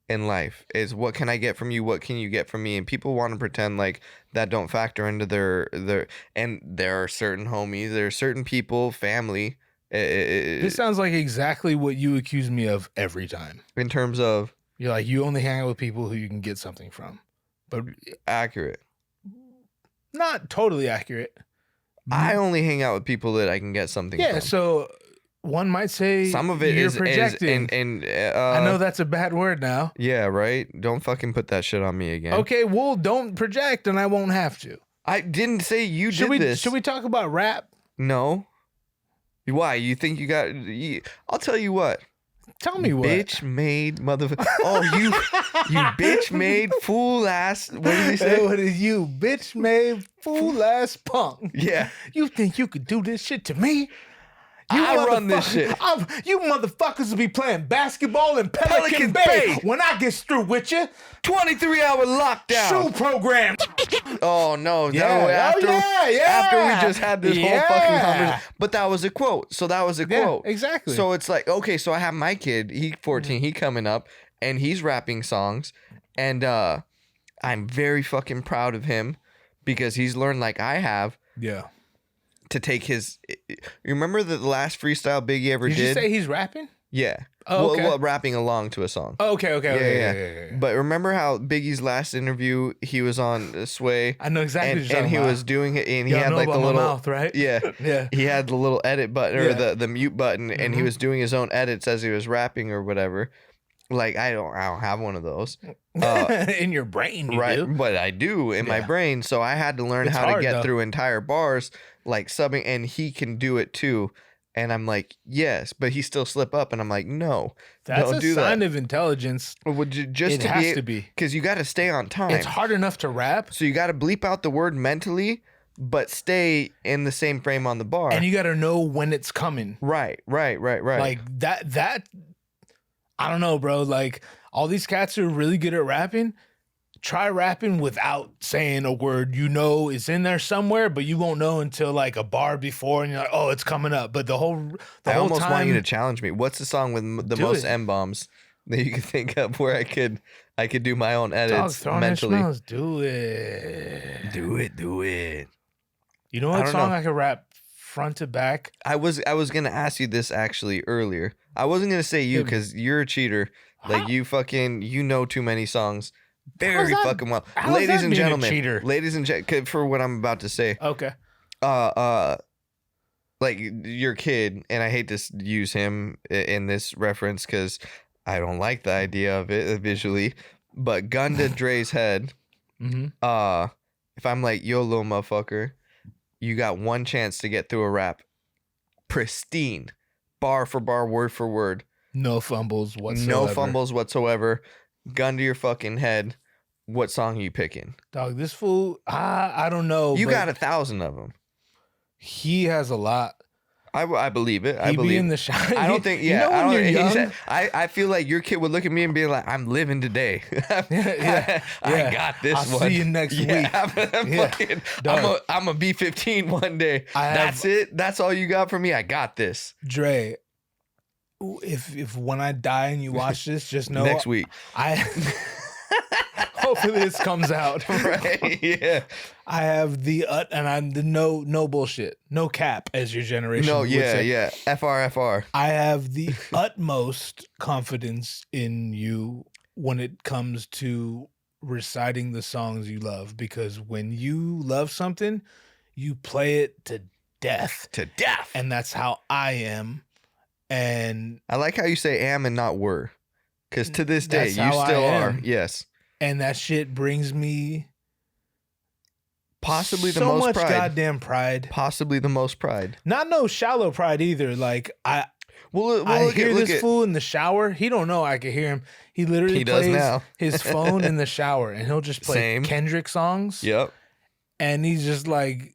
in life. Is what can I get from you? What can you get from me? And people want to pretend like that don't factor into their and there are certain homies, there are certain people, family. This sounds like exactly what you accuse me of every time. In terms of you're like, you only hang out with people who you can get something from. But accurate. Not totally accurate. I only hang out with people that I can get something from. So one might say some of it you're is projecting. I know that's a bad word now. Yeah, right? Don't fucking put that shit on me again. Okay, well, don't project and I won't have to. I didn't say you did this. Should we talk about rap? No. Why? You think you got... I'll tell you what. Tell me what. Bitch made motherfucker. Oh, you bitch made fool ass. What did he say? What is you bitch made fool ass punk? Yeah. You think you could do this shit to me? I run this shit. You motherfuckers will be playing basketball in Pelican Bay when I get through with you. 23-hour lockdown. Shoe program. Oh, no. After we just had this whole fucking conversation. But that was a quote. So that was a quote. Exactly. So it's like, okay, so I have my kid. He's 14. He coming up. And he's rapping songs. And I'm very fucking proud of him. Because he's learned like I have. Yeah. To take his... You remember the last freestyle Biggie ever did? Did you say he's rapping? Yeah. Oh, okay. Well, rapping along to a song. Oh, okay. Yeah. But remember how Biggie's last interview, he was on Sway. I know exactly what you're and talking he about. was doing it, and he had like the my little mouth, right? Yeah. Yeah. He had the little edit button or the mute button, and he was doing his own edits as he was rapping or whatever. Like I don't have one of those. In your brain, you do. But I do in my brain. So I had to learn how to get through entire bars, like subbing, and he can do it too. And I'm like, yes, but he still slip up, and I'm like, no, that's don't do a sign of intelligence. Would you just it has to be because you got to stay on time. It's hard enough to rap, so you got to bleep out the word mentally, but stay in the same frame on the bar, and you got to know when it's coming. Right. Like that. I don't know, bro. Like all these cats who are really good at rapping, try rapping without saying a word you know is in there somewhere, but you won't know until like a bar before, and you're like, oh, it's coming up. But the whole almost time, want you to challenge me. What's the song with the most M-bombs that you can think of where I could do my own edits mentally? Do it. Do it. You know what song I could rap front to back? I was gonna ask you this actually earlier. I wasn't gonna say you because you're a cheater. Like you know too many songs very fucking well. Ladies and gentlemen, for what I'm about to say. Okay. Like your kid, and I hate to use him in this reference because I don't like the idea of it visually, but gun to Dre's head. If I'm like, yo, little motherfucker, you got one chance to get through a rap. Pristine. Bar for bar, word for word. No fumbles whatsoever. Gun to your fucking head. What song are you picking? Dog, this fool, I don't know. You got 1,000 of them. He has a lot. I believe it. He be in the shot. I don't think. Yeah, you know when you're young? I feel like your kid would look at me and be like, "I'm living today. I got this I'll one. See you next week. I'm a B-15 one day. That's it. That's all you got for me. I got this, Dre. If when I die and you watch this, just know next week. Hopefully this comes out. Right? Yeah. I have the and I'm the no bullshit, no cap, as your generation No. would Yeah. say. Yeah. FR. I have the utmost confidence in you when it comes to reciting the songs you love, because when you love something, you play it to death. To death. And that's how I am. And I like how you say am and not were. Because to this day, That's you how I still are. am. Yes. and that shit brings me Possibly the so most much pride. goddamn pride. Possibly the most pride. Not no shallow pride either. Like I Look hear at this fool in the shower. He don't know I can hear him. He literally He does plays now. his phone in the shower, and he'll just play Same. Kendrick songs. Yep. And he's just like,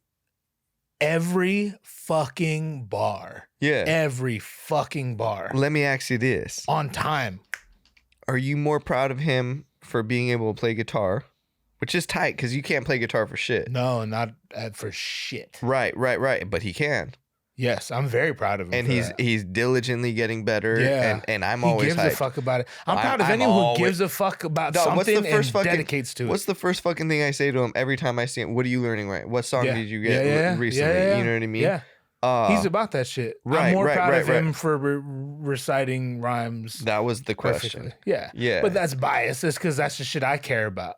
every fucking bar. Yeah. Every fucking bar. Let me ask you this. On time. Are you more proud of him for being able to play guitar? Which is tight because you can't play guitar for shit. No, not for shit. Right. But he can. Yes, I'm very proud of him. And for he's that. diligently getting better. Yeah. And I'm He always gives hyped. a fuck about it. I'm proud of anyone who gives a fuck about something and dedicates to it. What's the first fucking thing I say to him every time I see him? What are you learning right? What song did you get recently? Yeah. You know what I mean? Yeah. He's about that shit. Right, I'm more right, proud right, of him for reciting rhymes. That was the question. Perfectly. Yeah. Yeah. But that's biased. It's because that's the shit I care about.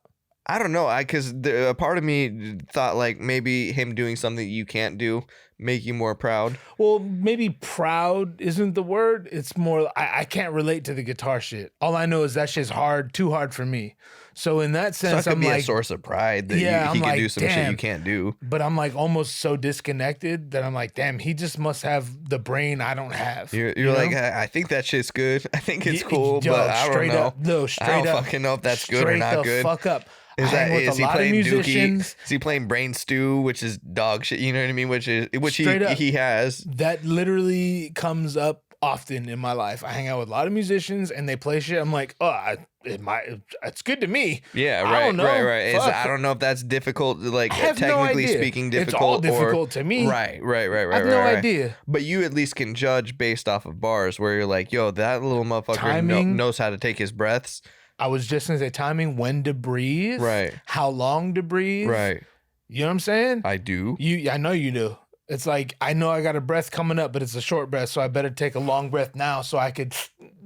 I don't know. Because a part of me thought like maybe him doing something you can't do make you more proud. Well, maybe proud isn't the word. It's more, I can't relate to the guitar shit. All I know is that shit's too hard for me. So in that sense, So it could I'm be like, a source of pride that Yeah, he I'm can like, do some shit damn. you can't do. but I'm like almost so disconnected that I'm like, damn, he just must have the brain I don't have. You're you like, know? I think that shit's good. I think it's Yo, cool, but I don't straight know. up, no, I straight don't up, fucking know if that's good or straight not the good. Fuck up. Is I hang with is a he lot of playing musicians. Dookie? Is he playing Brain Stew, which is dog shit? You know what I mean? Which Straight up. he has. That literally comes up often in my life. I hang out with a lot of musicians and they play shit. I'm like, it's good to me. Yeah, I right, don't know. right. Fuck. I don't know if that's difficult. Like I have no technically idea. speaking, It's difficult. all difficult to me. Right. I have right, no right. idea. But you at least can judge based off of bars where you're like, yo, that little motherfucker Timing. knows how to take his breaths. I was just gonna say timing, when to breathe, Right. how long to breathe, Right. You know what I'm saying? I do. I know you do. It's like, I know I got a breath coming up, but it's a short breath, so I better take a long breath now so I could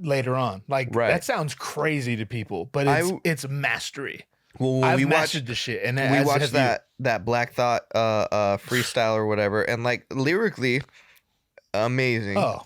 later on. Like, Right. that sounds crazy to people, but it's mastery. Well, when I've we mastered watched the shit, and we watched that Black Thought freestyle or whatever, and like lyrically, amazing. Oh,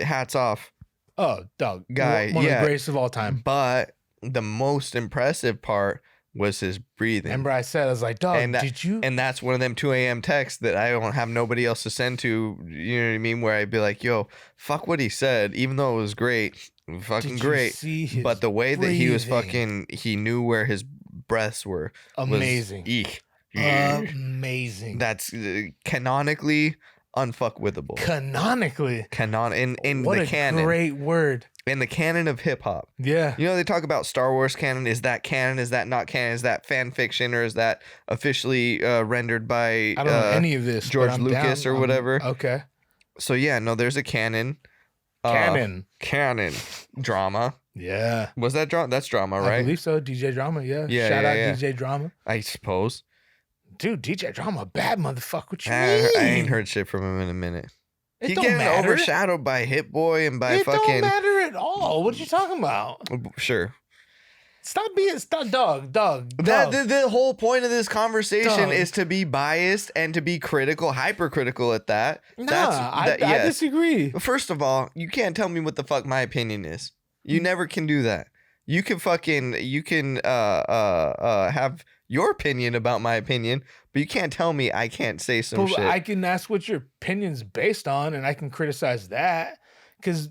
Hats off. dog, Guy, one of yeah. the greatest of all time. But the most impressive part was his breathing. Remember, I said, I was like, dog, did you? And that's one of them 2 a.m. texts that I don't have nobody else to send to. You know what I mean? Where I'd be like, yo, fuck what he said, even though it was great, fucking Did you great. see his But the way that he was breathing? he knew where his breaths were. Amazing. Eek. Amazing. That's canonically unfuckwithable. Canonically. In What the a canon. great word. In the canon of hip hop. Yeah. You know, they talk about Star Wars canon. Is that canon? Is that not canon? Is that fan fiction, or is that officially rendered by I don't know any of this. George but I'm Lucas down. or whatever? Okay. So yeah, no, there's a canon. Canon drama. Yeah. Was that drama? That's drama, I right? believe so. DJ Drama. Yeah. Yeah, Shout out yeah. DJ Drama. I suppose. Dude, DJ Drama, bad motherfucker. What you I mean? ain't heard shit from him in a minute. It He don't getting matter. overshadowed by Hit Boy and by It fucking. don't matter at all. What you talking about? Sure. Stop being dog. The whole point of this conversation Dog. is to be biased and to be critical, hypercritical at that. Nah, I yes. disagree. First of all, you can't tell me what the fuck my opinion is. You never can do that. You can have your opinion about my opinion, but you can't tell me I can't say some But shit. I can ask what your opinion's based on, and I can criticize that because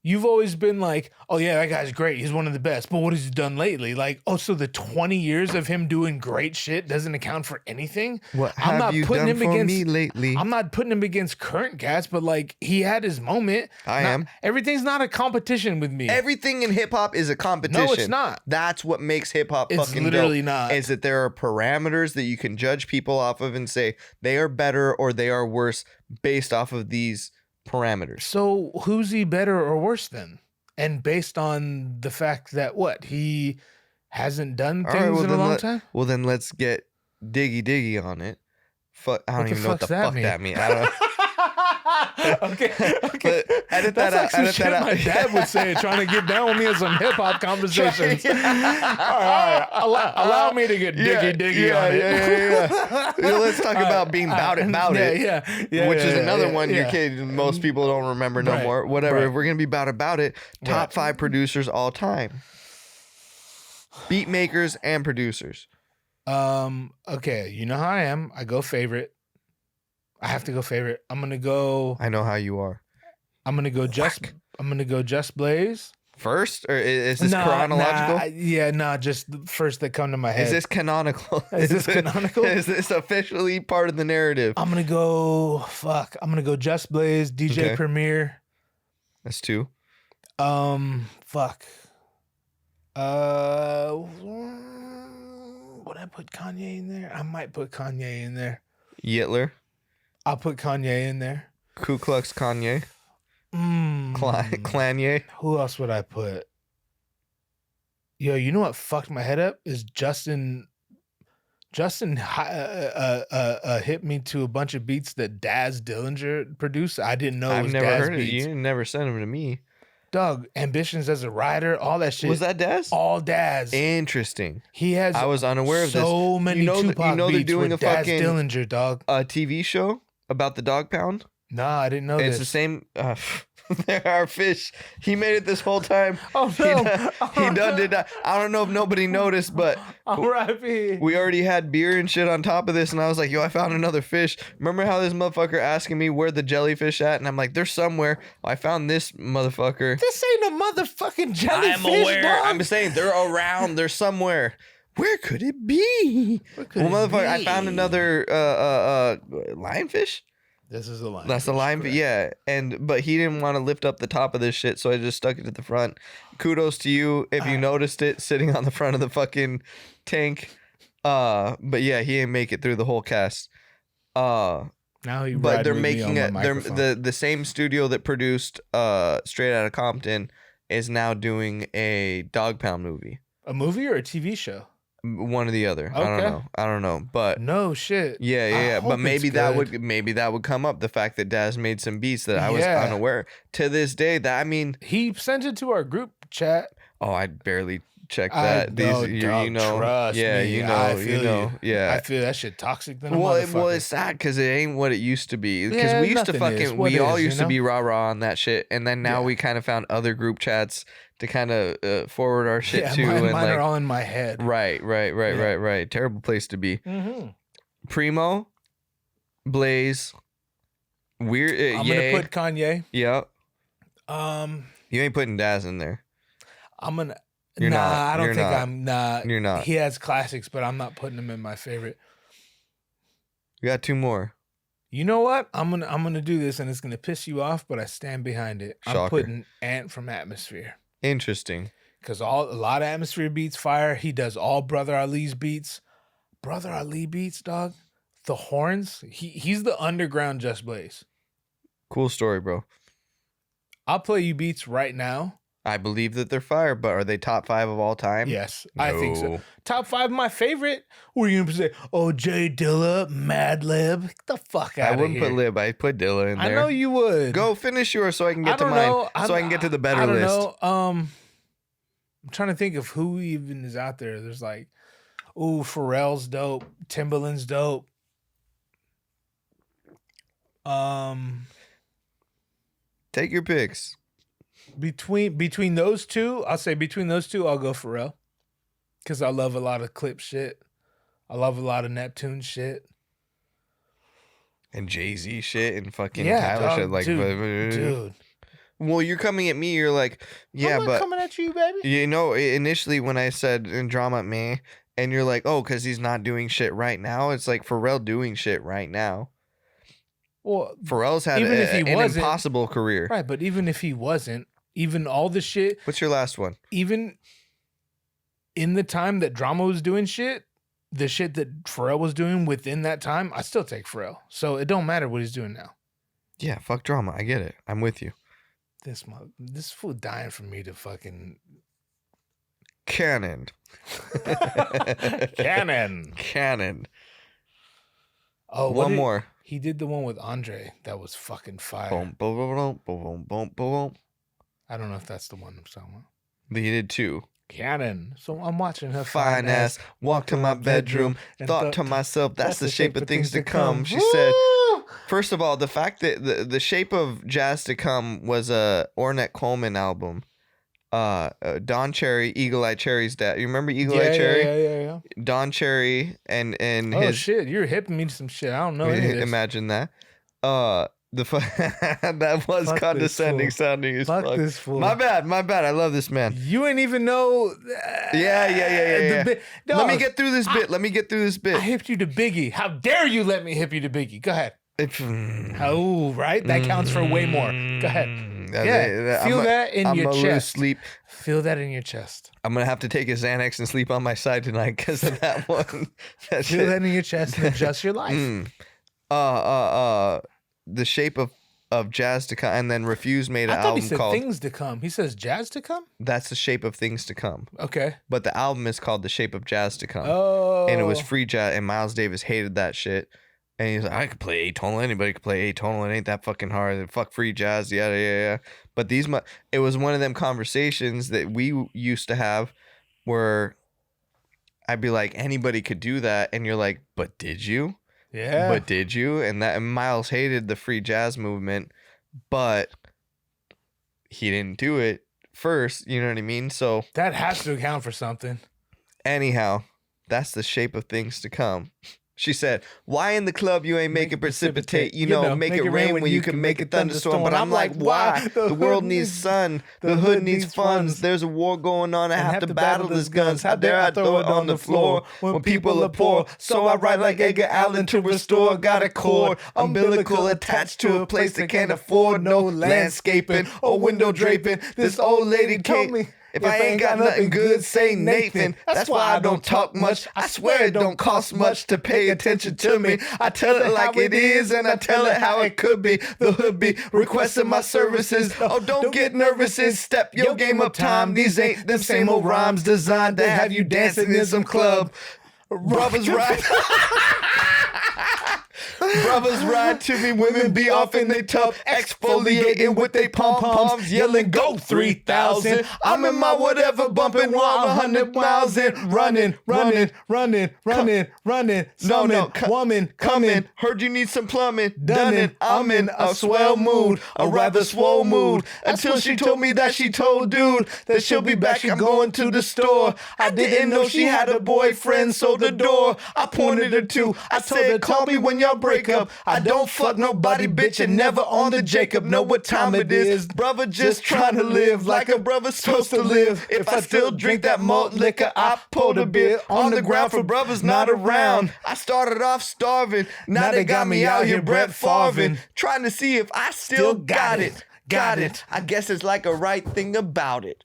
you've always been like, oh yeah, that guy's great. He's one of the best. But what has he done lately? Like, oh, so the 20 years of him doing great shit doesn't account for anything? What I'm have not you putting done him for against me lately? I'm not putting him against current cats, but like he had his moment. I am. Everything's not a competition with me. Everything in hip hop is a competition. No, it's not. That's what makes hip hop It's fucking literally dope, not. Is that there are parameters that you can judge people off of and say they are better or they are worse based off of these parameters. So who's he better or worse than? And based on the fact that he hasn't done All things right, well in a then long time. Well, then let's get diggy on it. Fuck, I don't even know what the fuck that means. I don't know. Okay. But edit That's that out. like some Edit shit that out. my dad would say, trying to get down with me in some hip hop conversations. All right. Allow me to get diggy on it. Yeah. Let's talk about being about it, Yeah. which is another one your yeah. kids, most people don't remember no Right, more. Whatever. right. If we're gonna be about it, top Right. 5 producers all time, beat makers and producers. Okay. You know how I am. I go favorite. I have to go favorite. I'm gonna go. I know how you are. I'm gonna go Just Blaze. First, or is this chronological? Just the first that come to my head. Is this canonical? Is this canonical? Is this officially part of the narrative? I'm gonna go. I'm gonna go Just Blaze, DJ Okay. Premier. That's 2. Fuck. Would I put Kanye in there? I might put Kanye in there. Yitler, I'll put Kanye in there. Ku Klux Kanye, Klanye. Who else would I put? Yo, you know what fucked my head up is Justin. Justin hit me to a bunch of beats that Daz Dillinger produced. I didn't know it was I've never Daz heard beats. it. You never sent them to me. Dog, Ambitions as a writer, all that shit. Was that Daz? All Daz. Interesting. He has. I was unaware of this. So many Tupac they're beats doing with a Daz fucking Dillinger, dog. TV show about the dog pound. Nah, I didn't know It's this. the same. There are fish. He made it this whole time. Oh no! He done did not. I don't know if nobody noticed, but R.I.P. we already had beer and shit on top of this, and I was like, "Yo, I found another fish." Remember how this motherfucker asking me where the jellyfish at, and I'm like, "They're somewhere." I found this motherfucker. This ain't a motherfucking jellyfish. I'm aware. Dog. I'm saying they're around. They're somewhere. Where could it be? Motherfucker, I found another lionfish. This is a line. That's a line, yeah. But he didn't want to lift up the top of this shit, so I just stuck it to the front. Kudos to you if you noticed it sitting on the front of the fucking tank. But yeah, he didn't make it through the whole cast. Now he. But they're making it. The same studio that produced Straight Outta Compton is now doing a Dog Pound movie. A movie or a TV show? One or the other. Okay. I don't know. But no shit. Yeah. But maybe that would come up. The fact that Daz made some beats that I was unaware. To this day, he sent it to our group chat. Oh, I barely checked that. Trust me. Yeah, I feel that shit toxic than a well, motherfucker. it's sad because it ain't what it used to be. Because we used to we all used to be rah-rah on that shit, and then now we kind of found other group chats to kind of forward our shit to. Mine are all in my head. Right. Terrible place to be. Mm-hmm. Primo, Blaze, weird. I'm gonna put Kanye. Yeah. You ain't putting Daz in there. I'm gonna. You're not. I don't You're think not. I'm not. You're not. He has classics, but I'm not putting him in my favorite. We got 2 more. You know what? I'm gonna do this, and it's gonna piss you off, but I stand behind it. Shocker. I'm putting Ant from Atmosphere. Interesting. Because a lot of Atmosphere beats fire. He does all Brother Ali's beats. Brother Ali beats, dog. The horns. He's the underground Just Blaze. Cool story, bro. I'll play you beats right now. I believe that they're fire, but are they top 5 of all time? Yes, I think so. Top 5 of my favorite. What are you gonna say? Oh, Jay Dilla, Madlib. Get the fuck out of here. I wouldn't put Lib. I'd put Dilla in there. I know you would. Go finish yours so I can get to mine. So I can get to the better list. Know. I'm trying to think of who even is out there. There's like, Pharrell's dope. Timbaland's dope. Take your picks. Between those two, I'll go Pharrell. Because I love a lot of Clip shit. I love a lot of Neptune shit. And Jay-Z shit and fucking Tyler shit. Like, dude. Well, you're coming at me. You're like, yeah, I'm not coming at you, baby. You know, initially when I said in drama, me, and you're like, oh, because he's not doing shit right now. It's like Pharrell doing shit right now. Well, Pharrell's had an impossible career. Right, but even if he wasn't, even all the shit. What's your last one? Even in the time that Drama was doing shit, the shit that Pharrell was doing within that time, I still take Pharrell. So it don't matter what he's doing now. Yeah, fuck Drama. I get it. I'm with you. This fool dying for me to fucking Cannon. Cannon. Oh, one more. He did the one with Andre. That was fucking fire. Boom, boom, boom, boom, boom, boom. I don't know if that's the one I'm talking about. He did 2. Cannon. So I'm watching her Fine ass walk to my bedroom. Thought to myself, that's the shape of things to come. She said, first of all, the fact that the shape of jazz to come was a Ornette Coleman album. Don Cherry, Eagle Eye Cherry's dad. You remember Eagle Eye Cherry? Yeah. Don Cherry and oh his shit, you're hipping me to some shit. I don't know any of this. Imagine that. That was fuck condescending sounding as fuck. This fool. My bad. I love this man. You ain't even know. Yeah. Let me get through this bit. I hipped you to Biggie. How dare you let me hip you to Biggie? Go ahead. Oh, right. That counts for way more. Go ahead. Feel that in your chest. Feel that in your chest. I'm gonna have to take a Xanax and sleep on my side tonight because of that one. Feel that in your chest and adjust your life. The shape of jazz to come, and then Refuse made an album called Things to Come. He says Jazz to Come? That's the shape of things to come. Okay. But the album is called The Shape of Jazz to Come. Oh. And it was free jazz, and Miles Davis hated that shit. And he's like, I could play atonal. Anybody could play atonal. It ain't that fucking hard. Fuck free jazz. Yeah. But it was one of them conversations that we used to have where I'd be like, anybody could do that. And you're like, but did you? Yeah. But did you? And Miles hated the free jazz movement, but he didn't do it first. You know what I mean? So that has to account for something. Anyhow, that's the shape of things to come. She said, why in the club you ain't make it precipitate? You know, make it rain when you can make a thunderstorm. But I'm like, why? The world needs sun. The hood needs funds. There's a war going on. I have to battle these guns. How dare I throw it on the floor when people are poor? So I write like Edgar Allan to restore. Got a cord umbilical attached to a place that can't afford no landscaping or window draping. This old lady told me, if I ain't got nothing good, say Nathan. That's why I don't talk much. I swear it don't cost much to pay attention to me. I tell it like it is, and I tell it how it could be. The hood be requesting my services. Oh, don't get nervous and step your game up time. These ain't them same old rhymes designed to have you dancing in some club. Brothers ride. Brothers ride to me, women be off in they tub, exfoliating with they pom-poms, yelling, go 3,000. I'm in my whatever, bumping 100 miles in, running. No, woman, coming. Heard you need some plumbing, done it. I'm in a swell mood, a rather swole mood, until she told me that she told dude that she'll be back, I'm going to the store. I didn't know she had a boyfriend, so the door I pointed her to. I said, call me when y'all break up. I don't fuck nobody, bitch, and never on the Jacob. Know what time it is. Brother just trying to live like a brother's supposed to live. If I still drink that malt liquor, I pulled a bit on the ground for brothers not around. I started off starving. Now they got me out here Brett Favre, trying to see if I still got it. I guess it's like a right thing about it.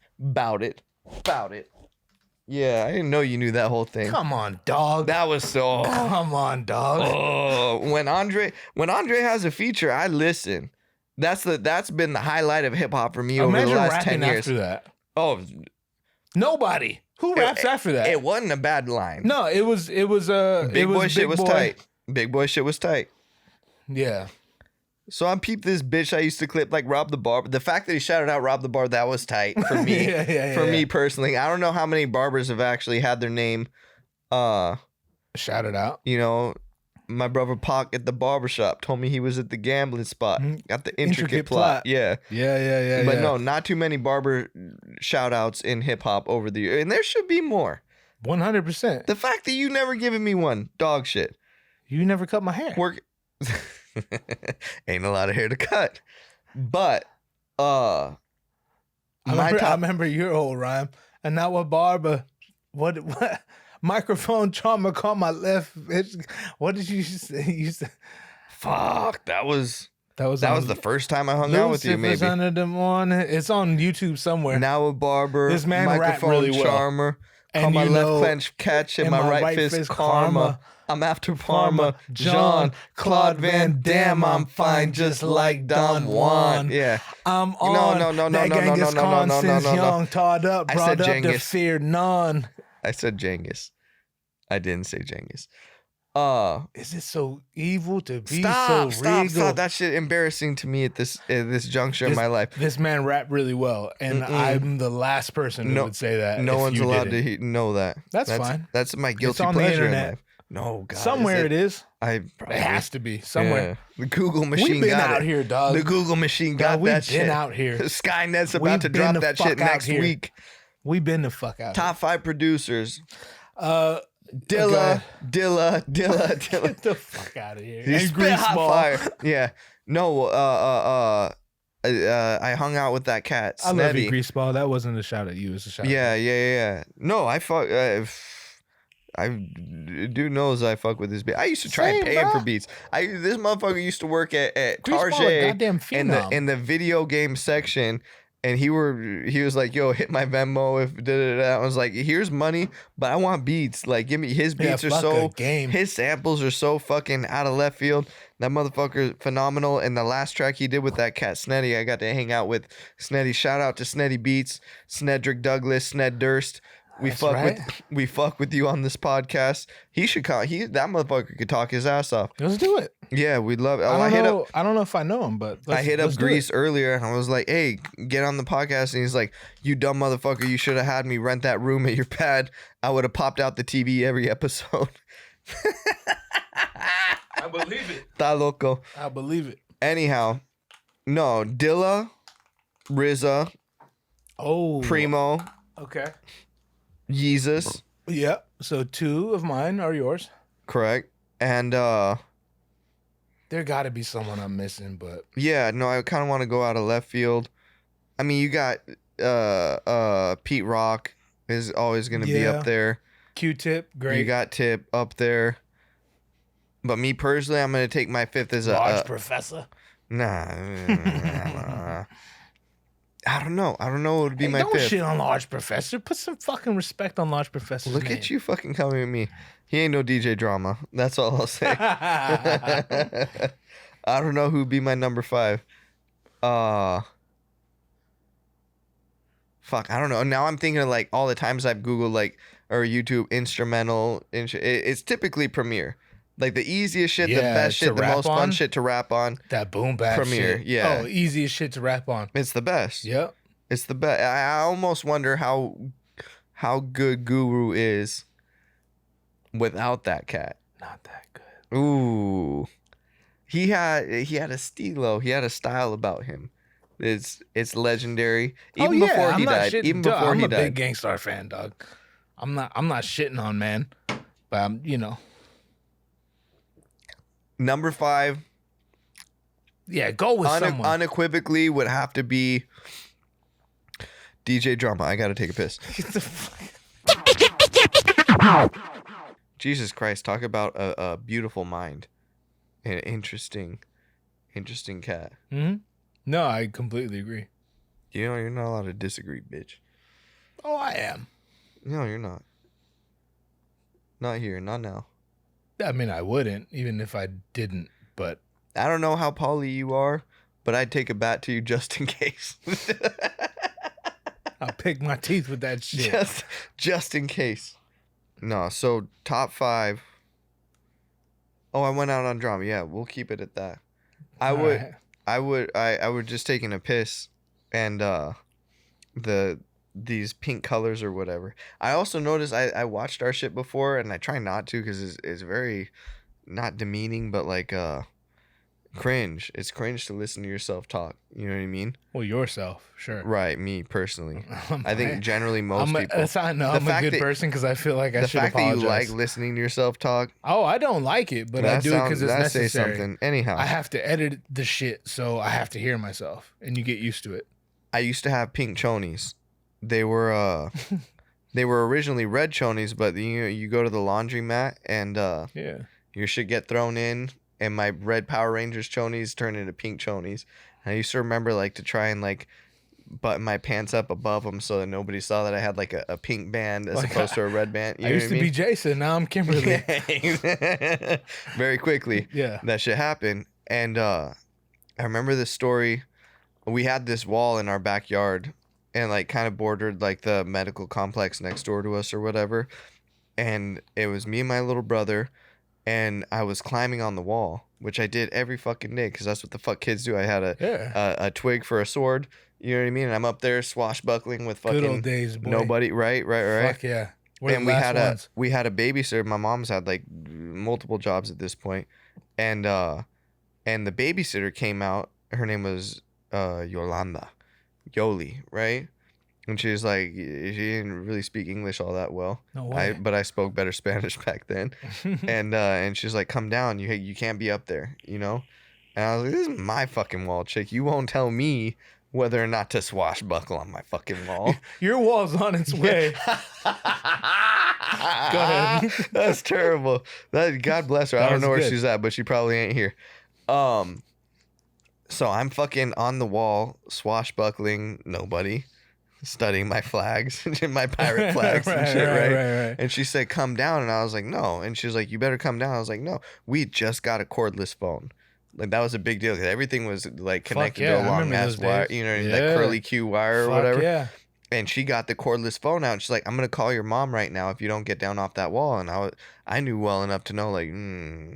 Yeah, I didn't know you knew that whole thing. Come on, dog. That was so. Come on, dog. Oh, when Andre has a feature, I listen. That's been the highlight of hip hop for me over the last 10 years. After that. Oh, nobody. Who raps after that? It wasn't a bad line. No, it was Big Boy shit was tight. Big Boy shit was tight. Yeah. So I peeped this bitch I used to clip like Rob the Barber. The fact that he shouted out Rob the Barber, that was tight for me. For me personally. I don't know how many barbers have actually had their name shouted out. You know, my brother Pac at the Barbershop told me he was at the gambling spot. Got the intricate plot. Yeah. But no, not too many barber shout outs in hip hop over the year. And there should be more. 100%. The fact that you never given me one, dog shit. You never cut my hair. Ain't a lot of hair to cut. But I remember your old rhyme. And now what barber? What microphone trauma caught my left. What did you say? You said, fuck, that was the first time I hung out with you, maybe. Under the morning. It's on YouTube somewhere. Now a barber, this man microphone rapped really well. charmer. Call my left clench catch and my right fist karma. I'm after Parma, John, Claude Van Damme. I'm fine just like Don Juan. Yeah. I'm on No. that Genghis Khan since young, taught up, I brought said up to Genghis. fear none. I said Genghis. I didn't say Genghis. Is it so evil to be so regal? Stop. That shit embarrassing to me at this juncture in my life. This man rapped really well, and I'm the last person who would say that. No one's allowed to know that. That's fine. That's my guilty on the pleasure in internet. life. No, God. Somewhere it is. It has to be somewhere. Yeah. The Google machine We've been got out it. here, dog. The Google machine got that shit. We've been out here. Skynet's about to drop that shit next week. We've been the fuck out. Top 5 producers. Dilla. Get the fuck out of here. You spit hot fire. Yeah. No. I hung out with that cat. I love you, Snetty. Greaseball. That wasn't a shout at you. It was a shout. Yeah. No, I fuck. Dude knows I fuck with this beat. I used to try and pay him for beats. This motherfucker used to work at Target in the video game section, and he was like, "Yo, hit my Venmo if I was like, "Here's money, but I want beats. Like, give me his beats his samples are so fucking out of left field. That motherfucker phenomenal. And the last track he did with that cat Snetty, I got to hang out with Snetty. Shout out to Snetty Beats, Snedrick Douglas, Sned Durst." We fuck with you on this podcast. He should call. That motherfucker could talk his ass off. Let's do it. Yeah, we'd love it. I don't know if I know him, but I hit up Grease earlier, and I was like, "Hey, get on the podcast." And he's like, "You dumb motherfucker! You should have had me rent that room at your pad. I would have popped out the TV every episode." I believe it. Ta loco. I believe it. Anyhow, no, Dilla, RZA, Primo, okay. Yeezus. Yep. So 2 of mine are yours. Correct. And there got to be someone I'm missing, but yeah, no, I kind of want to go out of left field. I mean, you got Pete Rock is always going to be up there. Q-Tip, great. You got Tip up there. But me personally, I'm going to take my 5th as Large Professor. Nah. I don't know. What would be my 5th. Don't shit on Large Professor. Put some fucking respect on Large Professor's Look name. at you fucking coming at me. He ain't no DJ Drama. That's all I'll say. I don't know who'd be my number 5. Fuck, I don't know. Now I'm thinking of like all the times I've Googled like or YouTube instrumental. It's typically Premiere. Like the easiest shit, the best shit, the most fun shit to rap on. That boom bap Premiere, shit. yeah. Oh, easiest shit to rap on. It's the best. Yep. It's the best. I almost wonder how good Guru is without that cat. Not that good. Ooh. He had a stilo. He had a style about him. It's legendary. Even before he died. I'm a big Gangstar fan, dog. I'm not shitting on man, but I'm, Number 5. Yeah, go with someone. Unequivocally would have to be DJ Drama. I gotta take a piss. Jesus Christ! Talk about a beautiful mind, an interesting cat. Mm-hmm. No, I completely agree. You're not allowed to disagree, bitch. Oh, I am. No, you're not. Not here. Not now. I mean, I wouldn't, even if I didn't, but... I don't know how poly you are, but I'd take a bat to you just in case. I'll pick my teeth with that shit. Just in case. No, so top 5. Oh, I went out on drama. Yeah, we'll keep it at that. I would just taking a piss and these pink colors or whatever. I also noticed I watched our shit before, and I try not to because it's very not demeaning, but like cringe. It's cringe to listen to yourself talk. You know what I mean? Well, yourself, sure. Right, me personally. I think generally most people. I'm a good person because I feel like I should apologize. The fact that you like listening to yourself talk. Oh, I don't like it, but I do it because it's necessary. Say something. Anyhow, I have to edit the shit, so I have to hear myself, and you get used to it. I used to have pink chonies. They were originally red chonies, but you go to the laundromat and your shit get thrown in, and my red Power Rangers chonies turn into pink chonies. And I used to remember like to try and like button my pants up above them so that nobody saw that I had like a pink band as opposed to a red band. You I know used to be Jason. Now I'm Kimberly. Very quickly. Yeah. That shit happened. And I remember this story. We had this wall in our backyard and like kind of bordered like the medical complex next door to us or whatever. And it was me and my little brother. And I was climbing on the wall, which I did every fucking day because that's what the fuck kids do. I had a twig for a sword, you know what I mean? And I'm up there swashbuckling with fucking good old days, boy. nobody. Right. Fuck yeah. And we had a babysitter. My mom's had like multiple jobs at this point, and the babysitter came out. Her name was Yoli, right? And she was like, she didn't really speak English all that well. No way. But I spoke better Spanish back then. And she's like, come down. You can't be up there, you know? And I was like, this is my fucking wall, chick. You won't tell me whether or not to swashbuckle on my fucking wall. Your wall's on its way. Go ahead. That's terrible. God bless her. I don't know where good. she's at, but she probably ain't here. So I'm fucking on the wall, swashbuckling nobody. Studying my flags, my pirate flags and shit, right? And she said, come down. And I was like, no. And she was like, you better come down. I was like, no. We just got a cordless phone. Like, that was a big deal because everything was like connected to a long ass wire, you know, that curly Q wire or whatever. Yeah. And she got the cordless phone out. And she's like, I'm going to call your mom right now if you don't get down off that wall. And I knew well enough to know, like,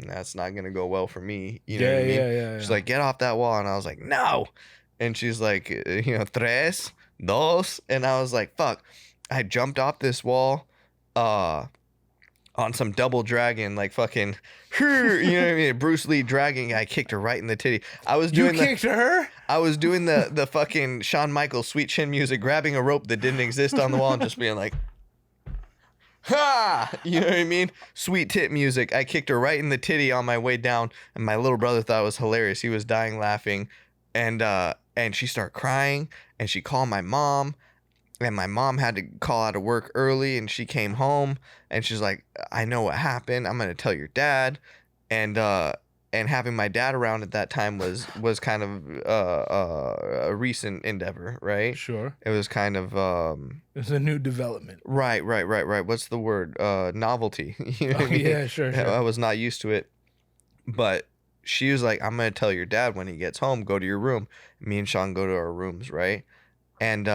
that's not going to go well for me. You know what I mean? Yeah. She's like, get off that wall. And I was like, no. And she's like, tres. Dos, and I was like, fuck. I jumped off this wall on some double dragon, like fucking, you know what I mean? Bruce Lee dragging. I kicked her right in the titty. You kicked her? I was doing the fucking Shawn Michaels sweet chin music, grabbing a rope that didn't exist on the wall and just being like, ha! You know what I mean? Sweet tit music. I kicked her right in the titty on my way down, and my little brother thought it was hilarious. He was dying laughing, and she started crying, and she called my mom, and my mom had to call out of work early, and she came home, and she's like, I know what happened. I'm going to tell your dad. And having my dad around at that time was kind of a recent endeavor, right? Sure. It was kind of... it was a new development. Right. What's the word? Novelty. You know what I mean? Yeah, sure. I was not used to it. But she was like, I'm going to tell your dad when he gets home, go to your room. Me and Sean go to our rooms, right? And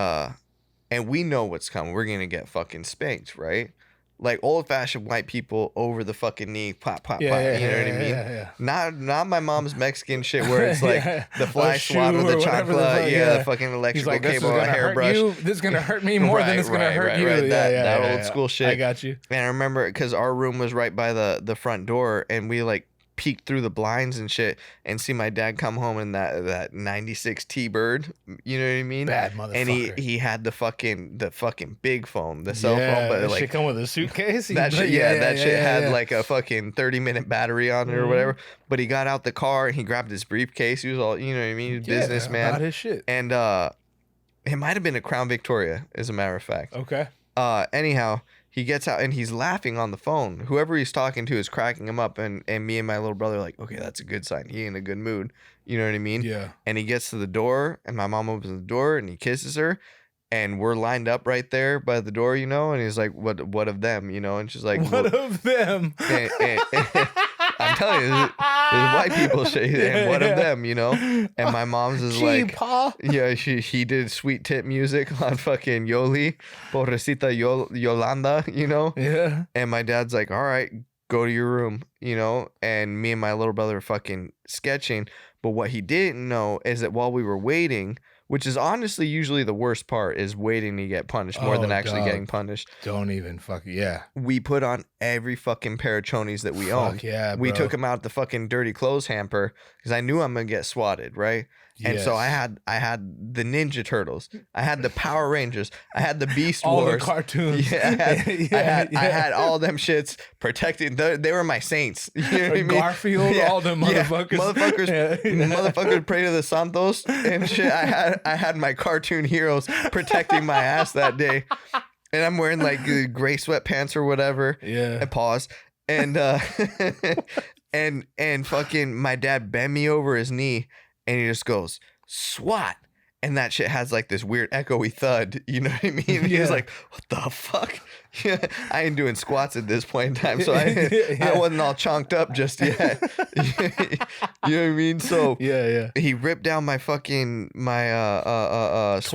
we know what's coming. We're going to get fucking spanked, right? Like old-fashioned white people over the fucking knee, pop, pop, pop. You know what I mean? Yeah. Not my mom's Mexican shit where it's like the fly swat with the chocolate, the fucking electrical cable, a hairbrush. This is going to hurt me more than it's going to hurt you. Right. That old school shit. I got you. And I remember because our room was right by the front door, and we like peeked through the blinds and shit and see my dad come home in that 96 T-Bird, you know what I mean? Bad motherfucker. And he had the fucking big phone, the cell phone, but like shit come with a suitcase. That shit had like a fucking 30-minute battery on it or whatever. But he got out the car and he grabbed his briefcase. He was all, you know what I mean, businessman. About his shit. And it might have been a Crown Victoria, as a matter of fact. Okay. Anyhow, he gets out and he's laughing on the phone. Whoever he's talking to is cracking him up, and me and my little brother are like, okay, that's a good sign. He in a good mood. You know what I mean? Yeah. And he gets to the door, and my mom opens the door, and he kisses her, and we're lined up right there by the door, you know. And he's like, "What of them?" You know, and she's like, "What of them?" I'm telling you, this is white people shit. And what of them, you know? And my mom's is like, yeah, he did sweet tit music on fucking Yoli, Pobrecita Yolanda, you know? Yeah. And my dad's like, all right, go to your room, you know? And me and my little brother were fucking sketching. But what he didn't know is that while we were waiting, which is honestly usually the worst part, is waiting to get punished more than actually getting punished. Don't even yeah. We put on every fucking pair of chonies that we owned. Yeah, we bro. took them out the fucking dirty clothes hamper because I knew I'm gonna get swatted, right? And so I had the Ninja Turtles, I had the Power Rangers, I had the Beast all Wars, the cartoons. Yeah, I had all them shits protected. They were my saints. You know what I mean? Garfield, all them motherfuckers. Motherfuckers pray to the Santos and shit. I had my cartoon heroes protecting my ass that day, and I'm wearing like gray sweatpants or whatever. Yeah. I pause and and fucking my dad bent me over his knee. And he just goes, SWAT. and that shit has like this weird echoey thud. You know what I mean? He was like, "What the fuck?" Yeah, I ain't doing squats at this point in time, so I wasn't all chonked up just yet. You know what I mean? So he ripped down my fucking sweatpants.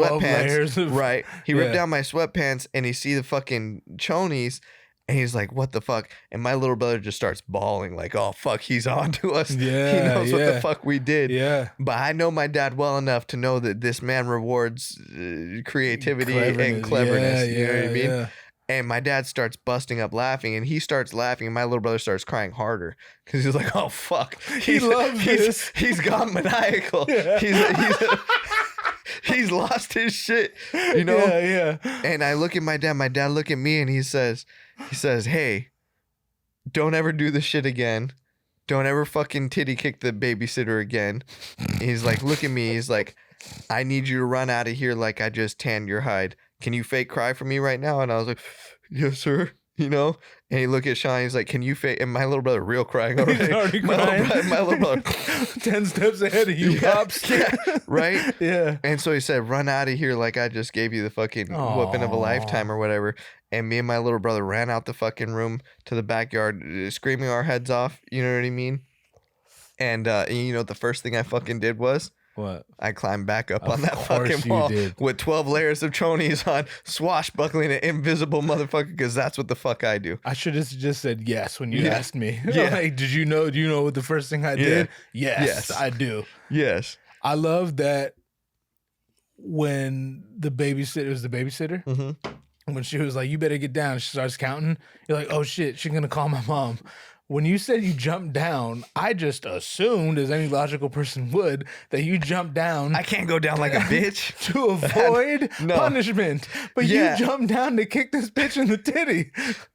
Right. He ripped down my sweatpants, and he see the fucking chonies. And he's like, "What the fuck?" And my little brother just starts bawling, like, "Oh fuck, he's on to us. Yeah, he knows what the fuck we did." Yeah. But I know my dad well enough to know that this man rewards creativity and cleverness. You know what I mean? Yeah. And my dad starts busting up laughing, and he starts laughing, and my little brother starts crying harder because he's like, "Oh fuck, He loves this. He's gone maniacal. He's lost his shit, you know." Yeah. And I look at my dad. My dad look at me, and he says, "Hey, don't ever do this shit again. Don't ever fucking titty kick the babysitter again." He's like, look at me. He's like, "I need you to run out of here like I just tanned your hide. Can you fake cry for me right now?" And I was like, "Yes, sir." You know? And he looked at Sean. He's like, "Can you fake?" And my little brother real crying already. He's already crying. My little brother 10 steps ahead of you, pops. Yeah, right? Yeah. And so he said, "Run out of here like I just gave you the fucking whooping of a lifetime," or whatever. And me and my little brother ran out the fucking room to the backyard, screaming our heads off. You know what I mean? And you know, the first thing I fucking did was, what? I climbed back up on that fucking wall with 12 layers of chonies on, swashbuckling an invisible motherfucker, because that's what the fuck I do. I should have just said yes when you asked me. Yeah. Like, do you know what the first thing I did? Yes, I do. Yes. I love that when the babysitter, when she was like, "You better get down," she starts counting. You're like, "Oh shit, she's gonna call my mom." When you said you jumped down, I just assumed, as any logical person would, that you jumped down. I can't go down like a bitch to avoid punishment. But you jumped down to kick this bitch in the titty.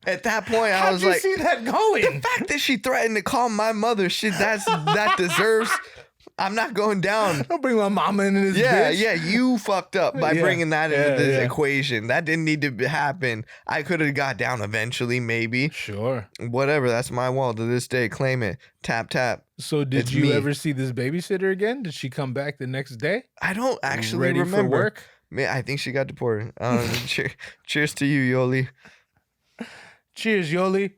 At that point, I was like, how'd you see that going? The fact that she threatened to call my mother, shit, that deserves. I'm not going down. Don't bring my mama into this bitch. Yeah, you fucked up by bringing that into this equation. That didn't need to happen. I could have got down eventually, maybe. Sure. Whatever, that's my wall to this day. Claim it. Tap, tap. So did you ever see this babysitter again? Did she come back the next day? I don't actually Ready remember. for work? Man, I think she got deported. Cheers to you, Yoli. Cheers, Yoli.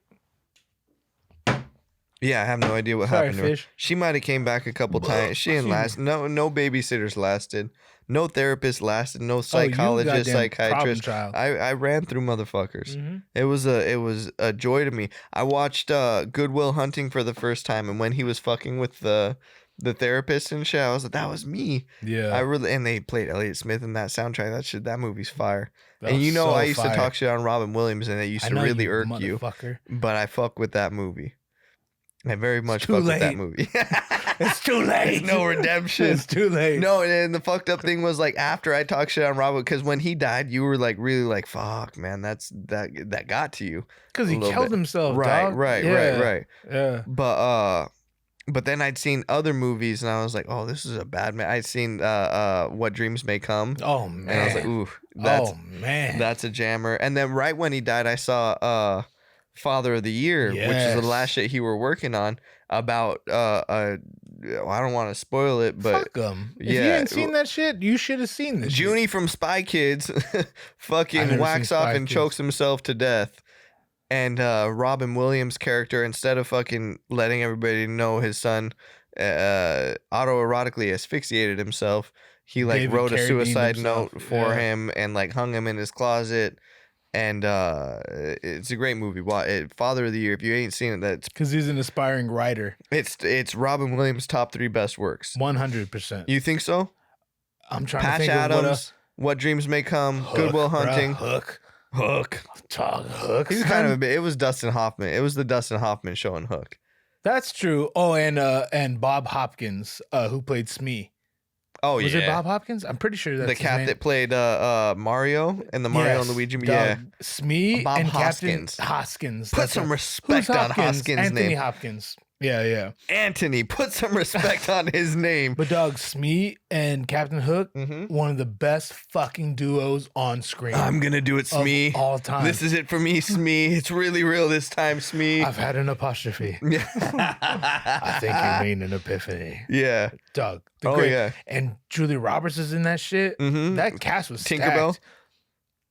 Yeah, I have no idea what happened to her. Fish. She might have came back a couple times. She didn't last. No babysitters lasted. No therapist lasted. No psychologist, psychiatrist. I ran through motherfuckers. Mm-hmm. It was a joy to me. I watched Good Will Hunting for the first time, and when he was fucking with the therapist and shit, I was like, that was me. Yeah. And they played Elliott Smith in that soundtrack. That movie's fire. That and you know, so I used fire. to talk shit on Robin Williams, and it used to really irk you. But I fuck with that movie. I very much fuck with that movie. It's too late. No redemption. It's too late. No, and the fucked up thing was, like, after I talked shit on Robin, because when he died, you were like really like, fuck, man, that got to you. Because he killed himself. Right. Yeah. But then I'd seen other movies, and I was like, oh, this is a bad man. I'd seen What Dreams May Come. Oh man. And I was like, ooh, that's a jammer. And then right when he died, I saw Father of the Year, which is the last shit he were working on about I don't want to spoil it, but fuck him. If you ain't seen that shit, you should have seen this. Junie from Spy Kids fucking whacks off and chokes himself to death. And Robin Williams' character, instead of fucking letting everybody know his son autoerotically asphyxiated himself, he like David wrote a Carradine suicide himself. note for him and like hung him in his closet. And it's a great movie. Father of the Year. If you ain't seen it, that's because he's an aspiring writer. It's Robin Williams' top 3 best works. 100%. You think so? I'm trying Patch to think Adams, What Dreams May Come, Good Will Hunting, Hook. Hook. He's kind of a bit. It was Dustin Hoffman. It was the Dustin Hoffman show in Hook. That's true. Oh, and Bob Hopkins, who played Smee. Oh, was it Bob Hopkins? I'm pretty sure that's the cat that played Mario and the Mario and Luigi. Smee Bob and Hoskins. Captain Hoskins. Put some respect on Hoskins' Anthony name. Hopkins. Yeah. Anthony, put some respect on his name. But dog, Smee and Captain Hook, one of the best fucking duos on screen. I'm gonna do it, Smee. All time. This is it for me, Smee. It's really real this time, Smee. I've had an apostrophe. I think you mean an epiphany. Yeah. Doug. Yeah. And Julia Roberts is in that shit. That cast was Tinkerbell. stacked.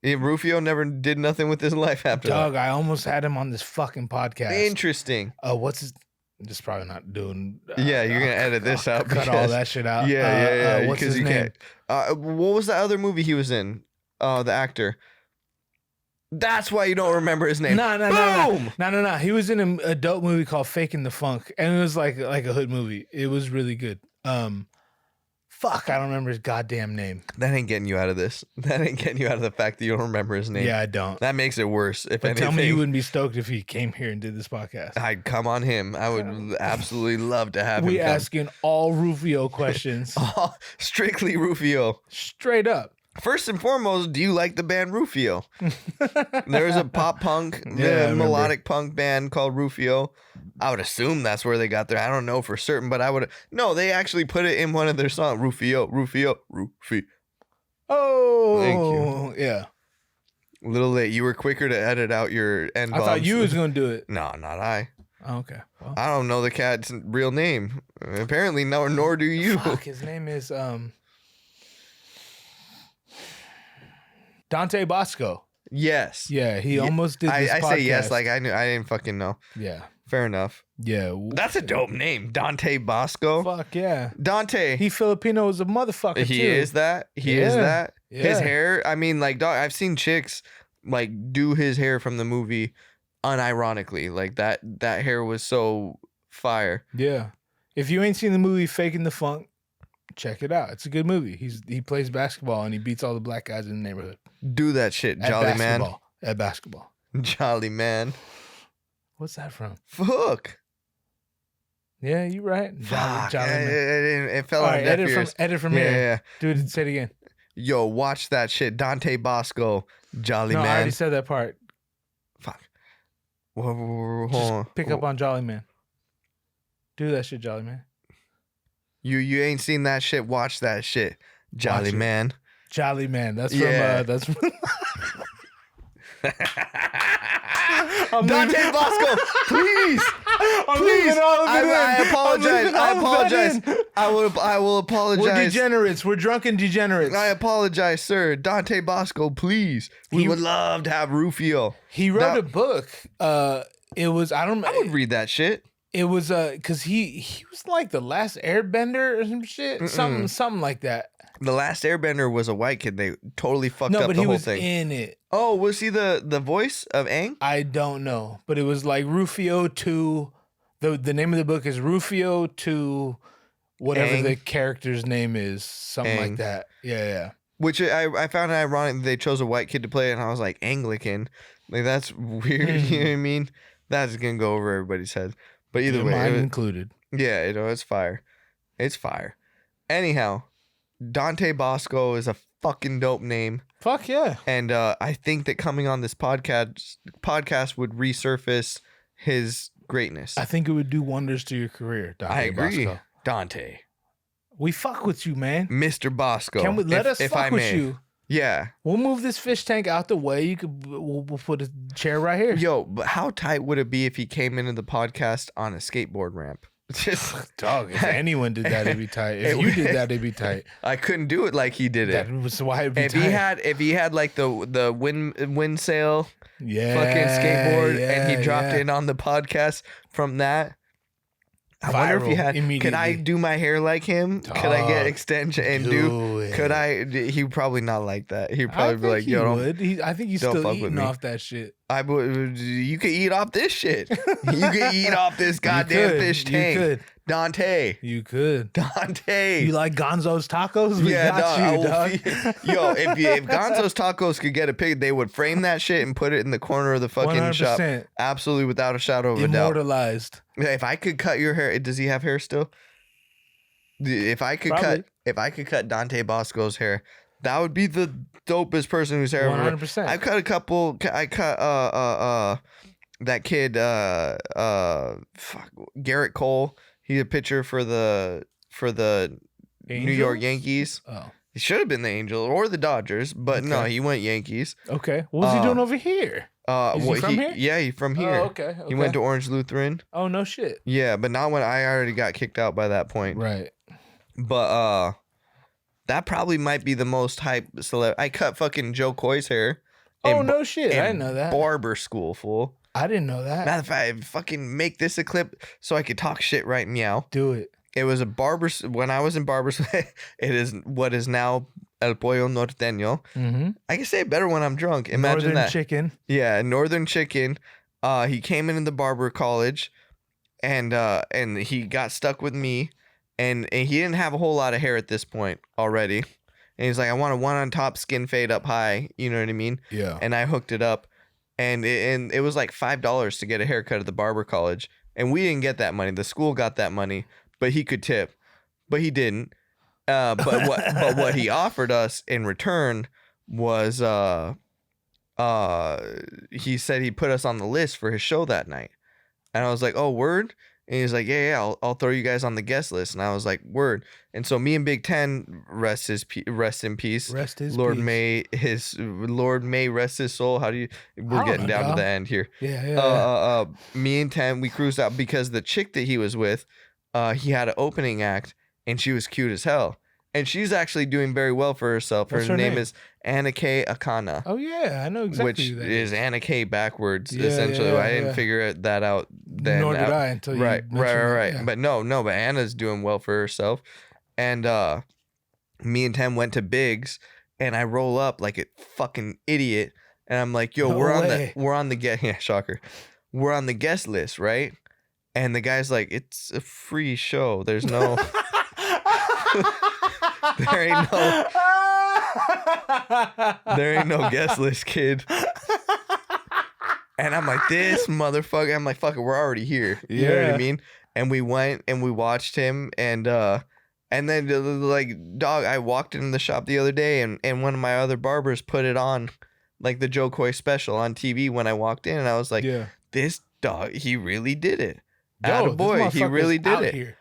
Yeah, Rufio never did nothing with his life after Doug, that. I almost had him on this fucking podcast. Interesting. What's his... Just probably not doing... Yeah, you're going to edit this out. Cut all that shit out. Yeah. What's his name? What was the other movie he was in? The actor. That's why you don't remember his name. No. He was in an adult movie called Faking the Funk, and it was like a hood movie. It was really good. Fuck, I don't remember his goddamn name. That ain't getting you out of this. That ain't getting you out of the fact that you don't remember his name. Yeah, I don't. That makes it worse. If anything. Tell me you wouldn't be stoked if he came here and did this podcast. I'd come on him. I would absolutely love to have him. We asking all Rufio questions. Strictly Rufio. Straight up. First and foremost, do you like the band Rufio? There's a pop punk, melodic punk band called Rufio. I would assume that's where they got their. I don't know for certain, but I would. No, they actually put it in one of their songs. Rufio. Oh, thank you. Yeah. A little late. You were quicker to edit out your end. I thought you was gonna do it. No, not I. Oh, okay. Well. I don't know the cat's real name. Apparently, nor do you. Fuck, his name is Dante Bosco. Yes. Yeah, he almost did this podcast. I say yes, like I didn't fucking know. Yeah. Fair enough. Yeah. That's a dope name. Dante Bosco. Fuck yeah. Dante. He Filipino as a motherfucker He too. is that. He is that. Yeah. His hair, I mean, like, dog, I've seen chicks like do his hair from the movie unironically. Like that hair was so fire. Yeah. If you ain't seen the movie Faking the Funk, check it out. It's a good movie. He plays basketball and he beats all the black guys in the neighborhood. Do that shit, Jolly Man. At basketball. Jolly Man. What's that from? Fuck. Yeah, you right. Jolly Man. It fell on deaf ears. Edit from here. Yeah. Dude, say it again. Yo, watch that shit. Dante Bosco, Jolly Man. I already said that part. Fuck. Hold Just on. pick up on Jolly Man. Do that shit, Jolly Man. You ain't seen that shit. Watch that shit, Jolly Man. Jolly Man. That's from. That's from. Dante Bosco, please. I apologize. I will apologize. We're degenerates. We're drunken degenerates. I apologize, sir. Dante Bosco, please. We would love to have Rufio. He wrote a book. It was I would read that shit. It was because he was like the last airbender or some shit. Something like that. The Last Airbender was a white kid. They totally fucked up the whole thing. No, but he was in it. Oh, was he the voice of Aang? I don't know, but it was like Rufio to the name of the book is Rufio to whatever Aang. the character's name is, something Aang. like that. Yeah. Which I found it ironic that they chose a white kid to play it, and I was like, Anglican, like that's weird. You know what I mean? That's gonna go over everybody's head. But either way, mine included. Yeah, it's fire. It's fire. Anyhow. Dante Bosco is a fucking dope name. Fuck yeah. And I think that coming on this podcast would resurface his greatness. I think it would do wonders to your career, Dante I agree. Bosco. Dante. We fuck with you, man. Mr. Bosco. Can we let us fuck with you? Yeah. We'll move this fish tank out the way. We'll put a chair right here. Yo, but how tight would it be if he came into the podcast on a skateboard ramp? Just dog. If anyone did that, it'd be tight. If you did that, it'd be tight. I couldn't do it like he did it. That was why it'd be tight. If he had like the wind sail, fucking skateboard, and he dropped in on the podcast from that. I wonder if he had. Could I do my hair like him? Dog, could I get extension and do? Could I? He'd probably not like that. He'd probably be like, "Yo, I think he's still eating off that shit." You could eat off this shit. You could eat off this goddamn fish tank. You could. Dante. You could. Dante. You like Gonzo's tacos? We got you, dog. Yo, if Gonzo's tacos could get a pig, they would frame that shit and put it in the corner of the fucking 100%. Shop. Absolutely, without a shadow of a doubt. Immortalized. If I could cut your hair, does he have hair still? If I could cut Dante Bosco's hair, that would be the dopest person whose hair. 100%. I cut that kid, fuck, Garrett Cole. He's a pitcher for the New York Angels? Yankees. Oh, He should have been the Angels or the Dodgers, but no, Okay. he went Yankees. okay. What was he doing over here? Is he from here? Yeah, he's from here. Oh, okay. He went to Orange Lutheran. Oh, no shit. Yeah, but not when I already got kicked out by that point. Right. But that probably might be the most hype celeb. I cut fucking Joe Coy's hair. Oh, in no shit. I in didn't know that. Barber school, fool. I didn't know that. Matter of fact, fucking make this a clip so I could talk shit right meow. Do it. It was a barber. When I was in Barbershop, it is what is now El Pollo Norteño. Mm-hmm. I can say it better when I'm drunk. Imagine Northern that. chicken. Yeah, Northern Chicken. He came into the barber college, and he got stuck with me, and he didn't have a whole lot of hair at this point already. And he's like, I want a one on top, skin fade up high. You know what I mean? Yeah. And I hooked it up, and it was like $5 to get a haircut at the barber college, and we didn't get that money. The school got that money, but he could tip, but he didn't. But what he offered us in return was he said he put us on the list for his show that night, and I was like, oh, word. And he's like, yeah, I'll throw you guys on the guest list. And I was like, word. And so me and Big Ten, rest in peace. Rest his Lord peace. May rest his soul. How do you? We're getting down to the end here. Yeah. Me and Ten, we cruised out because the chick that he was with, he had an opening act, and she was cute as hell. And she's actually doing very well for herself. What's Her her name name? is Anna K. Akana. Oh yeah, I know exactly. Which who that is Anna K backwards, Yeah, essentially. yeah, I didn't yeah. figure that out then. Nor did I until you Right. mentioned that, yeah. But no, but Anna's doing well for herself. And me and Tem went to Biggs, and I roll up like a fucking idiot, and I'm like, yo, No we're way. on the guest yeah, shocker. We're on the guest list, right? And the guy's like, it's a free show. There's no there ain't no guest list, kid. And I'm like, this motherfucker. I'm like, fuck it, we're already here. You know what I Yeah. mean? And we went and we watched him, and then like, dog, I walked in the shop the other day, and one of my other barbers put it on, like the Joe Coy special on TV when I walked in, and I was like, yeah. this dog, he really did it. Yo, Attaboy, this he really motherfucker's did out it. here.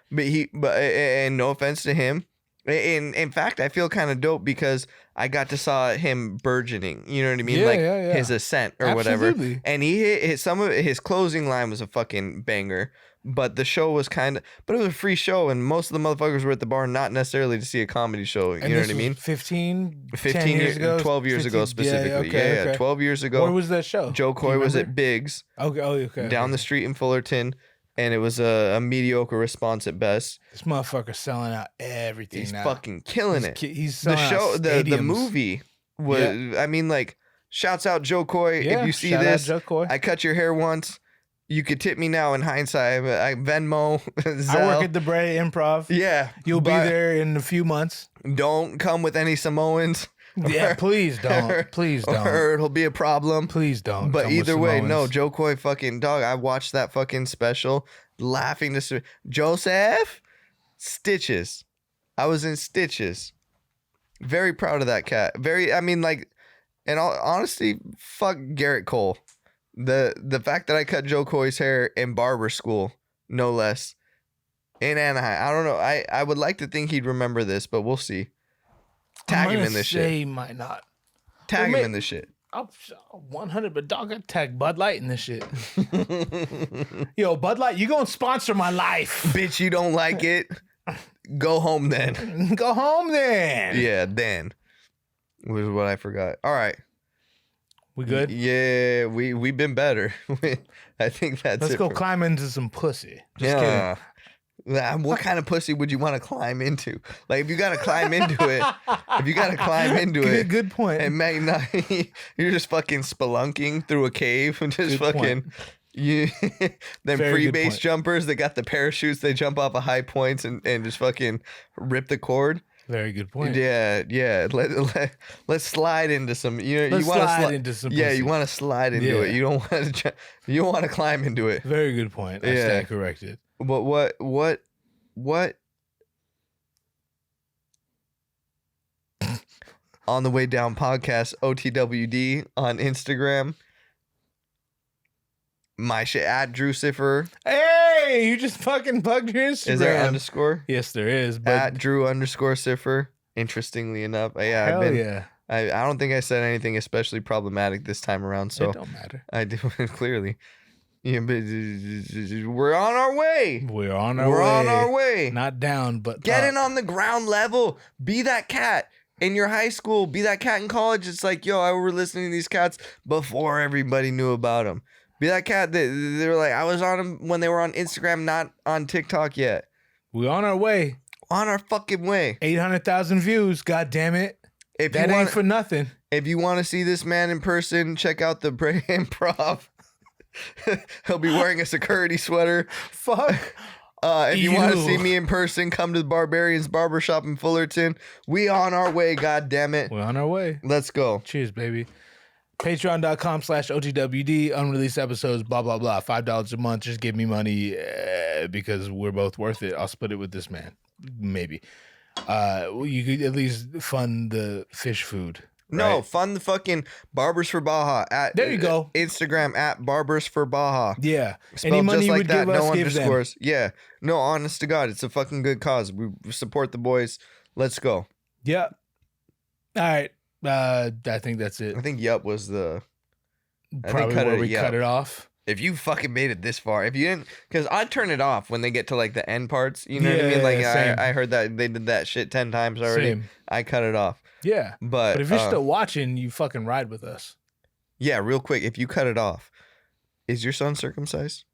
And no offense to him. In fact, I feel kind of dope because I got to saw him burgeoning. You know what I mean? Yeah, like yeah. his ascent or whatever. Absolutely. And he hit some of his closing line was a fucking banger. But the show was but it was a free show, and most of the motherfuckers were at the bar not necessarily to see a comedy show. You And know this what I was mean? 15 years ago, 12 years ago 15 specifically. okay, Yeah, okay. 12 years ago. Where was that show? Joe Do you Coy was remember? at Biggs Okay. Oh, okay. down the street in Fullerton, and it was a mediocre response at best. This motherfucker's selling out everything He's now. fucking killing it. He's The selling show, out the stadiums. movie was. I mean, like, shouts out Joe Coy. Yeah, If you see shout out this, Joe Coy. I cut your hair once. You could tip me now in hindsight. I Venmo, Zelle. I work at the Bray Improv. Yeah, You'll be but there in a few months. Don't come with any Samoans. Yeah, please don't. Please don't. Or it'll be a problem. Please don't. But come with either way, no, Samoans. Joe Coy fucking dog. I watched that fucking special, laughing to Joseph stitches. I was in stitches. Very proud of that cat. I mean, like, in all honesty, fuck Garrett Cole. The fact that I cut Joe Coy's hair in barber school, no less, in Anaheim. I don't know. I would like to think he'd remember this, but we'll see. Tag him in this shit. He might not. Tag Well, him in this shit. I'm 100, but dog, I tag Bud Light in this shit. Yo, Bud Light, you gonna sponsor my life? Bitch, you don't like it? Go home then. Go home then. Yeah, then. Was what I forgot. All right. We good? Yeah, we've been better. I think that's Let's it. go climb into some pussy. Just Yeah. What kind of pussy would you want to climb into? Like, if you got to climb into it, kidding. Good point. and man, no, you're just fucking spelunking through a cave and just Good fucking point. you. Them Very free good base point. jumpers that got the parachutes, they jump off of high points and just fucking rip the cord. Very good point. Yeah. Let's slide into some. You Let's want to slide into some Yeah, pussy. you want to slide into Yeah. it. You don't want to. You don't want to climb into it. Very good point. I Yeah. stand corrected. But what? On the Way Down podcast, OTWD on Instagram. My shit at Drew Siffer. Hey, you just fucking bugged your Instagram. Is there underscore? Yes, there is. But At Drew_Siffer. Interestingly enough, yeah, hell yeah. I don't think I said anything especially problematic this time around. So It don't matter. I do clearly. Yeah, but we're on our way. We're on our We're way. on our way. Not down, but Get up. in on the ground level. Be that cat in your high school. Be that cat in college. It's like, yo, I were listening to these cats before everybody knew about them. Be that cat that they were like, I was on them when they were on Instagram, not on TikTok yet. We're on our way. On our fucking way. 800,000 views. God damn it. If That you ain't want, for nothing. if you want to see this man in person, check out the Bray Improv. He'll be wearing a security sweater. Fuck. If you want to Ew. see me in person, come to the Barberians Barbershop in Fullerton. We on our way, god damn it. We're on our way. Let's go. Cheers, baby. Patreon.com/OTWD, unreleased episodes, blah, blah, blah. $5 a month. Just give me money because we're both worth it. I'll split it with this man. Maybe. You could at least fund the fish food. No, right? fund the fucking Barbers for Baja at There you go. Instagram at Barbers for Baja. Yeah. Spelled Any money just you like would that, give us, no give them. underscores. Yeah. No, honest to God, it's a fucking good cause. We support the boys. Let's go. Yep. All right. I think that's it. I think yup was the Probably cut where it- we yeah. cut it off. if you fucking made it this far. If you didn't, because I'd turn it off when they get to like the end parts. You know what I mean? Like same. I heard that they did that shit 10 times already. Same. I cut it off. Yeah. But But if you're still watching, you fucking ride with us. yeah, real quick, if you cut it off, is your son circumcised?